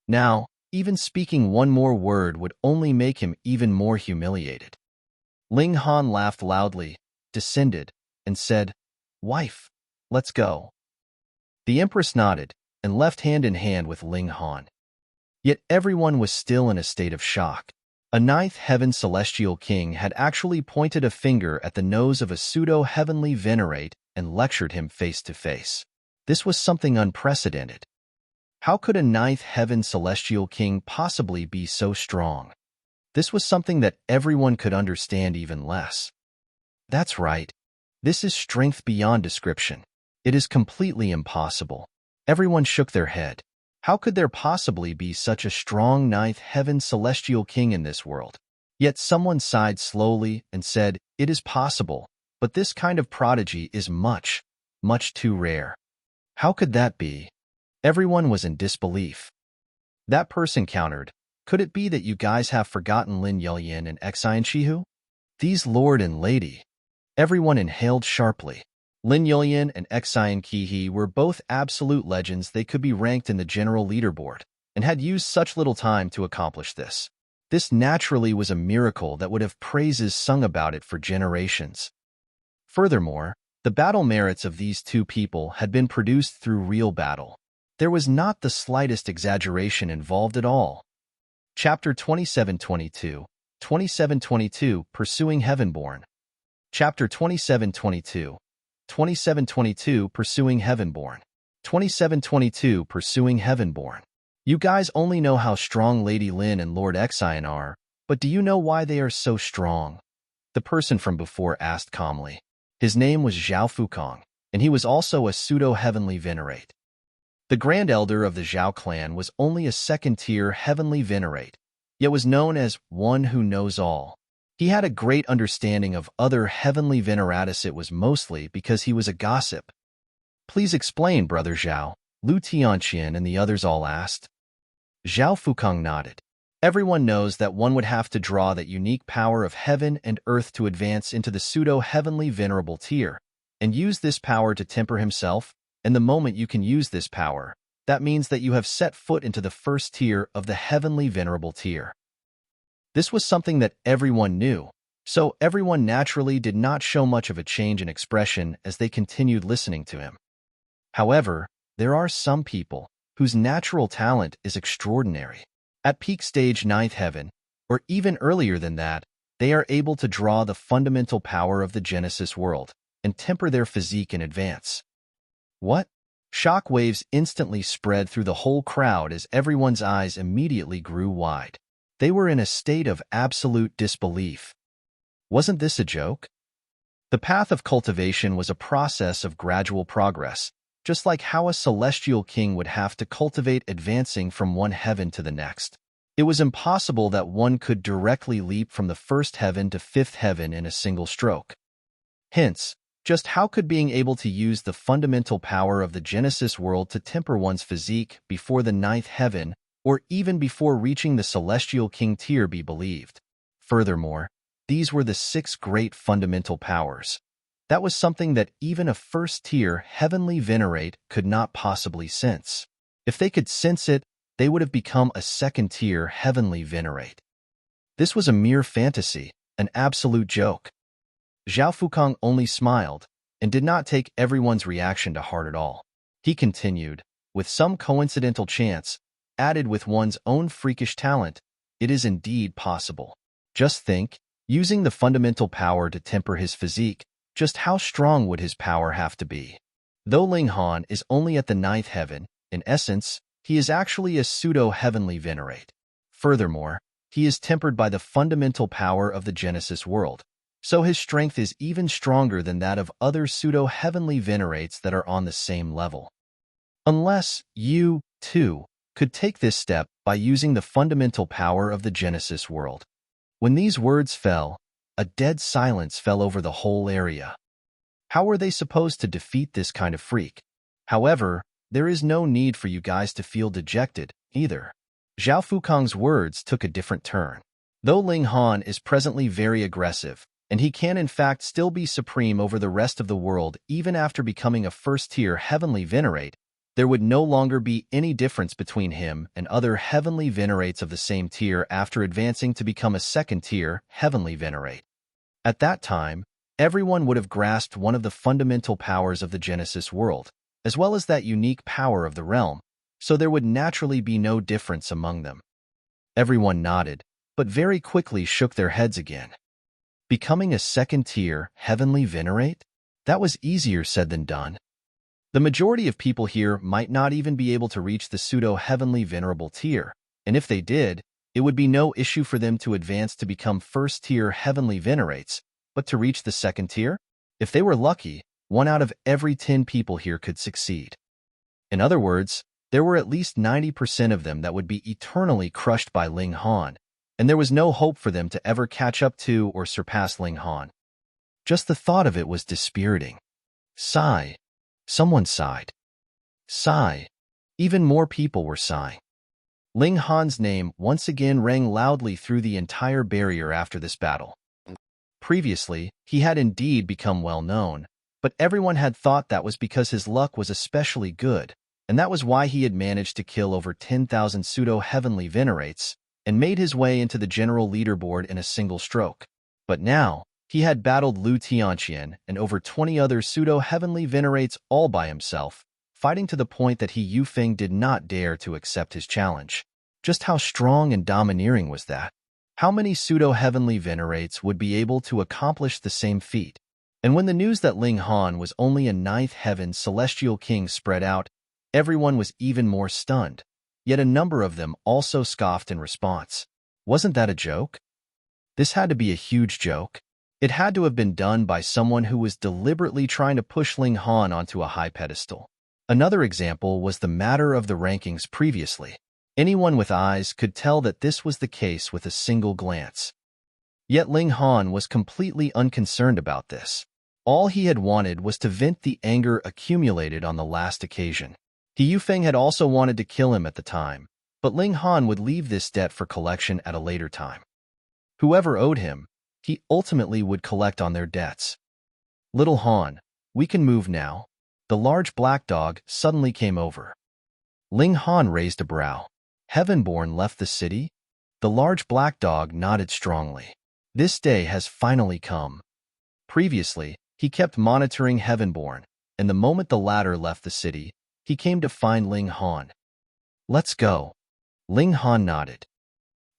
Now, Even speaking one more word would only make him even more humiliated. Ling Han laughed loudly, descended, and said, "Wife, let's go." The Empress nodded and left hand in hand with Ling Han. Yet everyone was still in a state of shock. A ninth heaven celestial king had actually pointed a finger at the nose of a pseudo-heavenly venerate and lectured him face to face. This was something unprecedented. How could a ninth heaven celestial king possibly be so strong? This was something that everyone could understand even less. That's right. This is strength beyond description. It is completely impossible. Everyone shook their head. How could there possibly be such a strong ninth heaven celestial king in this world? Yet someone sighed slowly and said, "It is possible, but this kind of prodigy is much, much too rare." How could that be? Everyone was in disbelief. That person countered, "Could it be that you guys have forgotten Lin Yuan and Xian Shihu? These lord and lady." Everyone inhaled sharply. Lin Yuan and Xian Shihu were both absolute legends. They could be ranked in the general leaderboard, and had used such little time to accomplish this. This naturally was a miracle that would have praises sung about it for generations. Furthermore, the battle merits of these two people had been produced through real battle. There was not the slightest exaggeration involved at all. Chapter 2722, 2722, Pursuing Heavenborn. Chapter 2722, 2722, Pursuing Heavenborn. 2722, Pursuing Heavenborn. You guys only know how strong Lady Lin and Lord Xian are, but do you know why they are so strong? The person from before asked calmly. His name was Zhao Fukong, and he was also a pseudo-heavenly venerate. The Grand Elder of the Zhao clan was only a second-tier heavenly venerate, yet was known as one who knows all. He had a great understanding of other heavenly veneratus. It was mostly because he was a gossip. "Please explain, Brother Zhao," Lu Tianqian and the others all asked. Zhao Fukong nodded. Everyone knows that one would have to draw that unique power of heaven and earth to advance into the pseudo-heavenly venerable tier, and use this power to temper himself, and the moment you can use this power, that means that you have set foot into the first tier of the heavenly venerable tier. This was something that everyone knew, so everyone naturally did not show much of a change in expression as they continued listening to him. However, there are some people whose natural talent is extraordinary. At peak stage 9th heaven, or even earlier than that, they are able to draw the fundamental power of the Genesis world and temper their physique in advance. What? Shock waves instantly spread through the whole crowd as everyone's eyes immediately grew wide. They were in a state of absolute disbelief. Wasn't this a joke? The path of cultivation was a process of gradual progress, just like how a celestial king would have to cultivate advancing from one heaven to the next. It was impossible that one could directly leap from the first heaven to fifth heaven in a single stroke. Hence, just how could being able to use the fundamental power of the Genesis world to temper one's physique before the 9th heaven, or even before reaching the celestial king tier, be believed? Furthermore, these were the 6 great fundamental powers. That was something that even a first-tier heavenly venerate could not possibly sense. If they could sense it, they would have become a second-tier heavenly venerate. This was a mere fantasy, an absolute joke. Zhao Fukong only smiled and did not take everyone's reaction to heart at all. He continued, "With some coincidental chance, added with one's own freakish talent, it is indeed possible. Just think, using the fundamental power to temper his physique, just how strong would his power have to be? Though Ling Han is only at the 9th heaven, in essence, he is actually a pseudo-heavenly venerate. Furthermore, he is tempered by the fundamental power of the Genesis world, so his strength is even stronger than that of other pseudo-heavenly venerates that are on the same level. Unless you, too, could take this step by using the fundamental power of the Genesis world." When these words fell, a dead silence fell over the whole area. How were they supposed to defeat this kind of freak? However, there is no need for you guys to feel dejected, either. Zhao Fukong's words took a different turn. Though Ling Han is presently very aggressive, and he can in fact still be supreme over the rest of the world even after becoming a first-tier heavenly venerate, There would no longer be any difference between him and other heavenly venerates of the same tier after advancing to become a second-tier heavenly venerate. At that time, everyone would have grasped one of the fundamental powers of the Genesis world, as well as that unique power of the realm, so there would naturally be no difference among them. Everyone nodded, but very quickly shook their heads again. Becoming a second-tier heavenly venerate? That was easier said than done. The majority of people here might not even be able to reach the pseudo-heavenly venerable tier, and if they did, it would be no issue for them to advance to become first-tier heavenly venerates, but to reach the second tier? If they were lucky, 1 out of every 10 people here could succeed. In other words, there were at least 90% of them that would be eternally crushed by Ling Han, and there was no hope for them to ever catch up to or surpass Ling Han. Just the thought of it was dispiriting. Sigh. Someone sighed. Sigh. Even more people were sighing. Ling Han's name once again rang loudly through the entire barrier after this battle. Previously, he had indeed become well known, but everyone had thought that was because his luck was especially good, and that was why he had managed to kill over 10,000 pseudo-heavenly venerates and made his way into the general leaderboard in a single stroke. But now, he had battled Lu Tianqian and over 20 other pseudo-heavenly venerates all by himself, fighting to the point that He Yufeng did not dare to accept his challenge. Just how strong and domineering was that? How many pseudo-heavenly venerates would be able to accomplish the same feat? And when the news that Ling Han was only a 9th heaven celestial king spread out, everyone was even more stunned. Yet a number of them also scoffed in response. Wasn't that a joke? This had to be a huge joke. It had to have been done by someone who was deliberately trying to push Ling Han onto a high pedestal. Another example was the matter of the rankings previously. Anyone with eyes could tell that this was the case with a single glance. Yet Ling Han was completely unconcerned about this. All he had wanted was to vent the anger accumulated on the last occasion. He Yufeng had also wanted to kill him at the time, but Ling Han would leave this debt for collection at a later time. Whoever owed him, he ultimately would collect on their debts. Little Han, we can move now. The large black dog suddenly came over. Ling Han raised a brow. Heavenborn left the city? The large black dog nodded strongly. This day has finally come. Previously, he kept monitoring Heavenborn, and the moment the latter left the city, he came to find Ling Han. Let's go. Ling Han nodded.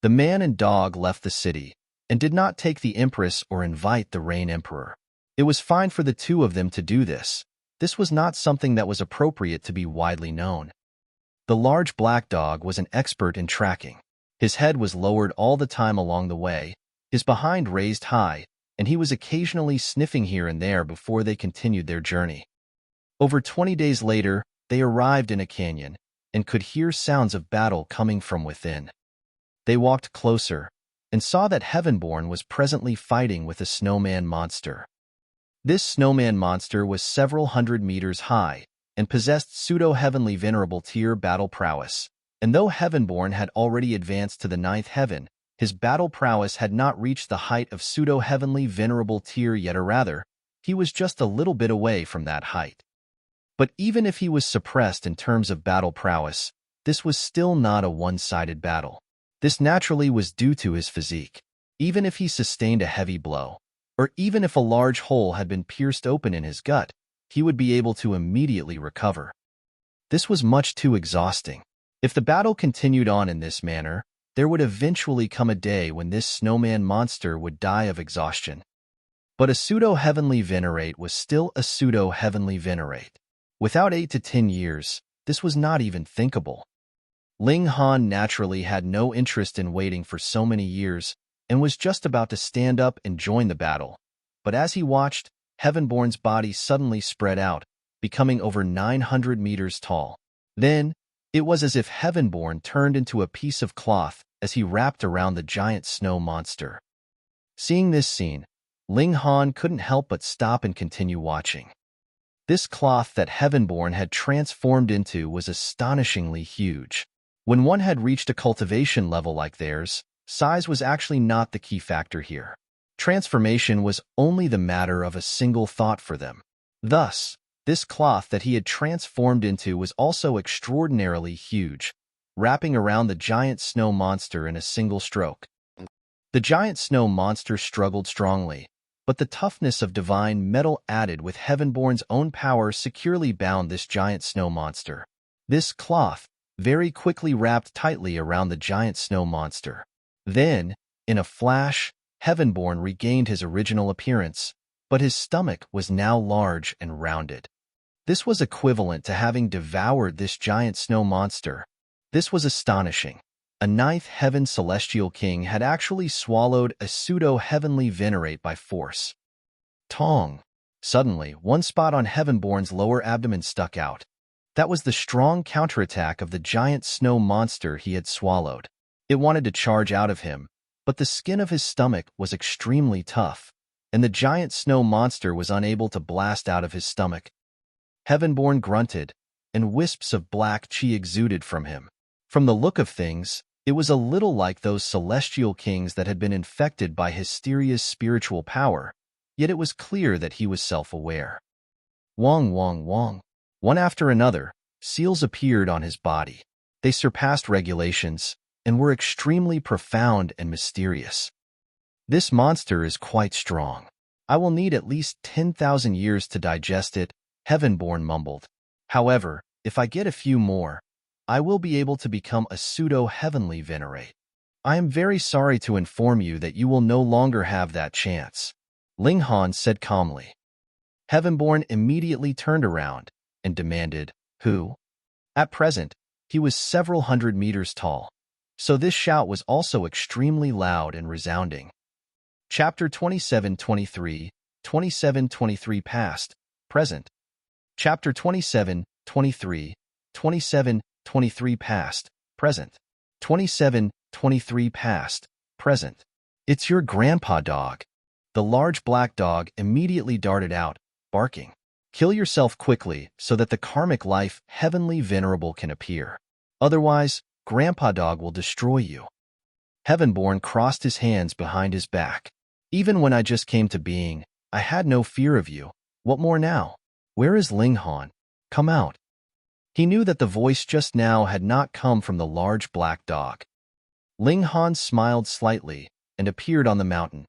The man and dog left the city, and did not take the Empress or invite the Rain Emperor. It was fine for the two of them to do this. This was not something that was appropriate to be widely known. The large black dog was an expert in tracking. His head was lowered all the time along the way, his behind raised high, and he was occasionally sniffing here and there before they continued their journey. Over 20 days later, they arrived in a canyon, and could hear sounds of battle coming from within. They walked closer, and saw that Heavenborn was presently fighting with a snowman monster. This snowman monster was several hundred meters high, and possessed pseudo-heavenly venerable tier battle prowess, and though Heavenborn had already advanced to the 9th heaven, his battle prowess had not reached the height of pseudo-heavenly venerable tier yet, or rather, he was just a little bit away from that height. But even if he was suppressed in terms of battle prowess, this was still not a one-sided battle. This naturally was due to his physique. Even if he sustained a heavy blow, or even if a large hole had been pierced open in his gut, he would be able to immediately recover. This was much too exhausting. If the battle continued on in this manner, there would eventually come a day when this snowman monster would die of exhaustion. But a pseudo-heavenly venerate was still a pseudo-heavenly venerate. Without 8 to 10 years, this was not even thinkable. Ling Han naturally had no interest in waiting for so many years and was just about to stand up and join the battle. But as he watched, Heavenborn's body suddenly spread out, becoming over 900 meters tall. Then, it was as if Heavenborn turned into a piece of cloth as he wrapped around the giant snow monster. Seeing this scene, Ling Han couldn't help but stop and continue watching. This cloth that Heavenborn had transformed into was astonishingly huge. When one had reached a cultivation level like theirs, size was actually not the key factor here. Transformation was only the matter of a single thought for them. Thus, This cloth that he had transformed into was also extraordinarily huge, wrapping around the giant snow monster in a single stroke. The giant snow monster struggled strongly, but the toughness of divine metal added with Heavenborn's own power securely bound this giant snow monster. This cloth very quickly wrapped tightly around the giant snow monster. Then, in a flash, Heavenborn regained his original appearance, but his stomach was now large and rounded. This was equivalent to having devoured this giant snow monster. This was astonishing. A ninth heaven celestial king had actually swallowed a pseudo-heavenly venerate by force. Tong! Suddenly, one spot on Heavenborn's lower abdomen stuck out. That was the strong counterattack of the giant snow monster he had swallowed. It wanted to charge out of him, but the skin of his stomach was extremely tough, and the giant snow monster was unable to blast out of his stomach. Heavenborn grunted, and wisps of black chi exuded from him. From the look of things, it was a little like those celestial kings that had been infected by Hysteria's spiritual power, yet it was clear that he was self-aware. Wong, wong, wong. One after another, seals appeared on his body. They surpassed regulations and were extremely profound and mysterious. This monster is quite strong. I will need at least 10,000 years to digest it, Heavenborn mumbled. However, if I get a few more, I will be able to become a pseudo-heavenly venerate. I am very sorry to inform you that you will no longer have that chance, Ling Han said calmly. Heavenborn immediately turned around and demanded, who? At present, he was several hundred meters tall, so this shout was also extremely loud and resounding. Chapter 27-23, 27-23 Past, Present. Chapter 27-23, 27-23 Past, Present. 27-23 Past, Present. It's your grandpa dog. The large black dog immediately darted out, barking. Kill yourself quickly so that the karmic life heavenly venerable can appear. Otherwise, grandpa dog will destroy you. Heavenborn crossed his hands behind his back. Even when I just came to being, I had no fear of you. What more now? Where is Ling Han? Come out. He knew that the voice just now had not come from the large black dog. Ling Han smiled slightly and appeared on the mountain.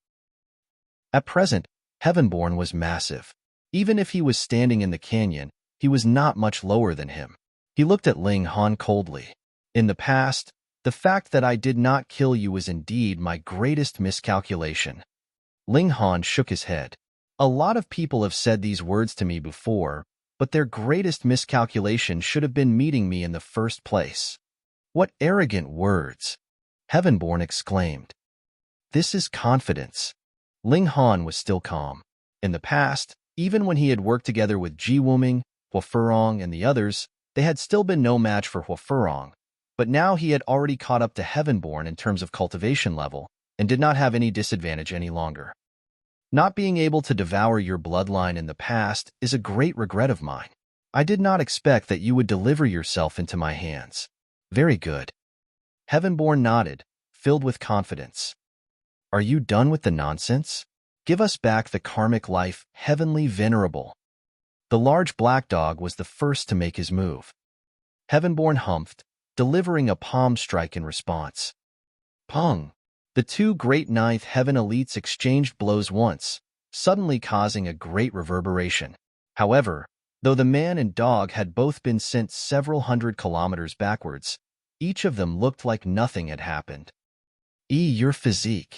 At present, Heavenborn was massive. Even if he was standing in the canyon, he was not much lower than him. He looked at Ling Han coldly. In the past, the fact that I did not kill you was indeed my greatest miscalculation. Ling Han shook his head. A lot of people have said these words to me before, but their greatest miscalculation should have been meeting me in the first place. What arrogant words! Heavenborn exclaimed. This is confidence. Ling Han was still calm. In the past, even when he had worked together with Ji Wuming, Hua Furong, and the others, they had still been no match for Hua Furong, but now he had already caught up to Heavenborn in terms of cultivation level and did not have any disadvantage any longer. Not being able to devour your bloodline in the past is a great regret of mine. I did not expect that you would deliver yourself into my hands. Very good. Heavenborn nodded, filled with confidence. Are you done with the nonsense? Give us back the karmic life, heavenly venerable. The large black dog was the first to make his move. Heavenborn humphed, delivering a palm strike in response. Pung! The two great ninth heaven elites exchanged blows once, suddenly causing a great reverberation. However, though the man and dog had both been sent several hundred kilometers backwards, each of them looked like nothing had happened. Your physique.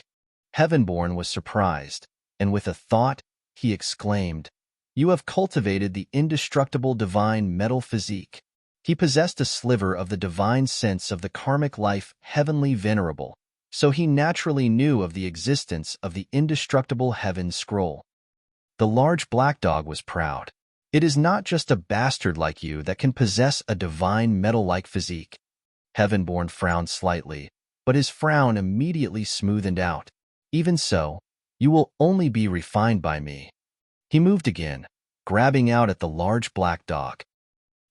Heavenborn was surprised, and with a thought, he exclaimed, You have cultivated the indestructible divine metal physique. He possessed a sliver of the divine sense of the karmic life heavenly venerable, so he naturally knew of the existence of the indestructible heaven scroll. The large black dog was proud. It is not just a bastard like you that can possess a divine metal-like physique. Heavenborn frowned slightly, but his frown immediately smoothened out. Even so, you will only be refined by me. He moved again, grabbing out at the large black dog.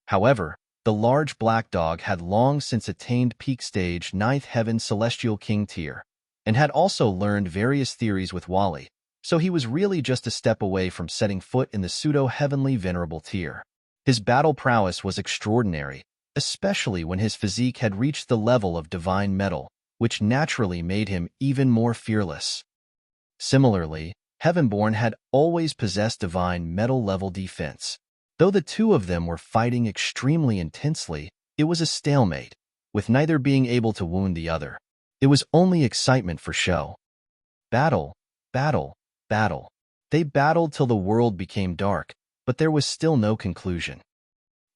However, the large black dog had long since attained peak stage 9th heaven celestial king tier, and had also learned various theories with Wally, so he was really just a step away from setting foot in the pseudo-heavenly venerable tier. His battle prowess was extraordinary, especially when his physique had reached the level of divine metal, which naturally made him even more fearless. Similarly, Heavenborn had always possessed divine metal-level defense. Though the two of them were fighting extremely intensely, it was a stalemate, with neither being able to wound the other. It was only excitement for show. Battle, battle, battle. They battled till the world became dark, but there was still no conclusion.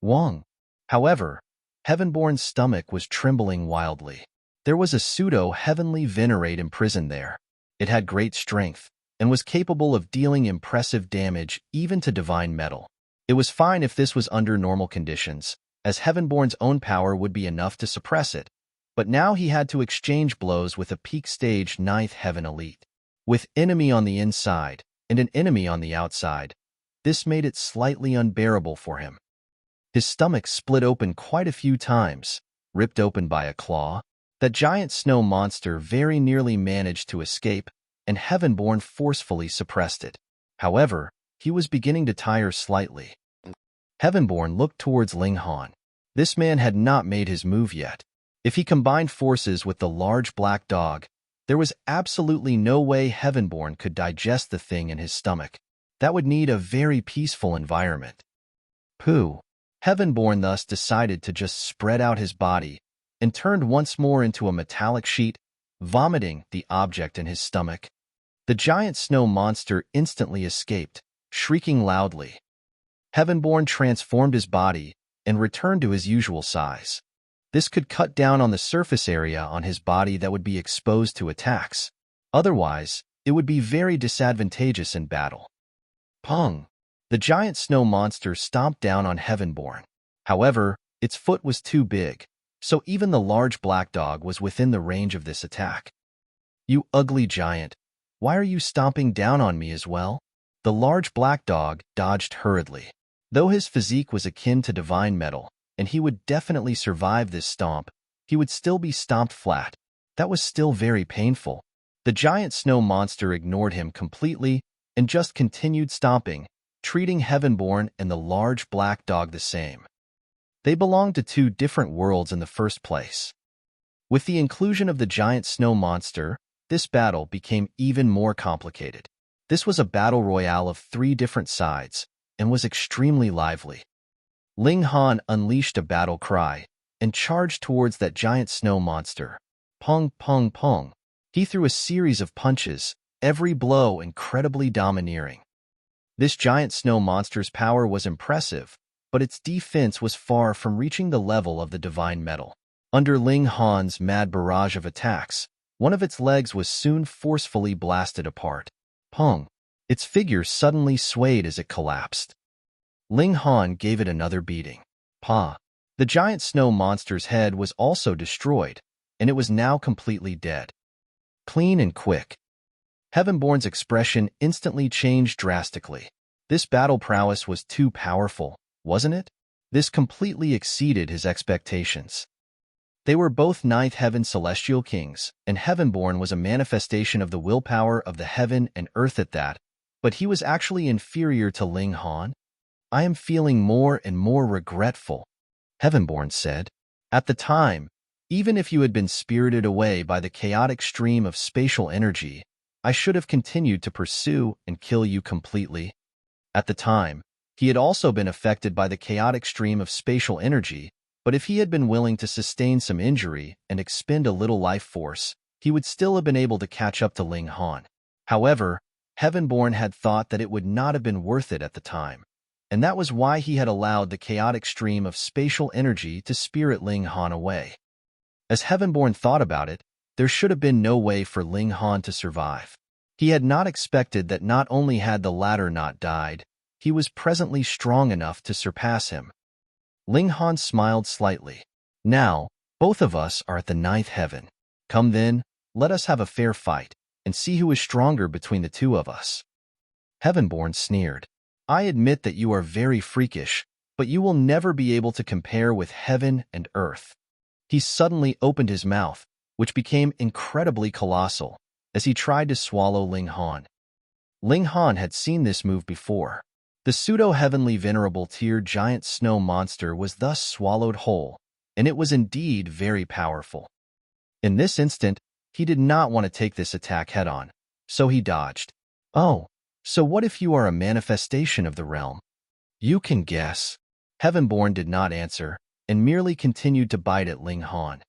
Wang. However, Heavenborn's stomach was trembling wildly. There was a pseudo-heavenly venerate imprisoned there. It had great strength, and was capable of dealing impressive damage even to divine metal. It was fine if this was under normal conditions, as Heavenborn's own power would be enough to suppress it, but now he had to exchange blows with a peak stage 9th Heaven elite. With enemy on the inside and an enemy on the outside, this made it slightly unbearable for him. His stomach split open quite a few times, ripped open by a claw. That giant snow monster very nearly managed to escape, and Heavenborn forcefully suppressed it. However, he was beginning to tire slightly. Heavenborn looked towards Ling Han. This man had not made his move yet. If he combined forces with the large black dog, there was absolutely no way Heavenborn could digest the thing in his stomach. That would need a very peaceful environment. Pooh. Heavenborn thus decided to just spread out his body and turned once more into a metallic sheet, vomiting the object in his stomach. The giant snow monster instantly escaped, shrieking loudly. Heavenborn transformed his body and returned to his usual size. This could cut down on the surface area on his body that would be exposed to attacks. Otherwise, it would be very disadvantageous in battle. Pong! The giant snow monster stomped down on Heavenborn. However, its foot was too big, so even the large black dog was within the range of this attack. You ugly giant, why are you stomping down on me as well? The large black dog dodged hurriedly. Though his physique was akin to divine metal, and he would definitely survive this stomp, he would still be stomped flat. That was still very painful. The giant snow monster ignored him completely and just continued stomping, treating Heavenborn and the large black dog the same. They belonged to two different worlds in the first place. With the inclusion of the giant snow monster, this battle became even more complicated. This was a battle royale of 3 different sides, and was extremely lively. Ling Han unleashed a battle cry, and charged towards that giant snow monster. Pong, pong, pong. He threw a series of punches, every blow incredibly domineering. This giant snow monster's power was impressive, but its defense was far from reaching the level of the divine metal. Under Ling Han's mad barrage of attacks, one of its legs was soon forcefully blasted apart. Pong! Its figure suddenly swayed as it collapsed. Ling Han gave it another beating. Pa! The giant snow monster's head was also destroyed, and it was now completely dead. Clean and quick. Heavenborn's expression instantly changed drastically. This battle prowess was too powerful, wasn't it? This completely exceeded his expectations. They were both 9th Heaven celestial kings, and Heavenborn was a manifestation of the willpower of the heaven and earth at that, but he was actually inferior to Ling Han. I am feeling more and more regretful, Heavenborn said. At the time, even if you had been spirited away by the chaotic stream of spatial energy, I should have continued to pursue and kill you completely. At the time, he had also been affected by the chaotic stream of spatial energy, but if he had been willing to sustain some injury and expend a little life force, he would still have been able to catch up to Ling Han. However, Heavenborn had thought that it would not have been worth it at the time, and that was why he had allowed the chaotic stream of spatial energy to spirit Ling Han away. As Heavenborn thought about it, there should have been no way for Ling Han to survive. He had not expected that not only had the latter not died, he was presently strong enough to surpass him. Ling Han smiled slightly. Now, both of us are at the 9th heaven. Come then, let us have a fair fight, and see who is stronger between the two of us. Heavenborn sneered. I admit that you are very freakish, but you will never be able to compare with heaven and earth. He suddenly opened his mouth, which became incredibly colossal, as he tried to swallow Ling Han. Ling Han had seen this move before. The pseudo-heavenly venerable tier giant snow monster was thus swallowed whole, and it was indeed very powerful. In this instant, he did not want to take this attack head-on, so he dodged. Oh, so what if you are a manifestation of the realm? You can guess. Heavenborn did not answer, and merely continued to bite at Ling Han.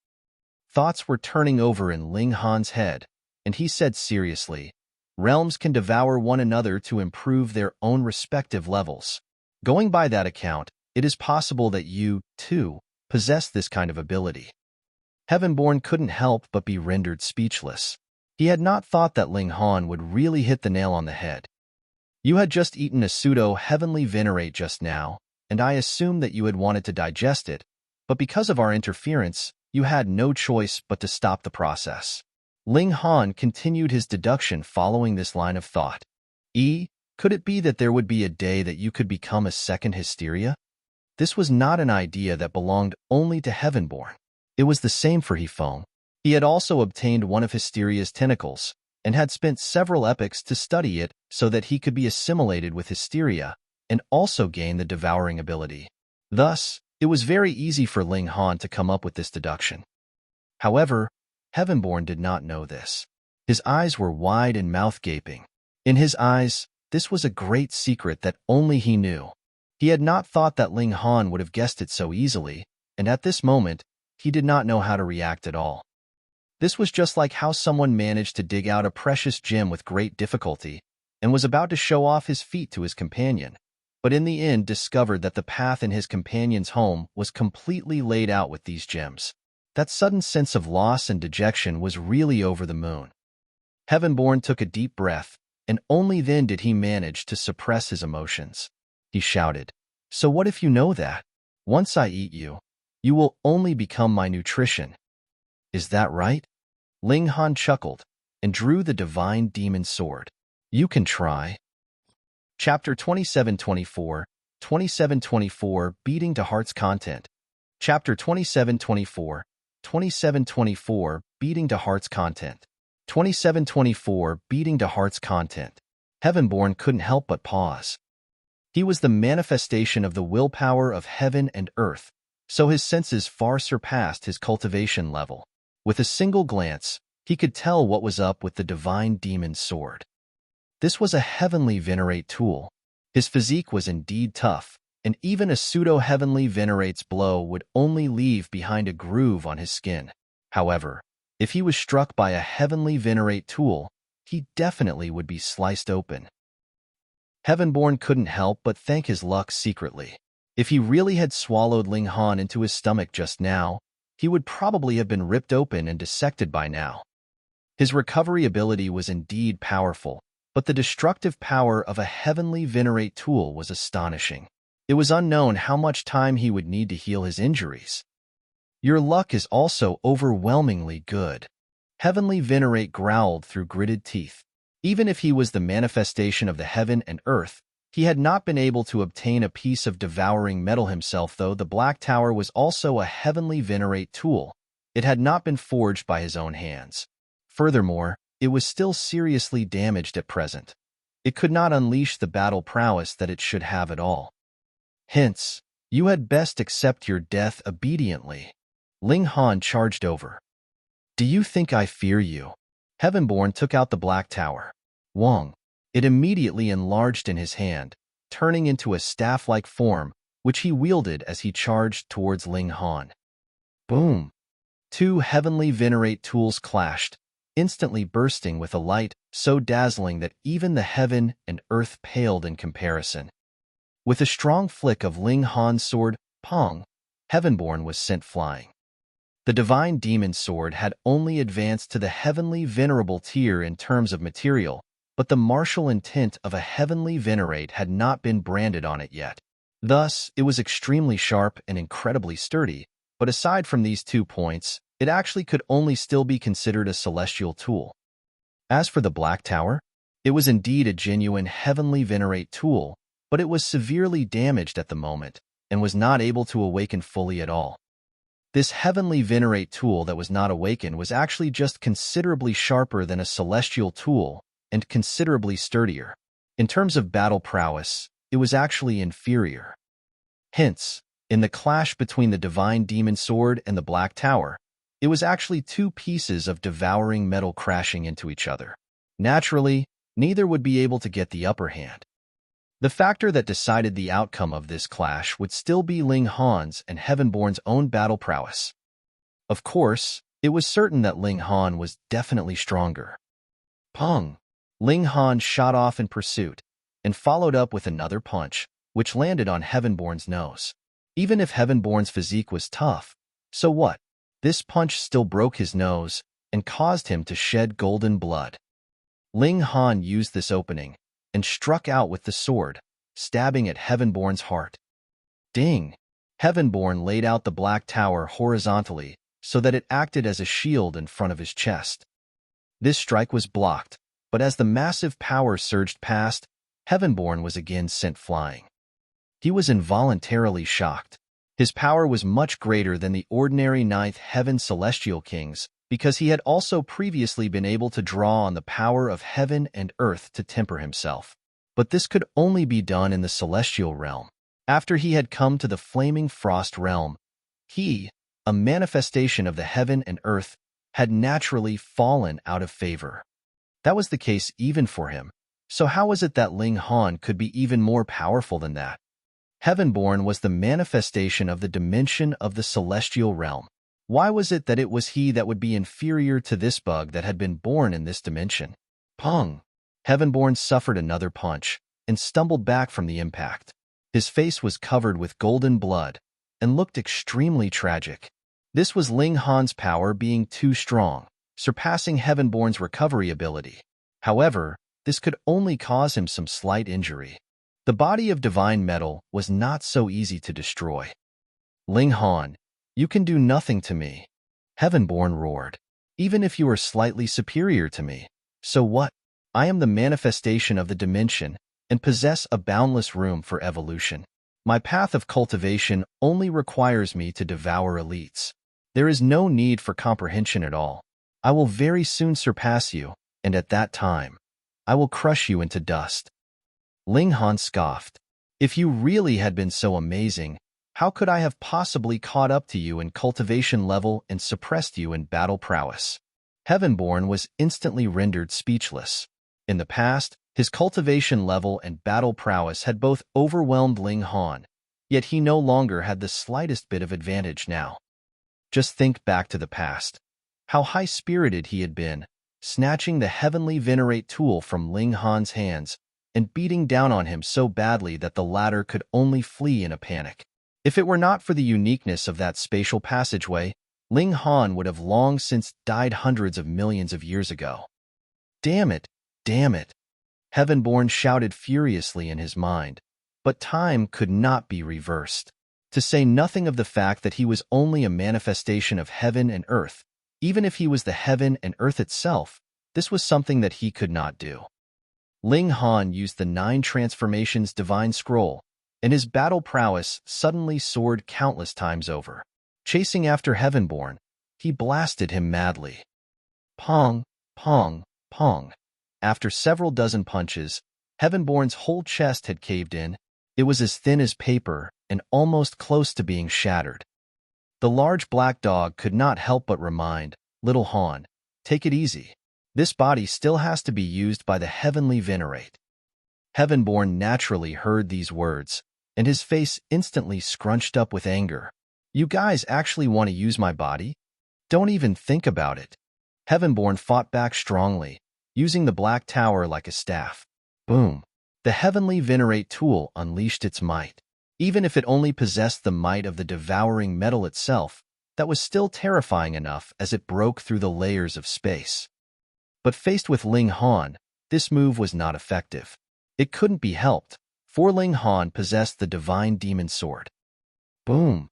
Thoughts were turning over in Ling Han's head, and he said seriously, realms can devour one another to improve their own respective levels. Going by that account, it is possible that you, too, possess this kind of ability. Heavenborn couldn't help but be rendered speechless. He had not thought that Ling Han would really hit the nail on the head. You had just eaten a pseudo-heavenly venerate just now, and I assumed that you had wanted to digest it, but because of our interference, you had no choice but to stop the process. Ling Han continued his deduction following this line of thought. Could it be that there would be a day that you could become a second Hysteria? This was not an idea that belonged only to Heavenborn. It was the same for Yufeng. He had also obtained one of Hysteria's tentacles, and had spent several epochs to study it so that he could be assimilated with Hysteria, and also gain the devouring ability. Thus, it was very easy for Ling Han to come up with this deduction. However, Heavenborn did not know this. His eyes were wide and mouth gaping. In his eyes, this was a great secret that only he knew. He had not thought that Ling Han would have guessed it so easily, and at this moment, he did not know how to react at all. This was just like how someone managed to dig out a precious gem with great difficulty, and was about to show off his feat to his companion, but in the end discovered that the path in his companion's home was completely laid out with these gems. That sudden sense of loss and dejection was really over the moon. Heavenborn took a deep breath, and only then did he manage to suppress his emotions. He shouted, "So what if you know that? Once I eat you, you will only become my nutrition. Is that right?" Ling Han chuckled, and drew the divine demon sword. "You can try." Chapter 2724, 2724, Beating to Heart's Content. Chapter 2724, 2724, Beating to Heart's Content. 2724, Beating to Heart's Content. Heavenborn couldn't help but pause. He was the manifestation of the willpower of heaven and earth, so his senses far surpassed his cultivation level. With a single glance, he could tell what was up with the divine demon's sword. This was a heavenly venerate tool. His physique was indeed tough, and even a pseudo-heavenly venerate's blow would only leave behind a groove on his skin. However, if he was struck by a heavenly venerate tool, he definitely would be sliced open. Heavenborn couldn't help but thank his luck secretly. If he really had swallowed Ling Han into his stomach just now, he would probably have been ripped open and dissected by now. His recovery ability was indeed powerful, but the destructive power of a heavenly venerate tool was astonishing. It was unknown how much time he would need to heal his injuries. Your luck is also overwhelmingly good. Heavenly venerate growled through gritted teeth. Even if he was the manifestation of the heaven and earth, he had not been able to obtain a piece of devouring metal himself, though the Black Tower was also a heavenly venerate tool. It had not been forged by his own hands. Furthermore, it was still seriously damaged at present. It could not unleash the battle prowess that it should have at all. Hence, you had best accept your death obediently. Ling Han charged over. Do you think I fear you? Heavenborn took out the Black Tower. Wong. It immediately enlarged in his hand, turning into a staff-like form, which he wielded as he charged towards Ling Han. Boom! Two heavenly venerate tools clashed, instantly bursting with a light so dazzling that even the heaven and earth paled in comparison. With a strong flick of Ling Han's sword, Pong, Heavenborn was sent flying. The divine demon sword had only advanced to the heavenly venerable tier in terms of material, but the martial intent of a heavenly venerate had not been branded on it yet. Thus, it was extremely sharp and incredibly sturdy, but aside from these 2 points, it actually could only still be considered a celestial tool. As for the Black Tower, it was indeed a genuine heavenly venerate tool, but it was severely damaged at the moment, and was not able to awaken fully at all. This heavenly venerate tool that was not awakened was actually just considerably sharper than a celestial tool, and considerably sturdier. In terms of battle prowess, it was actually inferior. Hence, in the clash between the divine demon sword and the Black Tower, it was actually two pieces of devouring metal crashing into each other. Naturally, neither would be able to get the upper hand. The factor that decided the outcome of this clash would still be Ling Han's and Heavenborn's own battle prowess. Of course, it was certain that Ling Han was definitely stronger. Pong! Ling Han shot off in pursuit, and followed up with another punch, which landed on Heavenborn's nose. Even if Heavenborn's physique was tough, so what? This punch still broke his nose and caused him to shed golden blood. Ling Han used this opening and struck out with the sword, stabbing at Heavenborn's heart. Ding! Heavenborn laid out the Black Tower horizontally so that it acted as a shield in front of his chest. This strike was blocked, but as the massive power surged past, Heavenborn was again sent flying. He was involuntarily shocked. His power was much greater than the ordinary Ninth Heaven Celestial Kings because he had also previously been able to draw on the power of heaven and earth to temper himself. But this could only be done in the celestial realm. After he had come to the flaming frost realm, he, a manifestation of the heaven and earth, had naturally fallen out of favor. That was the case even for him. So how was it that Ling Han could be even more powerful than that? Heavenborn was the manifestation of the dimension of the celestial realm. Why was it that it was he that would be inferior to this bug that had been born in this dimension? Pong! Heavenborn suffered another punch and stumbled back from the impact. His face was covered with golden blood and looked extremely tragic. This was Ling Han's power being too strong, surpassing Heavenborn's recovery ability. However, this could only cause him some slight injury. The body of divine metal was not so easy to destroy. Ling Han, you can do nothing to me. Heavenborn roared. Even if you are slightly superior to me, so what? I am the manifestation of the dimension and possess a boundless room for evolution. My path of cultivation only requires me to devour elites. There is no need for comprehension at all. I will very soon surpass you, and at that time, I will crush you into dust. Ling Han scoffed. If you really had been so amazing, how could I have possibly caught up to you in cultivation level and suppressed you in battle prowess? Heavenborn was instantly rendered speechless. In the past, his cultivation level and battle prowess had both overwhelmed Ling Han, yet he no longer had the slightest bit of advantage now. Just think back to the past. How high-spirited he had been, snatching the heavenly venerate tool from Ling Han's hands and beating down on him so badly that the latter could only flee in a panic. If it were not for the uniqueness of that spatial passageway, Ling Han would have long since died hundreds of millions of years ago. Damn it! Damn it! Heavenborn shouted furiously in his mind, but time could not be reversed. To say nothing of the fact that he was only a manifestation of heaven and earth, even if he was the heaven and earth itself, this was something that he could not do. Ling Han used the 9 transformations divine scroll, and his battle prowess suddenly soared countless times over. Chasing after Heavenborn, he blasted him madly. Pong, pong, pong. After several dozen punches, Heavenborn's whole chest had caved in. It was as thin as paper and almost close to being shattered. The large black dog could not help but remind, "Little Han, take it easy. This body still has to be used by the heavenly venerate." Heavenborn naturally heard these words, and his face instantly scrunched up with anger. You guys actually want to use my body? Don't even think about it. Heavenborn fought back strongly, using the Black Tower like a staff. Boom! The heavenly venerate tool unleashed its might. Even if it only possessed the might of the devouring metal itself, that was still terrifying enough as it broke through the layers of space. But faced with Ling Han, this move was not effective. It couldn't be helped, for Ling Han possessed the divine demon sword. Boom!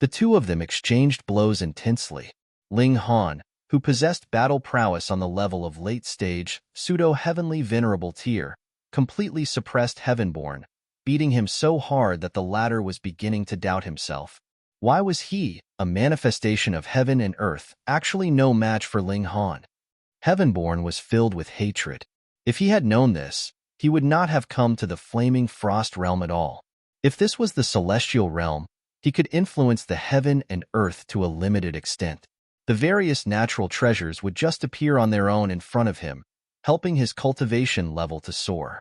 The two of them exchanged blows intensely. Ling Han, who possessed battle prowess on the level of late-stage, pseudo-heavenly venerable tier, completely suppressed Heavenborn, beating him so hard that the latter was beginning to doubt himself. Why was he, a manifestation of heaven and earth, actually no match for Ling Han? Heavenborn was filled with hatred. If he had known this, he would not have come to the flaming frost realm at all. If this was the celestial realm, he could influence the heaven and earth to a limited extent. The various natural treasures would just appear on their own in front of him, helping his cultivation level to soar.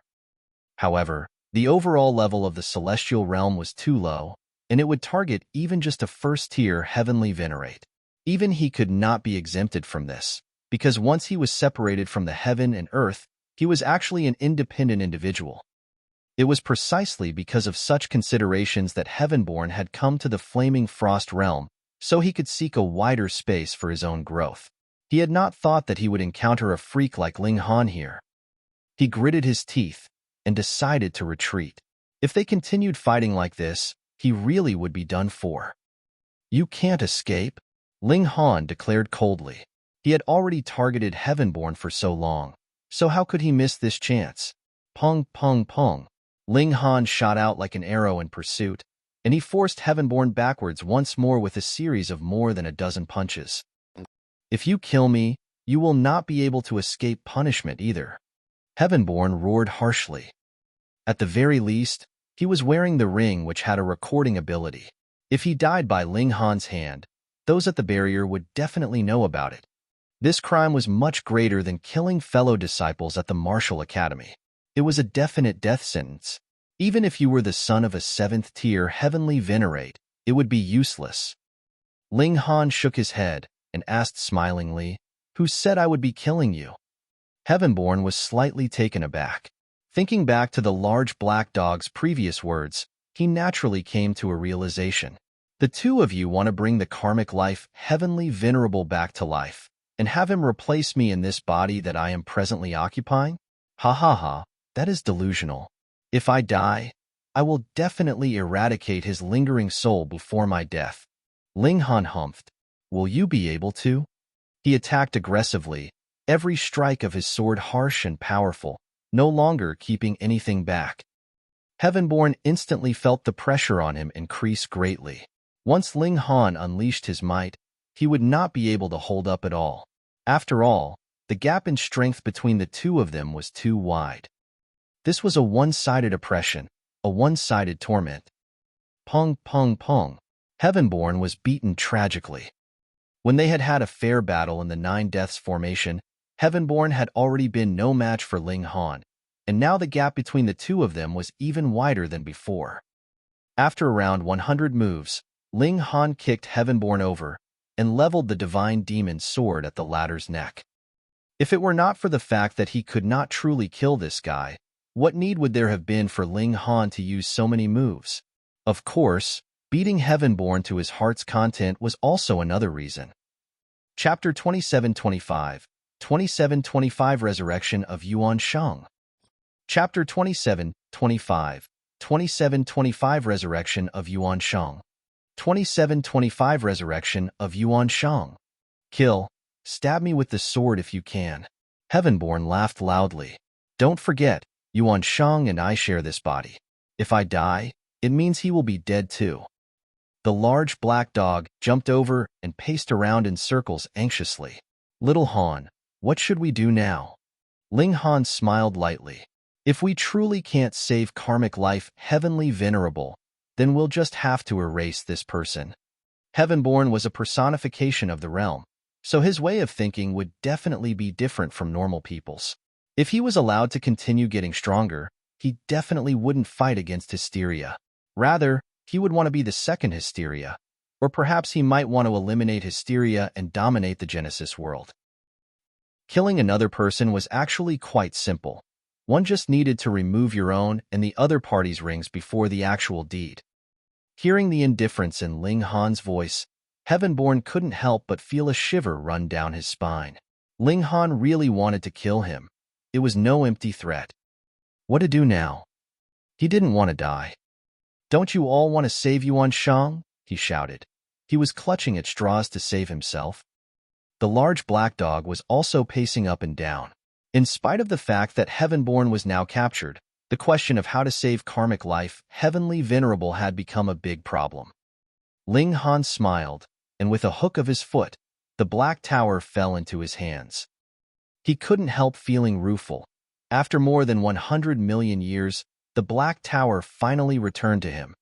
However, the overall level of the celestial realm was too low, and it would target even just a first-tier heavenly venerate. Even he could not be exempted from this, because once he was separated from the heaven and earth, he was actually an independent individual. It was precisely because of such considerations that Heavenborn had come to the flaming frost realm, so he could seek a wider space for his own growth. He had not thought that he would encounter a freak like Ling Han here. He gritted his teeth and decided to retreat. If they continued fighting like this, he really would be done for. "You can't escape," Ling Han declared coldly. He had already targeted Heavenborn for so long, so how could he miss this chance? Pong, pong, pong. Ling Han shot out like an arrow in pursuit, and he forced Heavenborn backwards once more with a series of more than a dozen punches. "If you kill me, you will not be able to escape punishment either," Heavenborn roared harshly. At the very least, he was wearing the ring which had a recording ability. If he died by Ling Han's hand, those at the barrier would definitely know about it. This crime was much greater than killing fellow disciples at the martial academy. It was a definite death sentence. Even if you were the son of a 7th-tier heavenly venerate, it would be useless. Ling Han shook his head and asked smilingly, "Who said I would be killing you?" Heavenborn was slightly taken aback. Thinking back to the large black dog's previous words, he naturally came to a realization. The two of you want to bring the karmic life heavenly venerable back to life, and have him replace me in this body that I am presently occupying? Ha ha ha, that is delusional. If I die, I will definitely eradicate his lingering soul before my death. Ling Han humphed. Will you be able to? He attacked aggressively, every strike of his sword harsh and powerful, no longer keeping anything back. Heavenborn instantly felt the pressure on him increase greatly. Once Ling Han unleashed his might, he would not be able to hold up at all. After all, the gap in strength between the two of them was too wide. This was a one-sided oppression, a one-sided torment. Pong, pong, pong. Heavenborn was beaten tragically. When they had had a fair battle in the 9 Deaths formation, Heavenborn had already been no match for Ling Han, and now the gap between the two of them was even wider than before. After around 100 moves, Ling Han kicked Heavenborn over and leveled the divine demon sword at the latter's neck. If it were not for the fact that he could not truly kill this guy, what need would there have been for Ling Han to use so many moves? Of course, beating Heavenborn to his heart's content was also another reason. Chapter 2725, 2725 Resurrection of Yuan Sheng. Chapter 2725, 2725 Resurrection of Yuan Sheng. 2725 Resurrection of Yuan Sheng. Kill, stab me with the sword if you can. Heavenborn laughed loudly. Don't forget, Yuan Sheng and I share this body. If I die, it means he will be dead too. The large black dog jumped over and paced around in circles anxiously. Little Han, what should we do now? Ling Han smiled lightly. If we truly can't save karmic life heavenly venerable, then we'll just have to erase this person. Heavenborn was a personification of the realm, so his way of thinking would definitely be different from normal people's. If he was allowed to continue getting stronger, he definitely wouldn't fight against hysteria. Rather, he would want to be the second hysteria, or perhaps he might want to eliminate hysteria and dominate the Genesis world. Killing another person was actually quite simple. One just needed to remove your own and the other party's rings before the actual deed. Hearing the indifference in Ling Han's voice, Heavenborn couldn't help but feel a shiver run down his spine. Ling Han really wanted to kill him. It was no empty threat. What to do now? He didn't want to die. Don't you all want to save Yuan Sheng? He shouted. He was clutching at straws to save himself. The large black dog was also pacing up and down. In spite of the fact that Heavenborn was now captured, the question of how to save karmic life heavenly venerable had become a big problem. Ling Han smiled, and with a hook of his foot, the black tower fell into his hands. He couldn't help feeling rueful. After more than 100 million years, the Black Tower finally returned to him.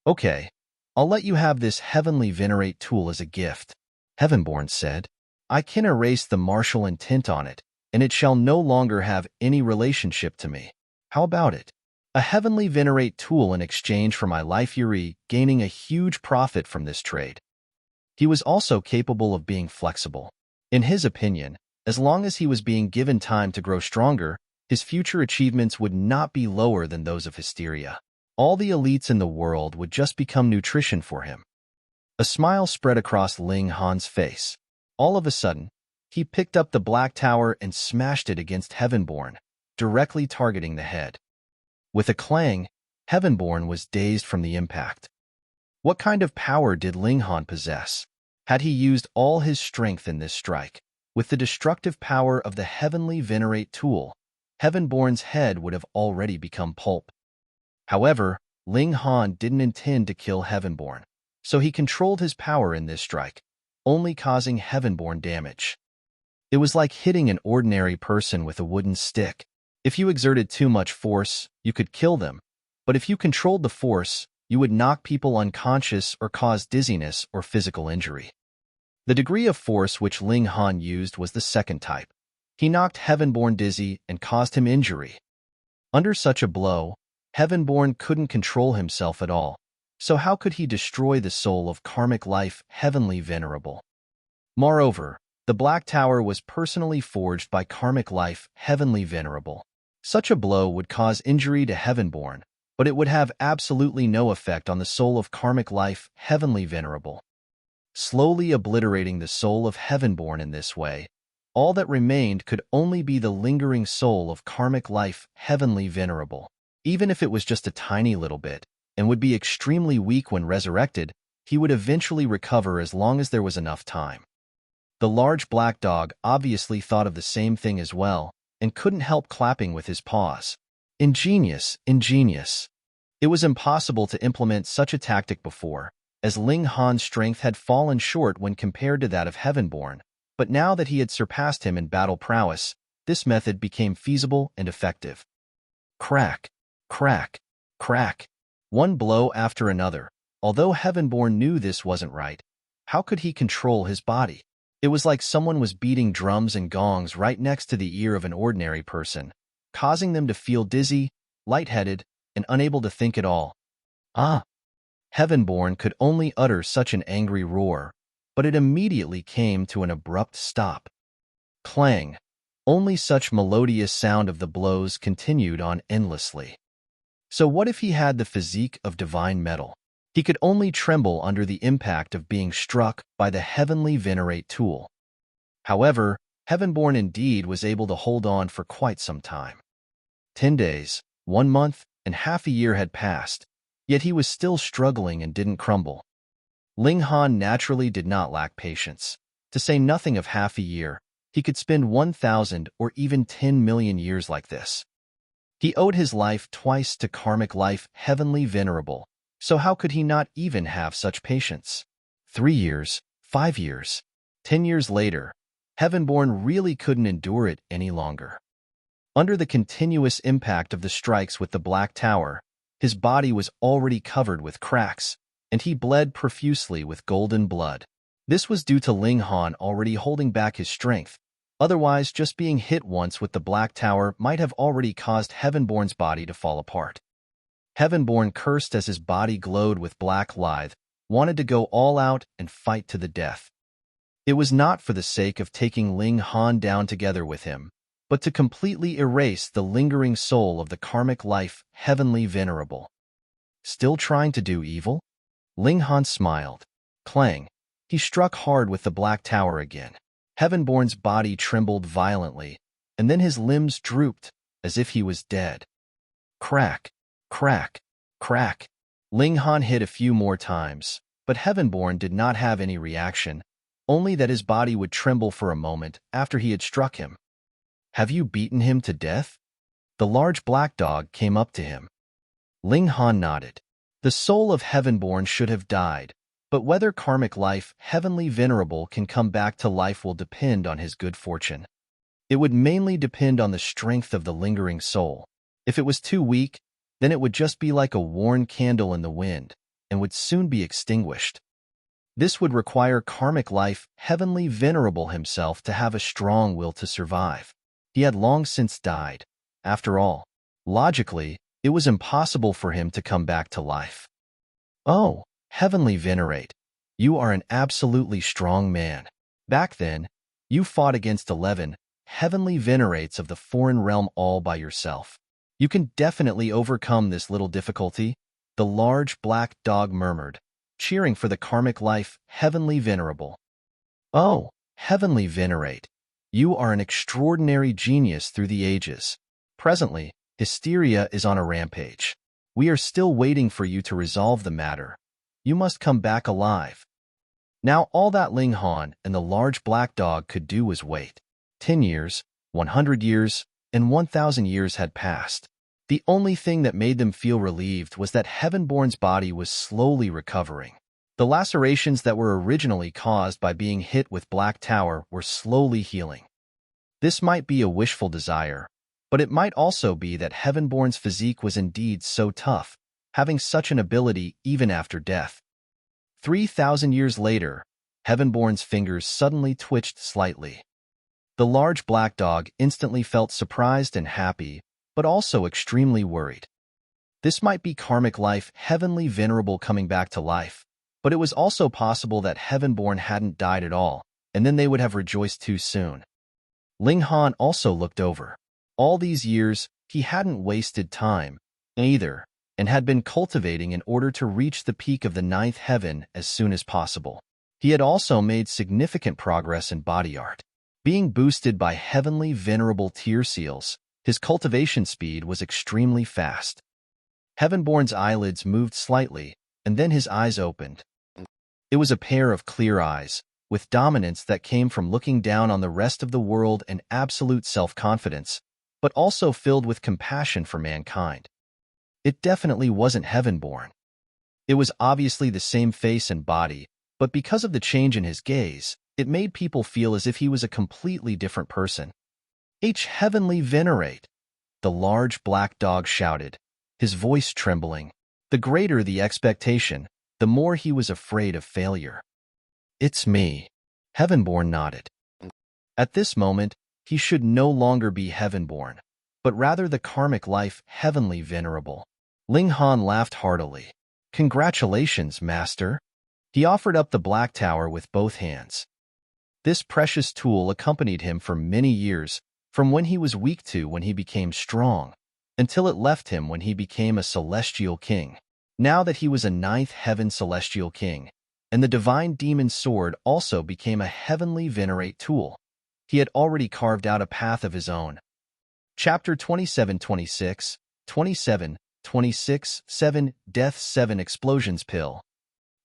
"Okay, I'll let you have this heavenly venerate tool as a gift," Heavenborn said. "I can erase the martial intent on it, and it shall no longer have any relationship to me. How about it? A heavenly venerate tool in exchange for my life Yuri gaining a huge profit from this trade." He was also capable of being flexible. In his opinion, as long as he was being given time to grow stronger, his future achievements would not be lower than those of Hysteria. All the elites in the world would just become nutrition for him. A smile spread across Ling Han's face. All of a sudden, he picked up the Black Tower and smashed it against Heavenborn, directly targeting the head. With a clang, Heavenborn was dazed from the impact. What kind of power did Ling Han possess? Had he used all his strength in this strike? With the destructive power of the heavenly venerate tool, Heavenborn's head would have already become pulp. However, Ling Han didn't intend to kill Heavenborn, so he controlled his power in this strike, only causing Heavenborn damage. It was like hitting an ordinary person with a wooden stick. If you exerted too much force, you could kill them, but if you controlled the force, you would knock people unconscious or cause dizziness or physical injury. The degree of force which Ling Han used was the second type. He knocked Heavenborn dizzy and caused him injury. Under such a blow, Heavenborn couldn't control himself at all, so how could he destroy the soul of karmic life heavenly venerable? Moreover, the Black Tower was personally forged by karmic life heavenly venerable. Such a blow would cause injury to Heavenborn, but it would have absolutely no effect on the soul of karmic life heavenly venerable. Slowly obliterating the soul of Heavenborn in this way, all that remained could only be the lingering soul of karmic life heavenly venerable. Even if it was just a tiny little bit, and would be extremely weak when resurrected, he would eventually recover as long as there was enough time. The large black dog obviously thought of the same thing as well, and couldn't help clapping with his paws. Ingenious, ingenious. It was impossible to implement such a tactic before, as Ling Han's strength had fallen short when compared to that of Heavenborn, but now that he had surpassed him in battle prowess, this method became feasible and effective. Crack, crack, crack. One blow after another. Although Heavenborn knew this wasn't right, how could he control his body? It was like someone was beating drums and gongs right next to the ear of an ordinary person, causing them to feel dizzy, lightheaded, and unable to think at all. Ah! Heavenborn could only utter such an angry roar, but it immediately came to an abrupt stop. Clang! Only such melodious sound of the blows continued on endlessly. So what if he had the physique of divine metal? He could only tremble under the impact of being struck by the heavenly venerate tool. However, Heavenborn indeed was able to hold on for quite some time. 10 days, 1 month, and half a year had passed, yet he was still struggling and didn't crumble. Ling Han naturally did not lack patience. To say nothing of half a year, he could spend 1,000 or even 10 million years like this. He owed his life twice to karmic life heavenly venerable, so how could he not even have such patience? 3 years, 5 years, 10 years later, Heavenborn really couldn't endure it any longer. Under the continuous impact of the strikes with the Black Tower, his body was already covered with cracks, and he bled profusely with golden blood. This was due to Ling Han already holding back his strength. Otherwise, just being hit once with the Black Tower might have already caused Heavenborn's body to fall apart. Heavenborn cursed as his body glowed with black lithe, wanted to go all out and fight to the death. It was not for the sake of taking Ling Han down together with him, but to completely erase the lingering soul of the karmic life heavenly venerable. Still trying to do evil? Ling Han smiled. Clang! He struck hard with the Black Tower again. Heavenborn's body trembled violently, and then his limbs drooped, as if he was dead. Crack! Crack! Crack! Ling Han hit a few more times, but Heavenborn did not have any reaction, only that his body would tremble for a moment after he had struck him. Have you beaten him to death? The large black dog came up to him. Ling Han nodded. The soul of Heavenborn should have died, but whether karmic life heavenly venerable can come back to life will depend on his good fortune. It would mainly depend on the strength of the lingering soul. If it was too weak, then it would just be like a worn candle in the wind and would soon be extinguished. This would require karmic life Heavenly Venerable himself to have a strong will to survive. He had long since died. After all, logically, it was impossible for him to come back to life. Oh, Heavenly Venerate, you are an absolutely strong man. Back then, you fought against 11 Heavenly Venerates of the foreign realm all by yourself. You can definitely overcome this little difficulty, the large black dog murmured, cheering for the karmic life Heavenly Venerable. Oh, Heavenly Venerate, you are an extraordinary genius through the ages. Presently, Hysteria is on a rampage. We are still waiting for you to resolve the matter. You must come back alive. Now all that Ling Han and the large black dog could do was wait. 10 years, 100 years, and 1,000 years had passed. The only thing that made them feel relieved was that Heavenborn's body was slowly recovering. The lacerations that were originally caused by being hit with Black Tower were slowly healing. This might be a wishful desire, but it might also be that Heavenborn's physique was indeed so tough, having such an ability even after death. 3,000 years later, Heavenborn's fingers suddenly twitched slightly. The large black dog instantly felt surprised and happy, but also extremely worried. This might be karmic life Heavenly Venerable coming back to life, but it was also possible that Heavenborn hadn't died at all, and then they would have rejoiced too soon. Ling Han also looked over. All these years, he hadn't wasted time, either, and had been cultivating in order to reach the peak of the 9th heaven as soon as possible. He had also made significant progress in body art. Being boosted by Heavenly Venerable tear seals, his cultivation speed was extremely fast. Heavenborn's eyelids moved slightly, and then his eyes opened. It was a pair of clear eyes, with dominance that came from looking down on the rest of the world and absolute self-confidence, but also filled with compassion for mankind. It definitely wasn't Heavenborn. It was obviously the same face and body, but because of the change in his gaze, it made people feel as if he was a completely different person. Heavenly Venerate, the large black dog shouted, his voice trembling. The greater the expectation, the more he was afraid of failure. It's me. Heavenborn nodded. At this moment, he should no longer be Heavenborn, but rather the karmic life Heavenly Venerable. Ling Han laughed heartily. Congratulations, Master. He offered up the Black Tower with both hands. This precious tool accompanied him for many years, from when he was weak to when he became strong, until it left him when he became a celestial king. Now that he was a 9th heaven celestial king, and the divine demon sword also became a Heavenly Venerate tool, he had already carved out a path of his own. Chapter 27-26, 27-26, 7, Death 7 Explosions Pill.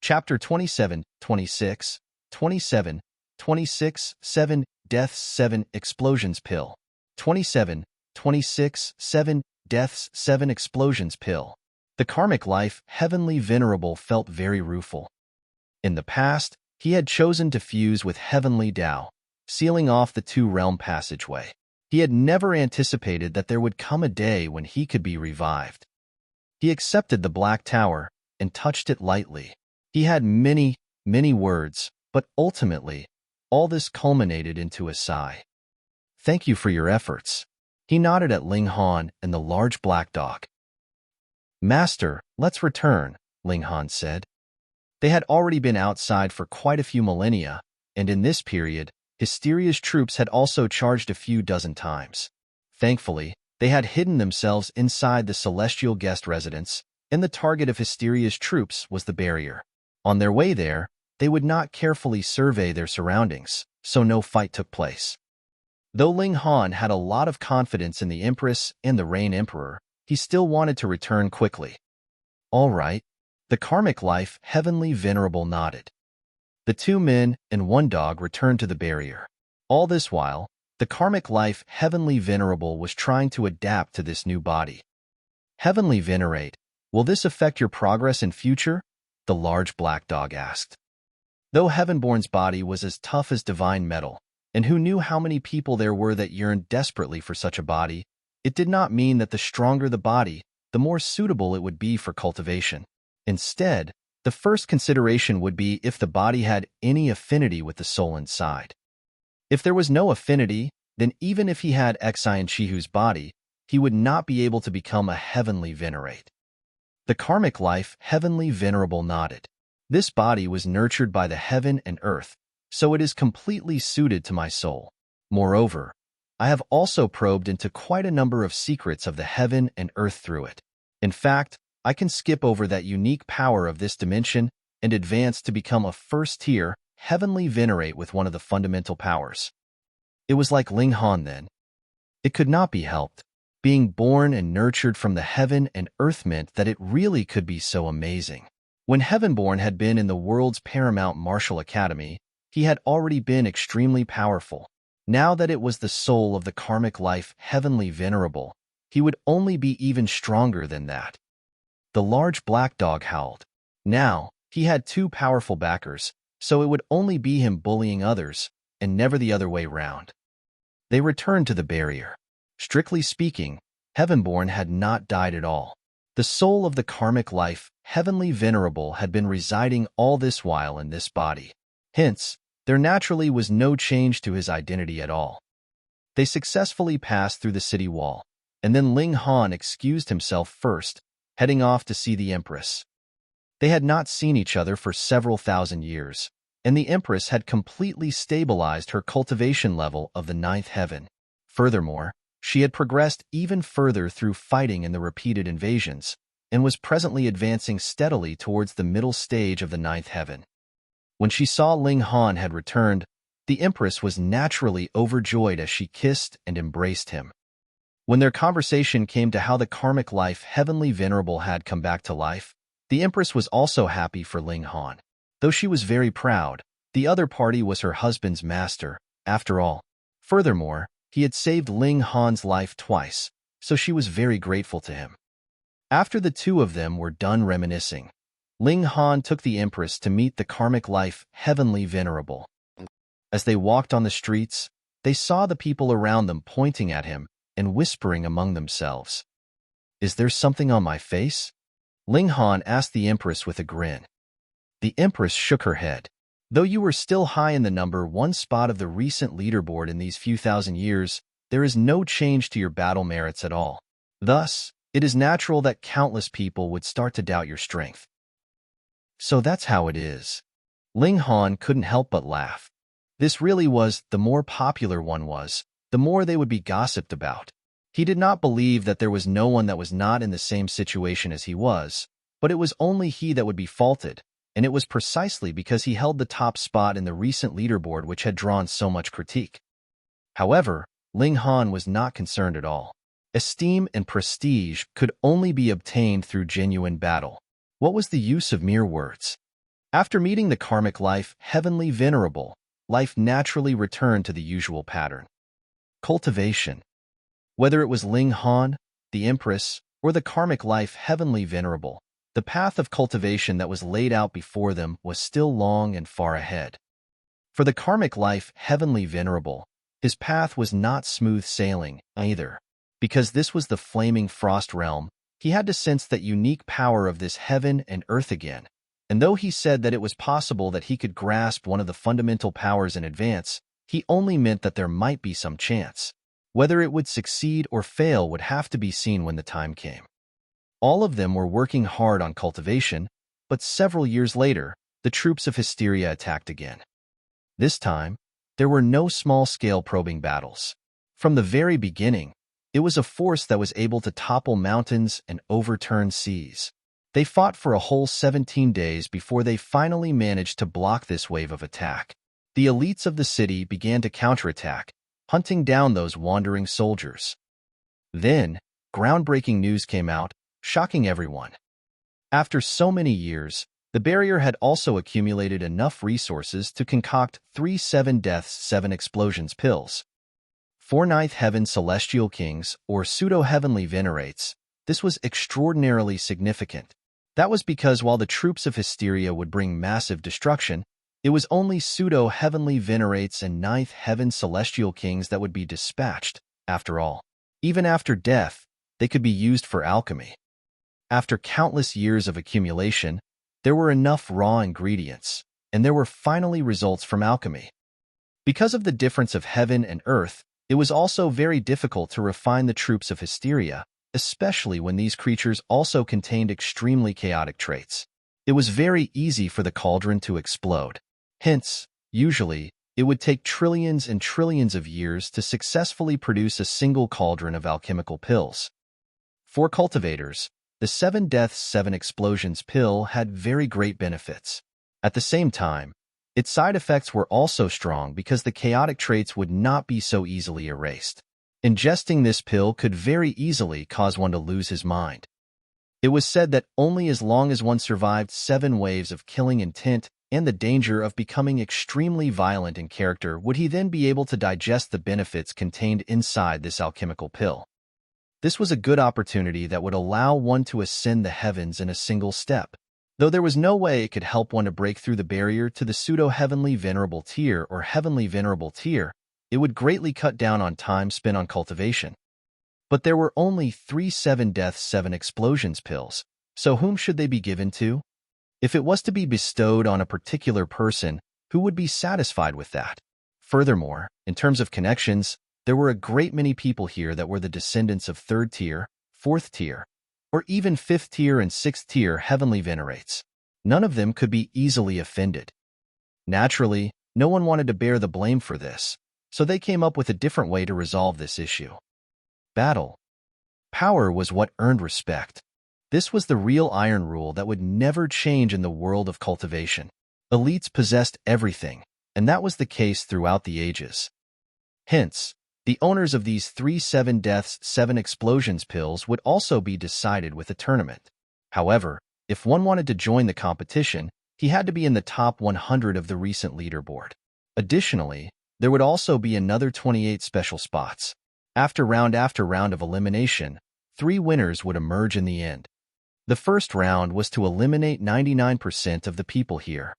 Chapter 27-26, 27, 26, 7, Deaths 7 Explosions Pill. 27, 26, 7, Deaths 7 Explosions Pill. The karmic life Heavenly Venerable felt very rueful. In the past, he had chosen to fuse with Heavenly Tao, sealing off the two-realm passageway. He had never anticipated that there would come a day when he could be revived. He accepted the Black Tower and touched it lightly. He had many, many words, but ultimately, all this culminated into a sigh. Thank you for your efforts. He nodded at Ling Han and the large black dog. Master, let's return, Ling Han said. They had already been outside for quite a few millennia, and in this period, Hysteria's troops had also charged a few dozen times. Thankfully, they had hidden themselves inside the celestial guest residence, and the target of Hysteria's troops was the barrier. On their way there, they would not carefully survey their surroundings, so no fight took place. Though Ling Han had a lot of confidence in the Empress and the Rain Emperor, he still wanted to return quickly. All right. The karmic life Heavenly Venerable nodded. The 2 men and 1 dog returned to the barrier. All this while, the karmic life Heavenly Venerable was trying to adapt to this new body. Heavenly Venerate, will this affect your progress in future? The large black dog asked. Though Heavenborn's body was as tough as divine metal, and who knew how many people there were that yearned desperately for such a body, it did not mean that the stronger the body, the more suitable it would be for cultivation. Instead, the first consideration would be if the body had any affinity with the soul inside. If there was no affinity, then even if he had Xian Chihu's body, he would not be able to become a heavenly venerate. The karmic life, heavenly venerable, nodded. This body was nurtured by the heaven and earth, so it is completely suited to my soul. Moreover, I have also probed into quite a number of secrets of the heaven and earth through it. In fact, I can skip over that unique power of this dimension and advance to become a first-tier, heavenly venerate with one of the fundamental powers. It was like Ling Han then. It could not be helped. Being born and nurtured from the heaven and earth meant that it really could be so amazing. When Heavenborn had been in the world's paramount martial academy, he had already been extremely powerful. Now that it was the soul of the karmic life, heavenly venerable, he would only be even stronger than that. The large black dog howled. Now, he had two powerful backers, so it would only be him bullying others, and never the other way round. They returned to the barrier. Strictly speaking, Heavenborn had not died at all. The soul of the karmic life, heavenly venerable, had been residing all this while in this body. Hence, there naturally was no change to his identity at all. They successfully passed through the city wall, and then Ling Han excused himself first, heading off to see the Empress. They had not seen each other for several thousand years, and the Empress had completely stabilized her cultivation level of the 9th heaven. Furthermore, she had progressed even further through fighting in the repeated invasions, and was presently advancing steadily towards the middle stage of the 9th heaven. When she saw Ling Han had returned, the Empress was naturally overjoyed as she kissed and embraced him. When their conversation came to how the karmic life, heavenly venerable, had come back to life, the Empress was also happy for Ling Han. Though she was very proud, the other party was her husband's master, after all. Furthermore, he had saved Ling Han's life twice, so she was very grateful to him. After the two of them were done reminiscing, Ling Han took the Empress to meet the karmic life, heavenly venerable. As they walked on the streets, they saw the people around them pointing at him and whispering among themselves. "Is there something on my face?" Ling Han asked the Empress with a grin. The Empress shook her head. "Though you were still high in the number 1 spot of the recent leaderboard in these few thousand years, there is no change to your battle merits at all. Thus, it is natural that countless people would start to doubt your strength." "So that's how it is." Ling Han couldn't help but laugh. This really was, the more popular one was, the more they would be gossiped about. He did not believe that there was no one that was not in the same situation as he was, but it was only he that would be faulted, and it was precisely because he held the top spot in the recent leaderboard which had drawn so much critique. However, Ling Han was not concerned at all. Esteem and prestige could only be obtained through genuine battle. What was the use of mere words? After meeting the karmic life, heavenly venerable, life naturally returned to the usual pattern. Cultivation. Whether it was Ling Han, the Empress, or the karmic life, heavenly venerable, the path of cultivation that was laid out before them was still long and far ahead. For the karmic life, heavenly venerable, his path was not smooth sailing either. Because this was the flaming frost realm, he had to sense that unique power of this heaven and earth again, and though he said that it was possible that he could grasp one of the fundamental powers in advance, he only meant that there might be some chance. Whether it would succeed or fail would have to be seen when the time came. All of them were working hard on cultivation, but several years later, the troops of Hysteria attacked again. This time, there were no small-scale probing battles. From the very beginning, it was a force that was able to topple mountains and overturn seas. They fought for a whole 17 days before they finally managed to block this wave of attack. The elites of the city began to counterattack, hunting down those wandering soldiers. Then, groundbreaking news came out, shocking everyone. After so many years, the barrier had also accumulated enough resources to concoct 3 7 deaths 7 explosions pills. 4 9th heaven celestial kings, or pseudo-heavenly venerates. This was extraordinarily significant. That was because while the troops of Hysteria would bring massive destruction, It was only pseudo-heavenly venerates and ninth heaven celestial kings that would be dispatched, after all. Even after death, they could be used for alchemy. After countless years of accumulation, there were enough raw ingredients, and there were finally results from alchemy. Because of the difference of heaven and earth, it was also very difficult to refine the troops of Hysteria, especially when these creatures also contained extremely chaotic traits. It was very easy for the cauldron to explode. Hence, usually, it would take trillions and trillions of years to successfully produce a single cauldron of alchemical pills. For cultivators, the 7 Deaths 7 Explosions pill had very great benefits. At the same time, its side effects were also strong because the chaotic traits would not be so easily erased. Ingesting this pill could very easily cause one to lose his mind. It was said that only as long as one survived 7 waves of killing intent and the danger of becoming extremely violent in character would he then be able to digest the benefits contained inside this alchemical pill. This was a good opportunity that would allow one to ascend the heavens in a single step, though there was no way it could help one to break through the barrier to the pseudo-heavenly venerable tier or heavenly venerable tier. It would greatly cut down on time spent on cultivation. But there were only 3 7 Deaths 7 Explosions pills, so whom should they be given to? If it was to be bestowed on a particular person, who would be satisfied with that? Furthermore, in terms of connections, there were a great many people here that were the descendants of 3rd tier, 4th tier, or even 5th tier and 6th tier heavenly venerates. None of them could be easily offended. Naturally, no one wanted to bear the blame for this, so they came up with a different way to resolve this issue. Battle. Power was what earned respect. This was the real iron rule that would never change in the world of cultivation. Elites possessed everything, and that was the case throughout the ages. Hence, the owners of these 3 7 Deaths 7 Explosions pills would also be decided with a tournament. However, if one wanted to join the competition, he had to be in the top 100 of the recent leaderboard. Additionally, there would also be another 28 special spots. After round of elimination, 3 winners would emerge in the end. The first round was to eliminate 99% of the people here.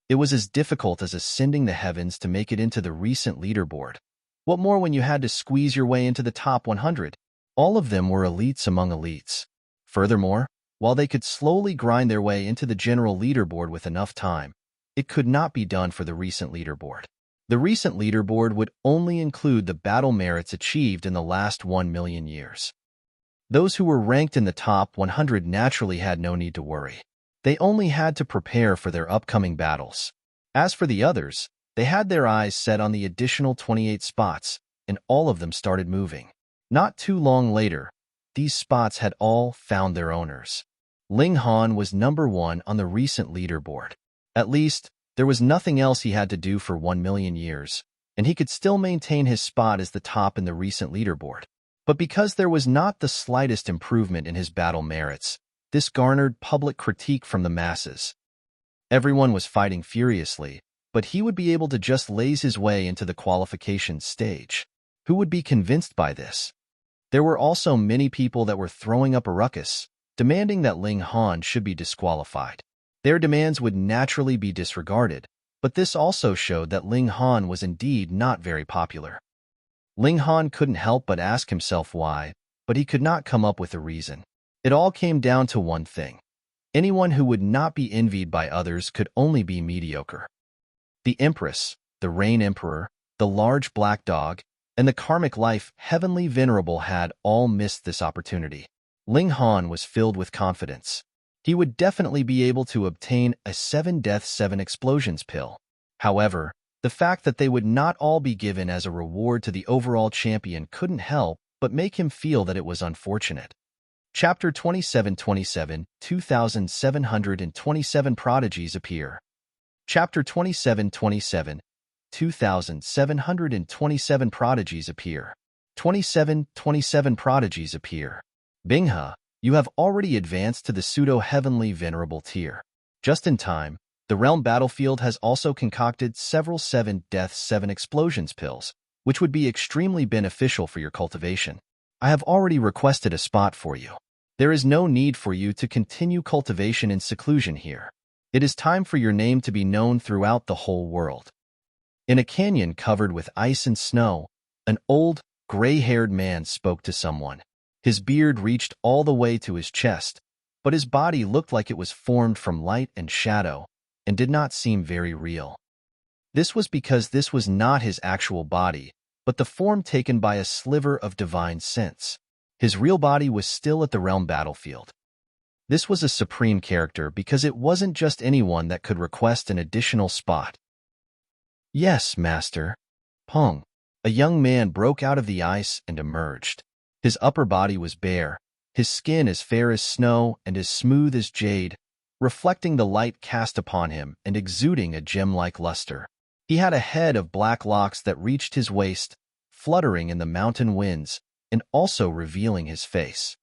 It was as difficult as ascending the heavens to make it into the recent leaderboard. What more when you had to squeeze your way into the top 100? All of them were elites among elites. Furthermore, while they could slowly grind their way into the general leaderboard with enough time, it could not be done for the recent leaderboard. The recent leaderboard would only include the battle merits achieved in the last 1 million years. Those who were ranked in the top 100 naturally had no need to worry. They only had to prepare for their upcoming battles. As for the others, they had their eyes set on the additional 28 spots, and all of them started moving. Not too long later, these spots had all found their owners. Ling Han was number 1 on the recent leaderboard. At least, there was nothing else he had to do for 1 million years, and he could still maintain his spot as the top in the recent leaderboard. But because there was not the slightest improvement in his battle merits, this garnered public critique from the masses. Everyone was fighting furiously, but he would be able to just laze his way into the qualification stage. Who would be convinced by this? There were also many people that were throwing up a ruckus, demanding that Ling Han should be disqualified. Their demands would naturally be disregarded, but this also showed that Ling Han was indeed not very popular. Ling Han couldn't help but ask himself why, but he could not come up with a reason. It all came down to one thing. Anyone who would not be envied by others could only be mediocre. The Empress, the Rain Emperor, the Large Black Dog, and the Karmic Life Heavenly Venerable had all missed this opportunity. Ling Han was filled with confidence. He would definitely be able to obtain a 7 Deaths 7 Explosions pill. However, the fact that they would not all be given as a reward to the overall champion couldn't help but make him feel that it was unfortunate. Chapter 2727, 2727 Prodigies appear. Chapter 2727, 2727 Prodigies appear. 2727 Prodigies appear. Binghe, you have already advanced to the pseudo-heavenly venerable tier. Just in time, the realm battlefield has also concocted several 7 Deaths 7 Explosions pills, which would be extremely beneficial for your cultivation. I have already requested a spot for you. There is no need for you to continue cultivation in seclusion here. It is time for your name to be known throughout the whole world. In a canyon covered with ice and snow, an old, gray-haired man spoke to someone. His beard reached all the way to his chest, but his body looked like it was formed from light and shadow and did not seem very real. This was because this was not his actual body, but the form taken by a sliver of divine sense. His real body was still at the realm battlefield. This was a supreme character because it wasn't just anyone that could request an additional spot. Yes, Master. Peng. A young man broke out of the ice and emerged. His upper body was bare, his skin as fair as snow and as smooth as jade, reflecting the light cast upon him and exuding a gem-like luster. He had a head of black locks that reached his waist, fluttering in the mountain winds and also revealing his face.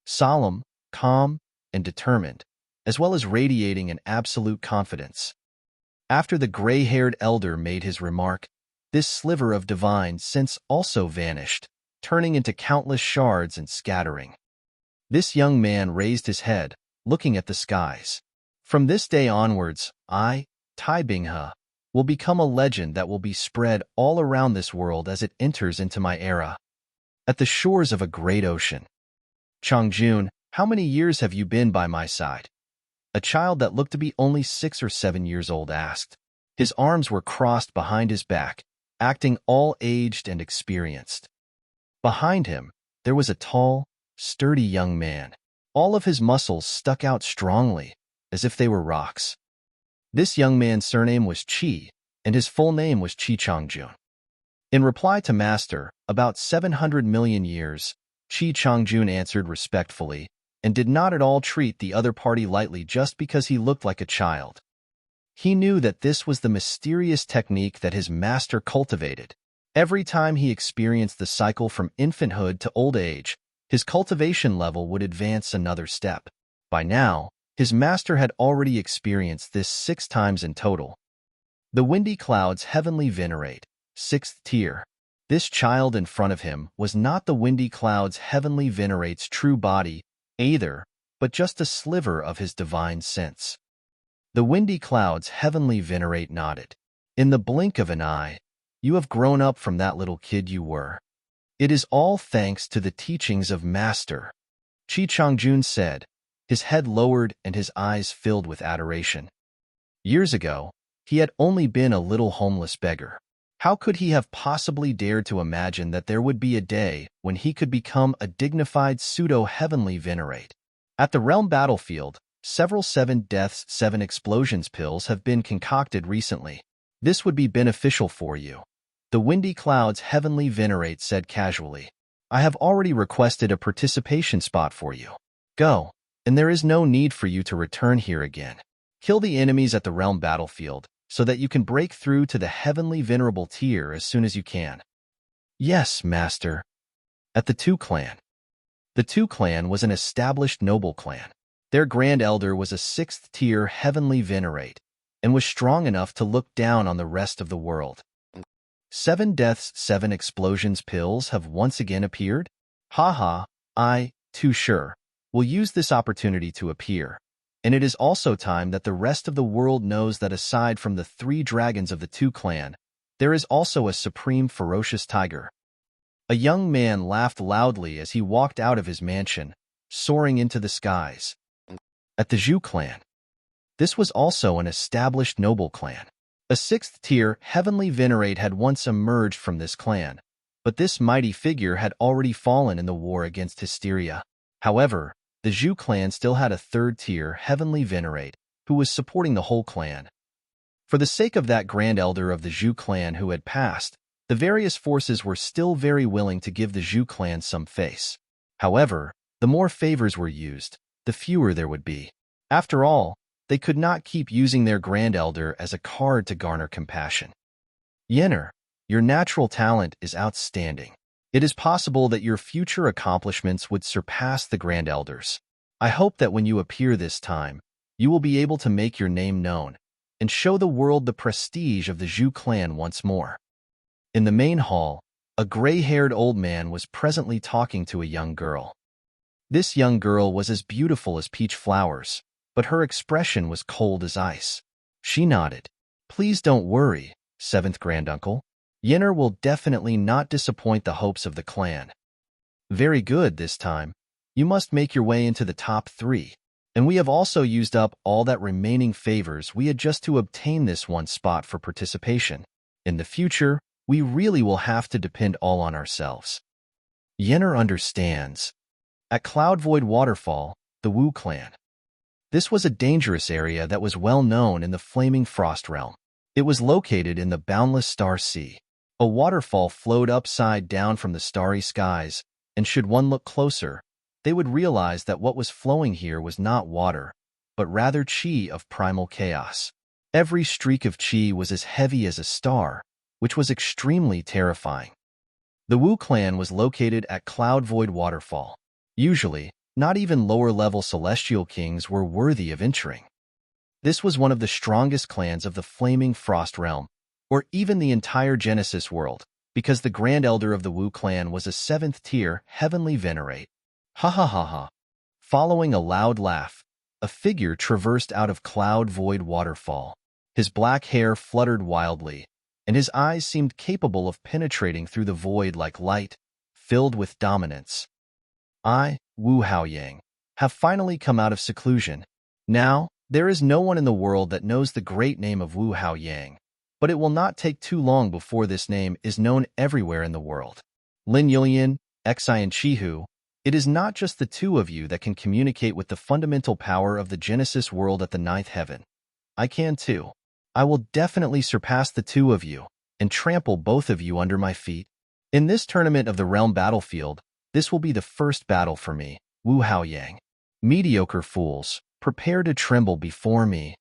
Solemn, calm, and determined, as well as radiating an absolute confidence. After the gray-haired elder made his remark, this sliver of divine sense also vanished, turning into countless shards and scattering. This young man raised his head, looking at the skies. From this day onwards, I, Tai Binghe, will become a legend that will be spread all around this world as it enters into my era. At the shores of a great ocean. Changjun, how many years have you been by my side? A child that looked to be only 6 or 7 years old asked. His arms were crossed behind his back, acting all aged and experienced. Behind him, there was a tall, sturdy young man. All of his muscles stuck out strongly, as if they were rocks. This young man's surname was Qi, and his full name was Qi Changjun. In reply to Master, about 700 million years, Qi Changjun answered respectfully, and did not at all treat the other party lightly just because he looked like a child. He knew that this was the mysterious technique that his master cultivated. Every time he experienced the cycle from infanthood to old age, his cultivation level would advance another step. By now, his master had already experienced this 6 times in total. The windy clouds heavenly venerate, 6th tier. This child in front of him was not the windy clouds heavenly venerate's true body, either, but just a sliver of his divine sense. The windy clouds heavenly venerate nodded. In the blink of an eye, you have grown up from that little kid you were. It is all thanks to the teachings of Master, Qi Changjun said, his head lowered and his eyes filled with adoration. Years ago, he had only been a little homeless beggar. How could he have possibly dared to imagine that there would be a day when he could become a dignified pseudo-heavenly venerate? At the realm battlefield, several 7 deaths 7 explosions pills have been concocted recently. This would be beneficial for you. The windy clouds heavenly venerate said casually. I have already requested a participation spot for you. Go, and there is no need for you to return here again. Kill the enemies at the realm battlefield, so that you can break through to the heavenly venerable tier as soon as you can. Yes, Master. At the Tu clan. The Tu clan was an established noble clan. Their grand elder was a 6th tier heavenly venerate, and was strong enough to look down on the rest of the world. 7 deaths 7 explosions pills have once again appeared? Haha, I, too sure, will use this opportunity to appear. And it is also time that the rest of the world knows that aside from the 3 dragons of the Tu clan, there is also a supreme ferocious tiger. A young man laughed loudly as he walked out of his mansion, soaring into the skies. At the Zhou clan. This was also an established noble clan. A 6th tier heavenly venerate had once emerged from this clan, but this mighty figure had already fallen in the war against Hysteria. However, the Zhou clan still had a 3rd tier heavenly venerate who was supporting the whole clan. For the sake of that grand elder of the Zhou clan who had passed, the various forces were still very willing to give the Zhou clan some face. However, the more favors were used, the fewer there would be. After all, they could not keep using their grand elder as a card to garner compassion. Yenner, your natural talent is outstanding. It is possible that your future accomplishments would surpass the Grand Elders. I hope that when you appear this time, you will be able to make your name known and show the world the prestige of the Zhou clan once more. In the main hall, a gray-haired old man was presently talking to a young girl. This young girl was as beautiful as peach flowers, but her expression was cold as ice. She nodded. Please don't worry, seventh granduncle. Yenner will definitely not disappoint the hopes of the clan. Very good this time. You must make your way into the top 3. And we have also used up all that remaining favors we had just to obtain this one spot for participation. In the future, we really will have to depend all on ourselves. Yenner understands. At Cloud Void Waterfall, the Wu clan. This was a dangerous area that was well known in the Flaming Frost Realm. It was located in the boundless Star Sea. A waterfall flowed upside down from the starry skies, and should one look closer, they would realize that what was flowing here was not water, but rather chi of primal chaos. Every streak of chi was as heavy as a star, which was extremely terrifying. The Wu clan was located at Cloud Void Waterfall. Usually, not even lower-level celestial kings were worthy of entering. This was one of the strongest clans of the Flaming Frost Realm, or even the entire Genesis world, because the Grand Elder of the Wu clan was a 7th-tier Heavenly Venerate. Ha ha ha ha. Following a loud laugh, a figure traversed out of Cloud Void Waterfall. His black hair fluttered wildly, and his eyes seemed capable of penetrating through the void like light, filled with dominance. I, Wu Haoyang, have finally come out of seclusion. Now, there is no one in the world that knows the great name of Wu Haoyang, but it will not take too long before this name is known everywhere in the world. Lin Yulian, Xi and Chihu, it is not just the two of you that can communicate with the fundamental power of the Genesis world at the 9th heaven. I can too. I will definitely surpass the two of you and trample both of you under my feet. In this tournament of the realm battlefield, this will be the first battle for me, Wu Haoyang. Mediocre fools, prepare to tremble before me.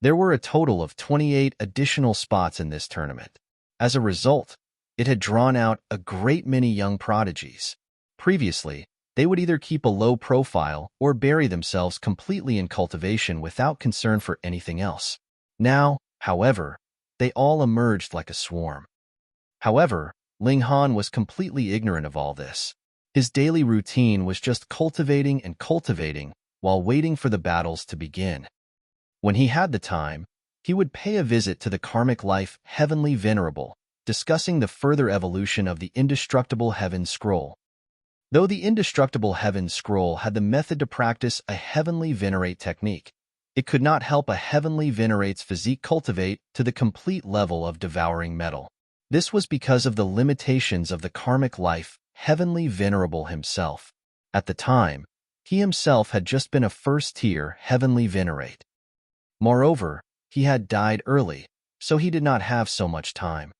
There were a total of 28 additional spots in this tournament. As a result, it had drawn out a great many young prodigies. Previously, they would either keep a low profile or bury themselves completely in cultivation without concern for anything else. Now, however, they all emerged like a swarm. However, Ling Han was completely ignorant of all this. His daily routine was just cultivating and cultivating while waiting for the battles to begin. When he had the time, he would pay a visit to the karmic life Heavenly Venerable, discussing the further evolution of the indestructible Heaven Scroll. Though the indestructible Heaven Scroll had the method to practice a Heavenly Venerate technique, it could not help a Heavenly Venerate's physique cultivate to the complete level of devouring metal. This was because of the limitations of the karmic life Heavenly Venerable himself. At the time, he himself had just been a first-tier Heavenly Venerate. Moreover, he had died early, so he did not have so much time.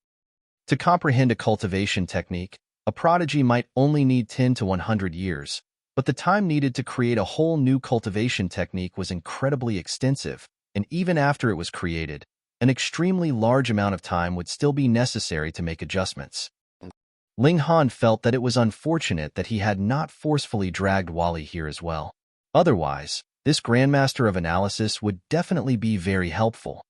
To comprehend a cultivation technique, a prodigy might only need 10 to 100 years, but the time needed to create a whole new cultivation technique was incredibly extensive, and even after it was created, an extremely large amount of time would still be necessary to make adjustments. Ling Han felt that it was unfortunate that he had not forcefully dragged Wally here as well. Otherwise, this Grandmaster of Analysis would definitely be very helpful.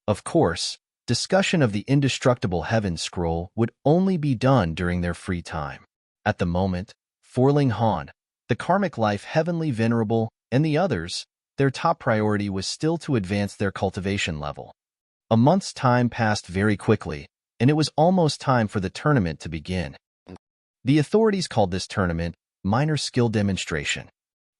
Of course, discussion of the indestructible Heaven Scroll would only be done during their free time. At the moment, for Ling Han, the karmic life Heavenly Venerable, and the others, their top priority was still to advance their cultivation level. A month's time passed very quickly, and it was almost time for the tournament to begin. The authorities called this tournament Minor Skill Demonstration.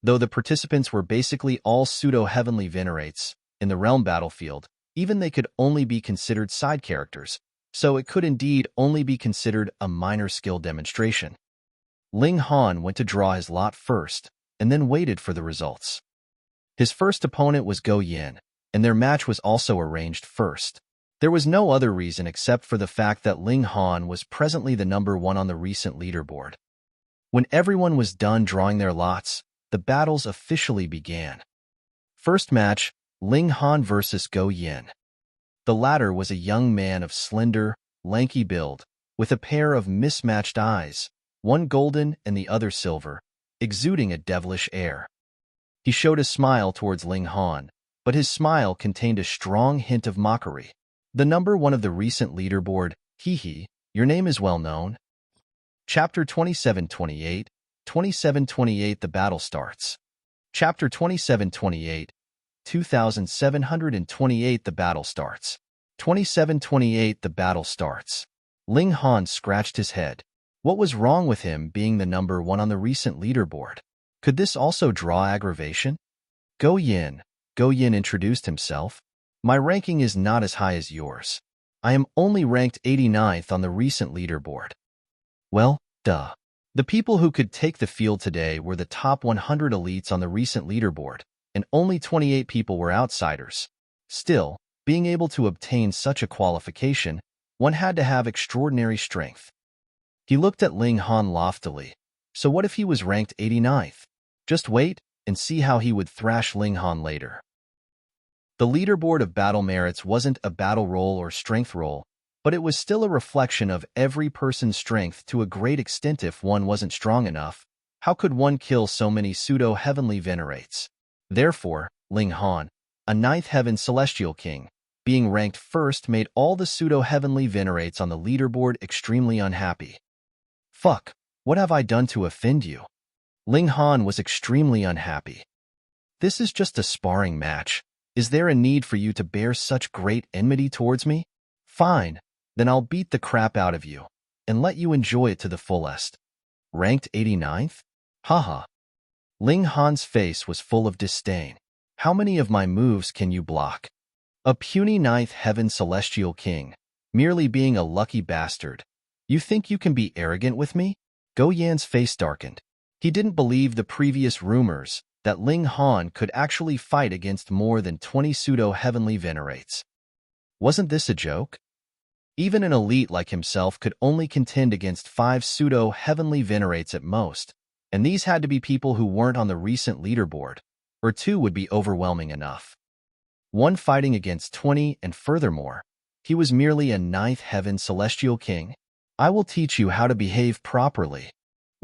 Though the participants were basically all pseudo-Heavenly Venerates, in the realm battlefield, even they could only be considered side characters, so it could indeed only be considered a minor skill demonstration. Ling Han went to draw his lot first, and then waited for the results. His first opponent was Zhou Yan, and their match was also arranged first. There was no other reason except for the fact that Ling Han was presently the number 1 on the recent leaderboard. When everyone was done drawing their lots, the battles officially began. First match, Ling Han versus Zhou Yan. The latter was a young man of slender, lanky build, with a pair of mismatched eyes, one golden and the other silver, exuding a devilish air. He showed a smile towards Ling Han, but his smile contained a strong hint of mockery. The number 1 of the recent leaderboard, hee, your name is well known. Chapter 2728, 2728 The battle starts. Chapter 2728, 2728 The battle starts. 2728 The battle starts. Ling Han scratched his head. What was wrong with him being the number 1 on the recent leaderboard? Could this also draw aggravation? Zhou Yan introduced himself. My ranking is not as high as yours. I am only ranked 89th on the recent leaderboard. Well, duh. The people who could take the field today were the top 100 elites on the recent leaderboard, and only 28 people were outsiders. Still, being able to obtain such a qualification, one had to have extraordinary strength. He looked at Ling Han loftily. So what if he was ranked 89th? Just wait and see how he would thrash Ling Han later. The leaderboard of battle merits wasn't a battle roll or strength roll, but it was still a reflection of every person's strength to a great extent. If one wasn't strong enough, how could one kill so many pseudo-heavenly venerates? Therefore, Ling Han, a 9th heaven celestial king, being ranked first made all the pseudo-heavenly venerates on the leaderboard extremely unhappy. Fuck, what have I done to offend you? Ling Han was extremely unhappy. This is just a sparring match. Is there a need for you to bear such great enmity towards me? Fine, then I'll beat the crap out of you, and let you enjoy it to the fullest. Ranked 89th? Haha. Ling Han's face was full of disdain. How many of my moves can you block? A puny 9th heaven celestial king, merely being a lucky bastard. You think you can be arrogant with me? Zhou Yan's face darkened. He didn't believe the previous rumors that Ling Han could actually fight against more than 20 pseudo-heavenly venerates. Wasn't this a joke? Even an elite like himself could only contend against 5 pseudo-heavenly venerates at most, and these had to be people who weren't on the recent leaderboard, or 2 would be overwhelming enough. 1 fighting against 20, and furthermore, he was merely a 9th heaven celestial king. I will teach you how to behave properly.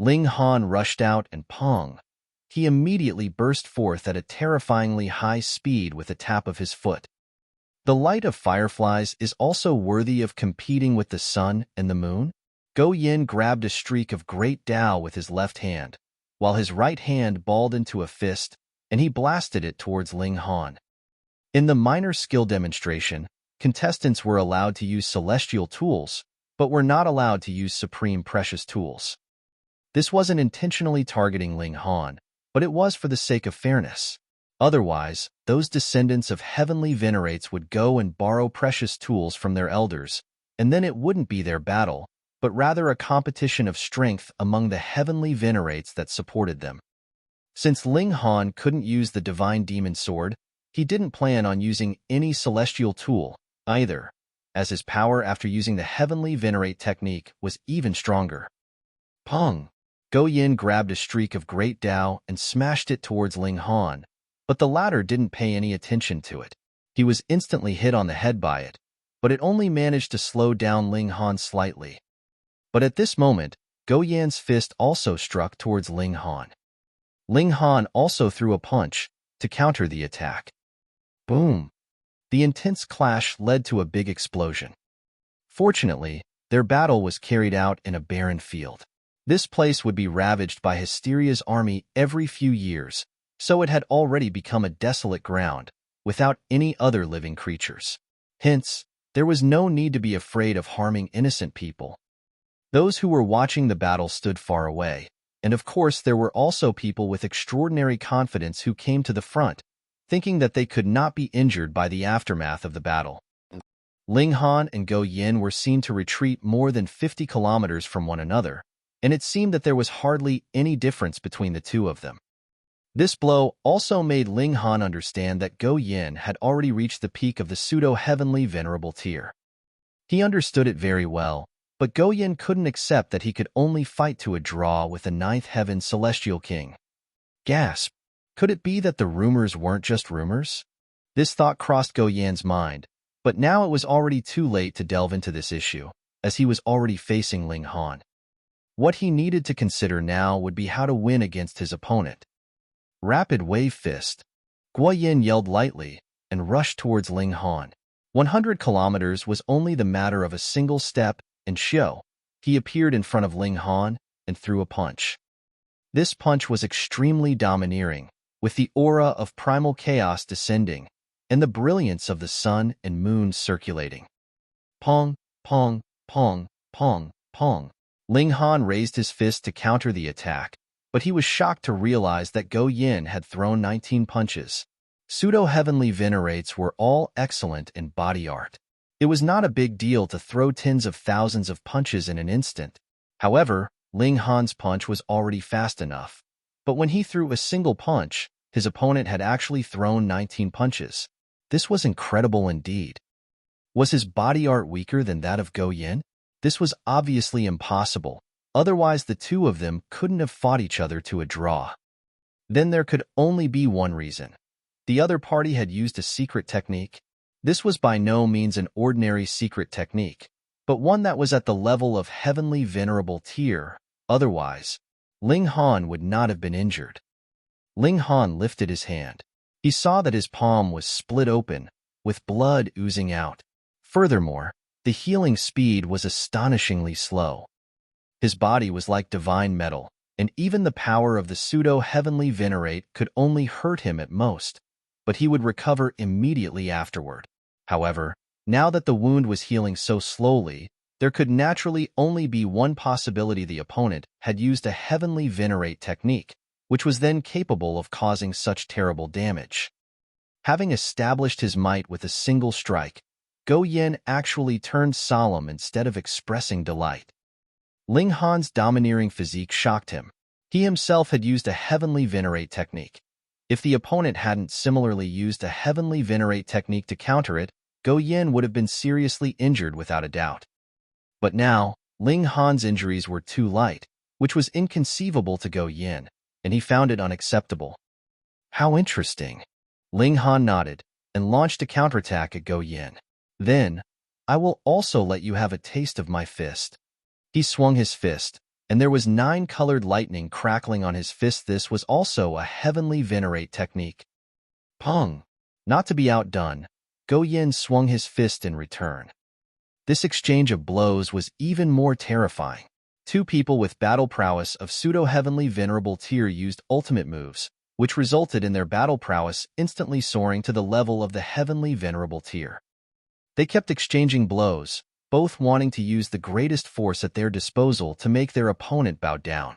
Ling Han rushed out and pong. He immediately burst forth at a terrifyingly high speed with a tap of his foot. The light of fireflies is also worthy of competing with the sun and the moon. Zhou Yan grabbed a streak of great Tao with his left hand, while his right hand balled into a fist, and he blasted it towards Ling Han. In the minor skill demonstration, contestants were allowed to use celestial tools, but were not allowed to use supreme precious tools. This wasn't intentionally targeting Ling Han, but it was for the sake of fairness. Otherwise, those descendants of heavenly venerates would go and borrow precious tools from their elders, and then it wouldn't be their battle, but rather a competition of strength among the heavenly venerates that supported them. Since Ling Han couldn't use the divine demon sword, he didn't plan on using any celestial tool either, as his power after using the heavenly venerate technique was even stronger. Pong! Zhou Yan grabbed a streak of great Tao and smashed it towards Ling Han, but the latter didn't pay any attention to it. He was instantly hit on the head by it, but it only managed to slow down Ling Han slightly. But at this moment, Zhou Yan's fist also struck towards Ling Han. Ling Han also threw a punch to counter the attack. Boom! The intense clash led to a big explosion. Fortunately, their battle was carried out in a barren field. This place would be ravaged by Hysteria's army every few years, so it had already become a desolate ground, without any other living creatures. Hence, there was no need to be afraid of harming innocent people. Those who were watching the battle stood far away, and of course there were also people with extraordinary confidence who came to the front, thinking that they could not be injured by the aftermath of the battle. Ling Han and Zhou Yan were seen to retreat more than 50 kilometers from one another, and it seemed that there was hardly any difference between the two of them. This blow also made Ling Han understand that Zhou Yan had already reached the peak of the pseudo-heavenly venerable tier. He understood it very well, but Zhou Yan couldn't accept that he could only fight to a draw with the 9th heaven celestial king. Gasp! Could it be that the rumors weren't just rumors? This thought crossed Zhou Yan's mind, but now it was already too late to delve into this issue, as he was already facing Ling Han. What he needed to consider now would be how to win against his opponent. Rapid wave fist. Zhou Yan yelled lightly and rushed towards Ling Han. 100 kilometers was only the matter of a single step, and he appeared in front of Ling Han and threw a punch. This punch was extremely domineering, with the aura of primal chaos descending, and the brilliance of the sun and moon circulating. Pong, pong, pong, pong, pong. Ling Han raised his fist to counter the attack, but he was shocked to realize that Zhou Yan had thrown 19 punches. Pseudo-heavenly venerates were all excellent in body art. It was not a big deal to throw tens of thousands of punches in an instant. However, Ling Han's punch was already fast enough. But when he threw a single punch, his opponent had actually thrown 19 punches. This was incredible indeed. Was his body art weaker than that of Zhou Yan? This was obviously impossible. Otherwise, the two of them couldn't have fought each other to a draw. Then there could only be one reason. The other party had used a secret technique. This was by no means an ordinary secret technique, but one that was at the level of heavenly venerable tier. Otherwise, Ling Han would not have been injured. Ling Han lifted his hand. He saw that his palm was split open, with blood oozing out. Furthermore, the healing speed was astonishingly slow. His body was like divine metal, and even the power of the pseudo-heavenly venerate could only hurt him at most, but he would recover immediately afterward. However, now that the wound was healing so slowly, there could naturally only be one possibility: the opponent had used a heavenly venerate technique, which was then capable of causing such terrible damage. Having established his might with a single strike, Zhou Yan actually turned solemn instead of expressing delight. Ling Han's domineering physique shocked him. He himself had used a heavenly venerate technique. If the opponent hadn't similarly used a heavenly venerate technique to counter it, Zhou Yan would have been seriously injured without a doubt. But now, Ling Han's injuries were too light, which was inconceivable to Zhou Yan, and he found it unacceptable. How interesting. Ling Han nodded and launched a counterattack at Zhou Yan. Then, I will also let you have a taste of my fist. He swung his fist, and there was 9 colored lightning crackling on his fist. This was also a heavenly venerate technique. Pong! Not to be outdone, Zhou Yan swung his fist in return. This exchange of blows was even more terrifying. Two people with battle prowess of pseudo-heavenly venerable tier used ultimate moves, which resulted in their battle prowess instantly soaring to the level of the heavenly venerable tier. They kept exchanging blows, both wanting to use the greatest force at their disposal to make their opponent bow down.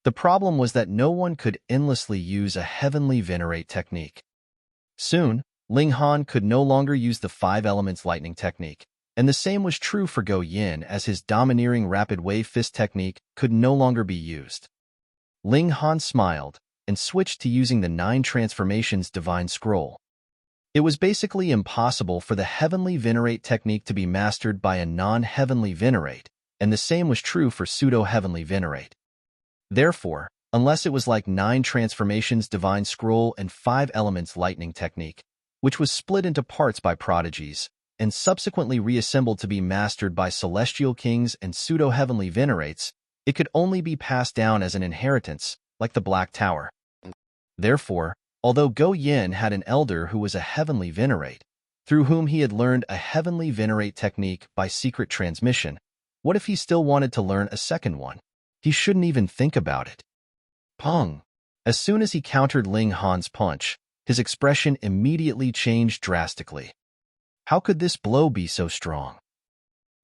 The problem was that no one could endlessly use a heavenly venerate technique. Soon, Ling Han could no longer use the 5 elements lightning technique, and the same was true for Zhou Yan, as his domineering rapid wave fist technique could no longer be used. Ling Han smiled and switched to using the 9 transformations divine scroll. It was basically impossible for the heavenly venerate technique to be mastered by a non-heavenly venerate, and the same was true for pseudo-heavenly venerate. Therefore, unless it was like 9 transformations divine scroll and 5 elements lightning technique, which was split into parts by prodigies, and subsequently reassembled to be mastered by celestial kings and pseudo-heavenly venerates, it could only be passed down as an inheritance, like the Black Tower. Therefore, although Zhou Yan had an elder who was a heavenly venerate, through whom he had learned a heavenly venerate technique by secret transmission, what if he still wanted to learn a second one? He shouldn't even think about it. Pong! As soon as he countered Ling Han's punch, his expression immediately changed drastically. How could this blow be so strong?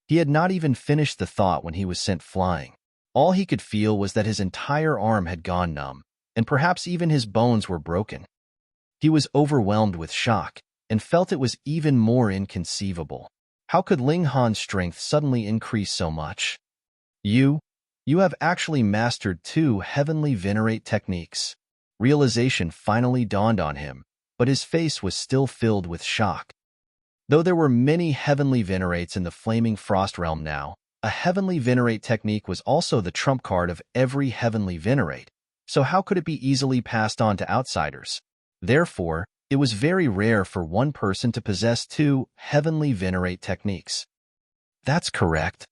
He had not even finished the thought when he was sent flying. All he could feel was that his entire arm had gone numb, and perhaps even his bones were broken. He was overwhelmed with shock, and felt it was even more inconceivable. How could Ling Han's strength suddenly increase so much? You have actually mastered 2 heavenly venerate techniques. Realization finally dawned on him, but his face was still filled with shock. Though there were many heavenly venerates in the Flaming Frost realm now, a heavenly venerate technique was also the trump card of every heavenly venerate, so how could it be easily passed on to outsiders? Therefore, it was very rare for one person to possess 2 heavenly venerate techniques. That's correct.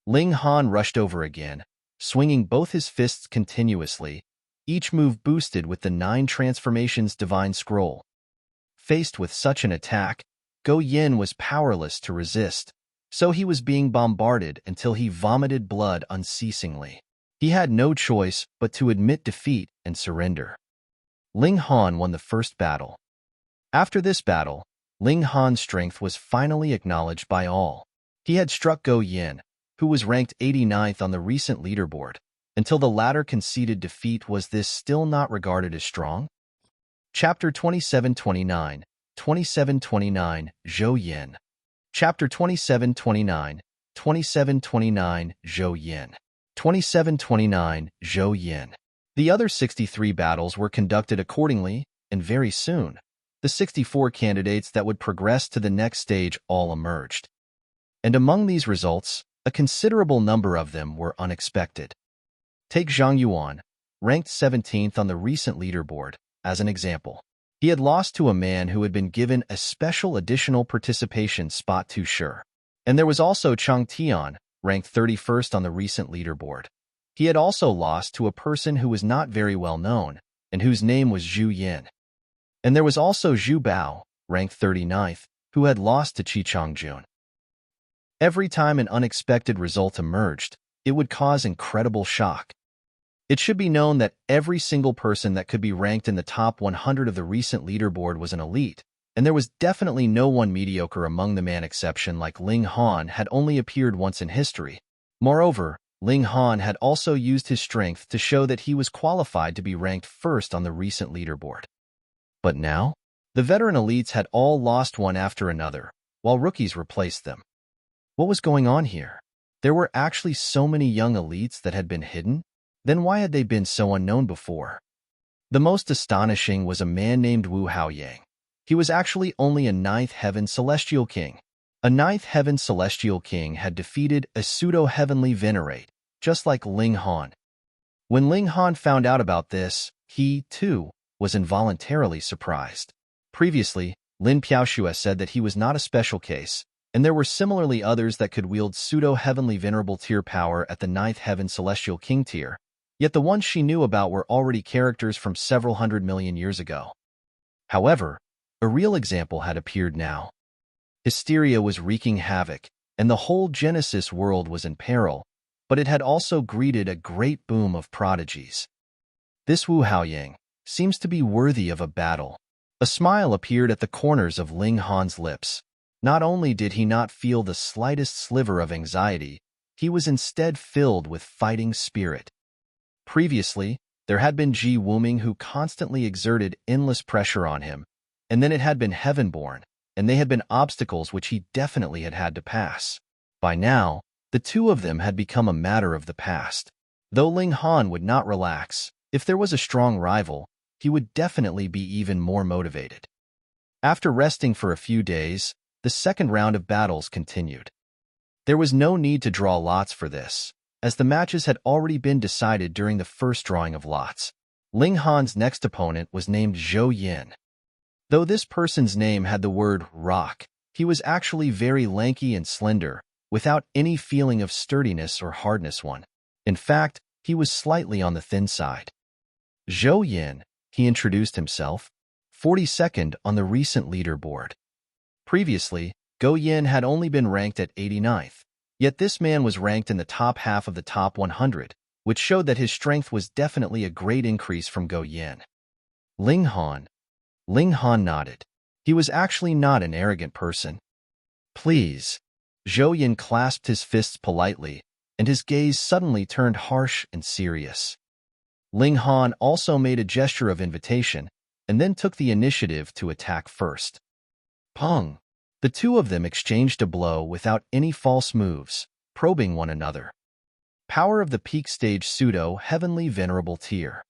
Ling Han rushed over again, swinging both his fists continuously, each move boosted with the 9 transformations divine scroll. Faced with such an attack, Zhou Yan was powerless to resist, so he was being bombarded until he vomited blood unceasingly. He had no choice but to admit defeat and surrender. Ling Han won the first battle. After this battle, Ling Han's strength was finally acknowledged by all. He had struck Zhou Yan, who was ranked 89th on the recent leaderboard. Until the latter conceded defeat, was this still not regarded as strong? Chapter 2729, 2729, Zhou Yan. Chapter 2729, 2729, Zhou Yan. 2729, Zhou Yan. The other 63 battles were conducted accordingly, and very soon, the 64 candidates that would progress to the next stage all emerged. And among these results, a considerable number of them were unexpected. Take Zhang Yuan, ranked 17th on the recent leaderboard, as an example. He had lost to a man who had been given a special additional participation spot to sure. And there was also Chang Tian, ranked 31st on the recent leaderboard. He had also lost to a person who was not very well known, and whose name was Zhu Yan. And there was also Zhu Bao, ranked 39th, who had lost to Qi Changjun. Every time an unexpected result emerged, it would cause incredible shock. It should be known that every single person that could be ranked in the top 100 of the recent leaderboard was an elite, and there was definitely no one mediocre among them. An exception like Ling Han had only appeared once in history. Moreover, Ling Han had also used his strength to show that he was qualified to be ranked first on the recent leaderboard. But now, the veteran elites had all lost one after another, while rookies replaced them. What was going on here? There were actually so many young elites that had been hidden? Then why had they been so unknown before? The most astonishing was a man named Wu Haoyang. He was actually only a 9th Heaven Celestial King. A 9th Heaven Celestial King had defeated a pseudo-heavenly venerate, just like Ling Han. When Ling Han found out about this, he, too, was involuntarily surprised. Previously, Lin Piaoxue said that he was not a special case, and there were similarly others that could wield pseudo-heavenly venerable tier power at the 9th Heaven Celestial King tier, yet the ones she knew about were already characters from several 100 million years ago. However, a real example had appeared now. Hysteria was wreaking havoc, and the whole Genesis world was in peril, but it had also greeted a great boom of prodigies. This Wu Haoyang seems to be worthy of a battle. A smile appeared at the corners of Ling Han's lips. Not only did he not feel the slightest sliver of anxiety, he was instead filled with fighting spirit. Previously, there had been Ji Wuming who constantly exerted endless pressure on him, and then it had been Heavenborn, and they had been obstacles which he definitely had had to pass. By now, the two of them had become a matter of the past. Though Ling Han would not relax, if there was a strong rival, he would definitely be even more motivated. After resting for a few days, the second round of battles continued. There was no need to draw lots for this, as the matches had already been decided during the first drawing of lots. Ling Han's next opponent was named Zhou Yan. Though this person's name had the word rock, he was actually very lanky and slender, without any feeling of sturdiness or hardness. In fact, he was slightly on the thin side. Zhou Yan, he introduced himself, 42nd on the recent leaderboard. Previously, Zhou Yan had only been ranked at 89th, yet this man was ranked in the top half of the top 100, which showed that his strength was definitely a great increase from Zhou Yan. Ling Han. Ling Han nodded. He was actually not an arrogant person. Please. Zhou Yan clasped his fists politely, and his gaze suddenly turned harsh and serious. Ling Han also made a gesture of invitation, and then took the initiative to attack first. Pong! The two of them exchanged a blow without any false moves, probing one another. Power of the peak stage pseudo-heavenly venerable tier.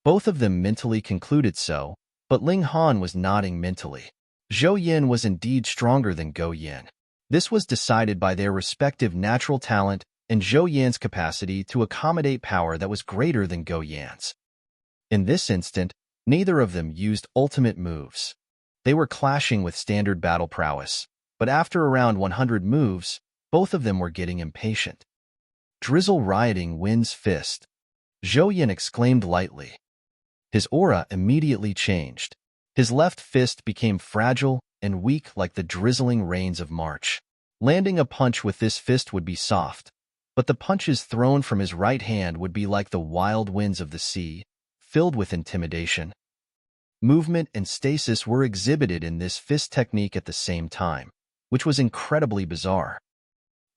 Both of them mentally concluded so, but Ling Han was nodding mentally. Zhou Yan was indeed stronger than Zhou Yan. This was decided by their respective natural talent and Zhou Yan's capacity to accommodate power that was greater than Zhou Yan's. In this instant, neither of them used ultimate moves. They were clashing with standard battle prowess, but after around 100 moves, both of them were getting impatient. Drizzle rioting wins fist. Zhou Yan exclaimed lightly. His aura immediately changed. His left fist became fragile and weak like the drizzling rains of March. Landing a punch with this fist would be soft, but the punches thrown from his right hand would be like the wild winds of the sea, filled with intimidation. movement, and stasis were exhibited in this fist technique at the same time, which was incredibly bizarre.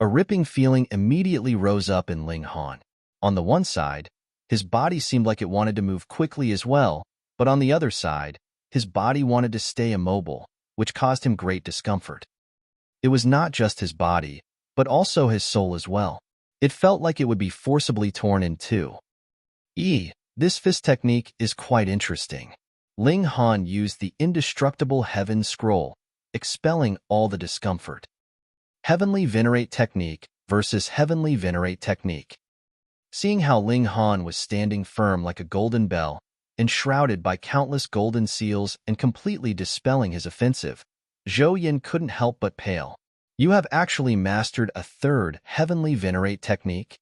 A ripping feeling immediately rose up in Ling Han. On the one side, his body seemed like it wanted to move quickly as well, but on the other side, his body wanted to stay immobile, which caused him great discomfort. It was not just his body, but also his soul as well. It felt like it would be forcibly torn in two. This fist technique is quite interesting. Ling Han used the indestructible Heaven Scroll, expelling all the discomfort. Heavenly Venerate Technique versus Heavenly Venerate Technique. Seeing how Ling Han was standing firm like a golden bell, enshrouded by countless golden seals and completely dispelling his offensive, Zhou Yan couldn't help but pale. You have actually mastered a third Heavenly Venerate Technique?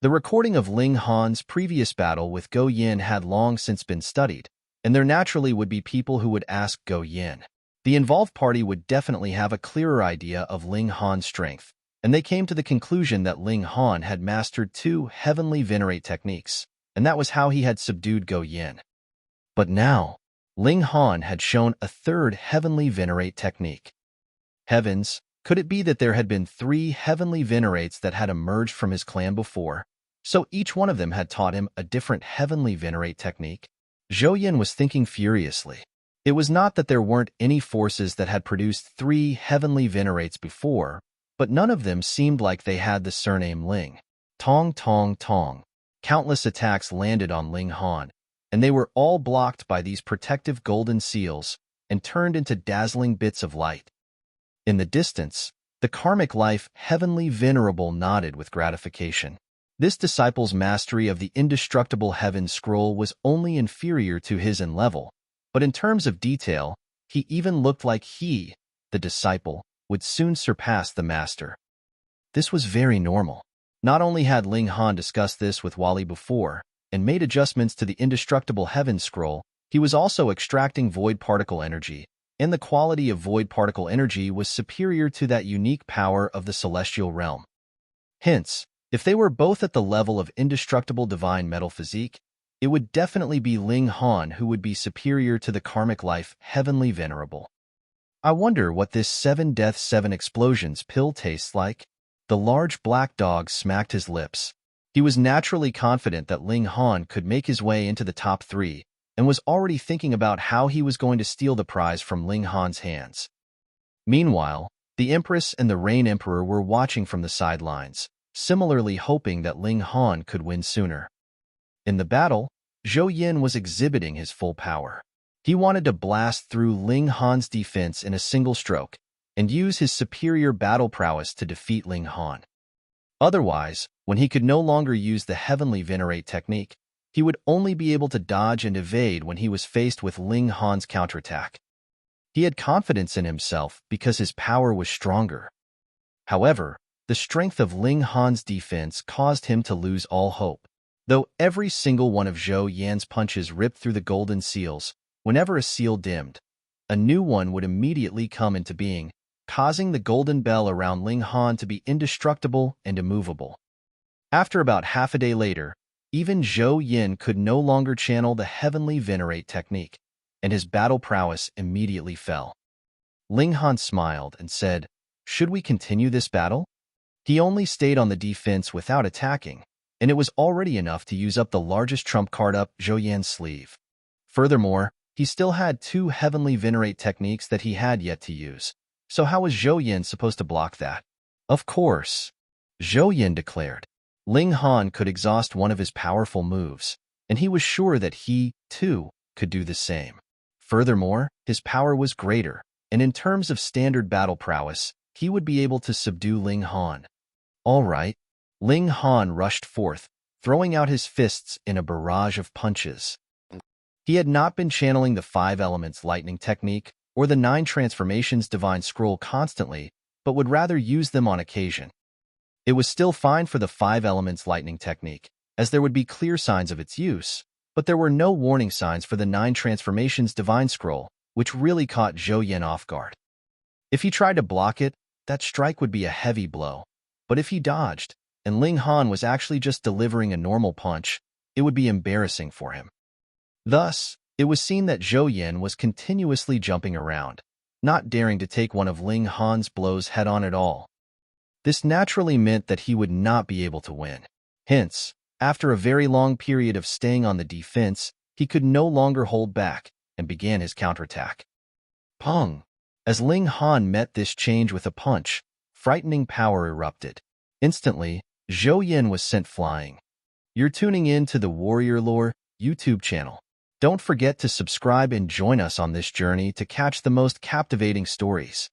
The recording of Ling Han's previous battle with Zhou Yan had long since been studied, and there naturally would be people who would ask Zhou Yan. The involved party would definitely have a clearer idea of Ling Han's strength, and they came to the conclusion that Ling Han had mastered two Heavenly Venerate techniques, and that was how he had subdued Zhou Yan. But now, Ling Han had shown a third Heavenly Venerate technique. Heavens, could it be that there had been 3 Heavenly Venerates that had emerged from his clan before, so each one of them had taught him a different Heavenly Venerate technique? Zhou Yan was thinking furiously. It was not that there weren't any forces that had produced 3 Heavenly Venerates before, but none of them seemed like they had the surname Ling. Tong, tong, tong. Countless attacks landed on Ling Han, and they were all blocked by these protective golden seals and turned into dazzling bits of light. In the distance, the karmic life Heavenly Venerable nodded with gratification. This disciple's mastery of the indestructible Heaven Scroll was only inferior to his in level, but in terms of detail, he even looked like he, the disciple, would soon surpass the master. This was very normal. Not only had Ling Han discussed this with Wally before and made adjustments to the indestructible Heaven Scroll, he was also extracting void particle energy, and the quality of void particle energy was superior to that unique power of the celestial realm. Hence, if they were both at the level of indestructible divine metal physique, it would definitely be Ling Han who would be superior to the karmic life Heavenly Venerable. I wonder what this 7 Death 7 Explosions pill tastes like. The large black dog smacked his lips. He was naturally confident that Ling Han could make his way into the top 3, and was already thinking about how he was going to steal the prize from Ling Han's hands. Meanwhile, the Empress and the Rain Emperor were watching from the sidelines, similarly hoping that Ling Han could win sooner. In the battle, Zhou Yan was exhibiting his full power. He wanted to blast through Ling Han's defense in a single stroke and use his superior battle prowess to defeat Ling Han. Otherwise, when he could no longer use the Heavenly Venerate technique, he would only be able to dodge and evade when he was faced with Ling Han's counterattack. He had confidence in himself because his power was stronger. However, the strength of Ling Han's defense caused him to lose all hope. Though every single one of Zhou Yan's punches ripped through the golden seals, whenever a seal dimmed, a new one would immediately come into being, causing the golden bell around Ling Han to be indestructible and immovable. After about half a day later, even Zhou Yan could no longer channel the Heavenly Venerate technique, and his battle prowess immediately fell. Ling Han smiled and said, "Should we continue this battle?" He only stayed on the defense without attacking, and it was already enough to use up the largest trump card up Zhou Yan's sleeve. Furthermore, he still had 2 Heavenly Venerate techniques that he had yet to use, so how was Zhou Yan supposed to block that? Of course, Zhou Yan declared. Ling Han could exhaust one of his powerful moves, and he was sure that he, too, could do the same. Furthermore, his power was greater, and in terms of standard battle prowess, he would be able to subdue Ling Han. All right. Ling Han rushed forth, throwing out his fists in a barrage of punches. He had not been channeling the 5 Elements Lightning technique or the 9 Transformations Divine Scroll constantly, but would rather use them on occasion. It was still fine for the 5 Elements Lightning technique, as there would be clear signs of its use, but there were no warning signs for the 9 Transformations Divine Scroll, which really caught Zhou Yan off guard. If he tried to block it, that strike would be a heavy blow, but if he dodged, and Ling Han was actually just delivering a normal punch, it would be embarrassing for him. Thus, It was seen that Zhou Yan was continuously jumping around, not daring to take one of Ling Han's blows head-on at all. This naturally meant that he would not be able to win. Hence, after a very long period of staying on the defense, he could no longer hold back and began his counterattack. Pong! As Ling Han met this change with a punch, frightening power erupted. Instantly, Zhou Yan was sent flying. You're tuning in to the Warrior Lore YouTube channel. Don't forget to subscribe and join us on this journey to catch the most captivating stories.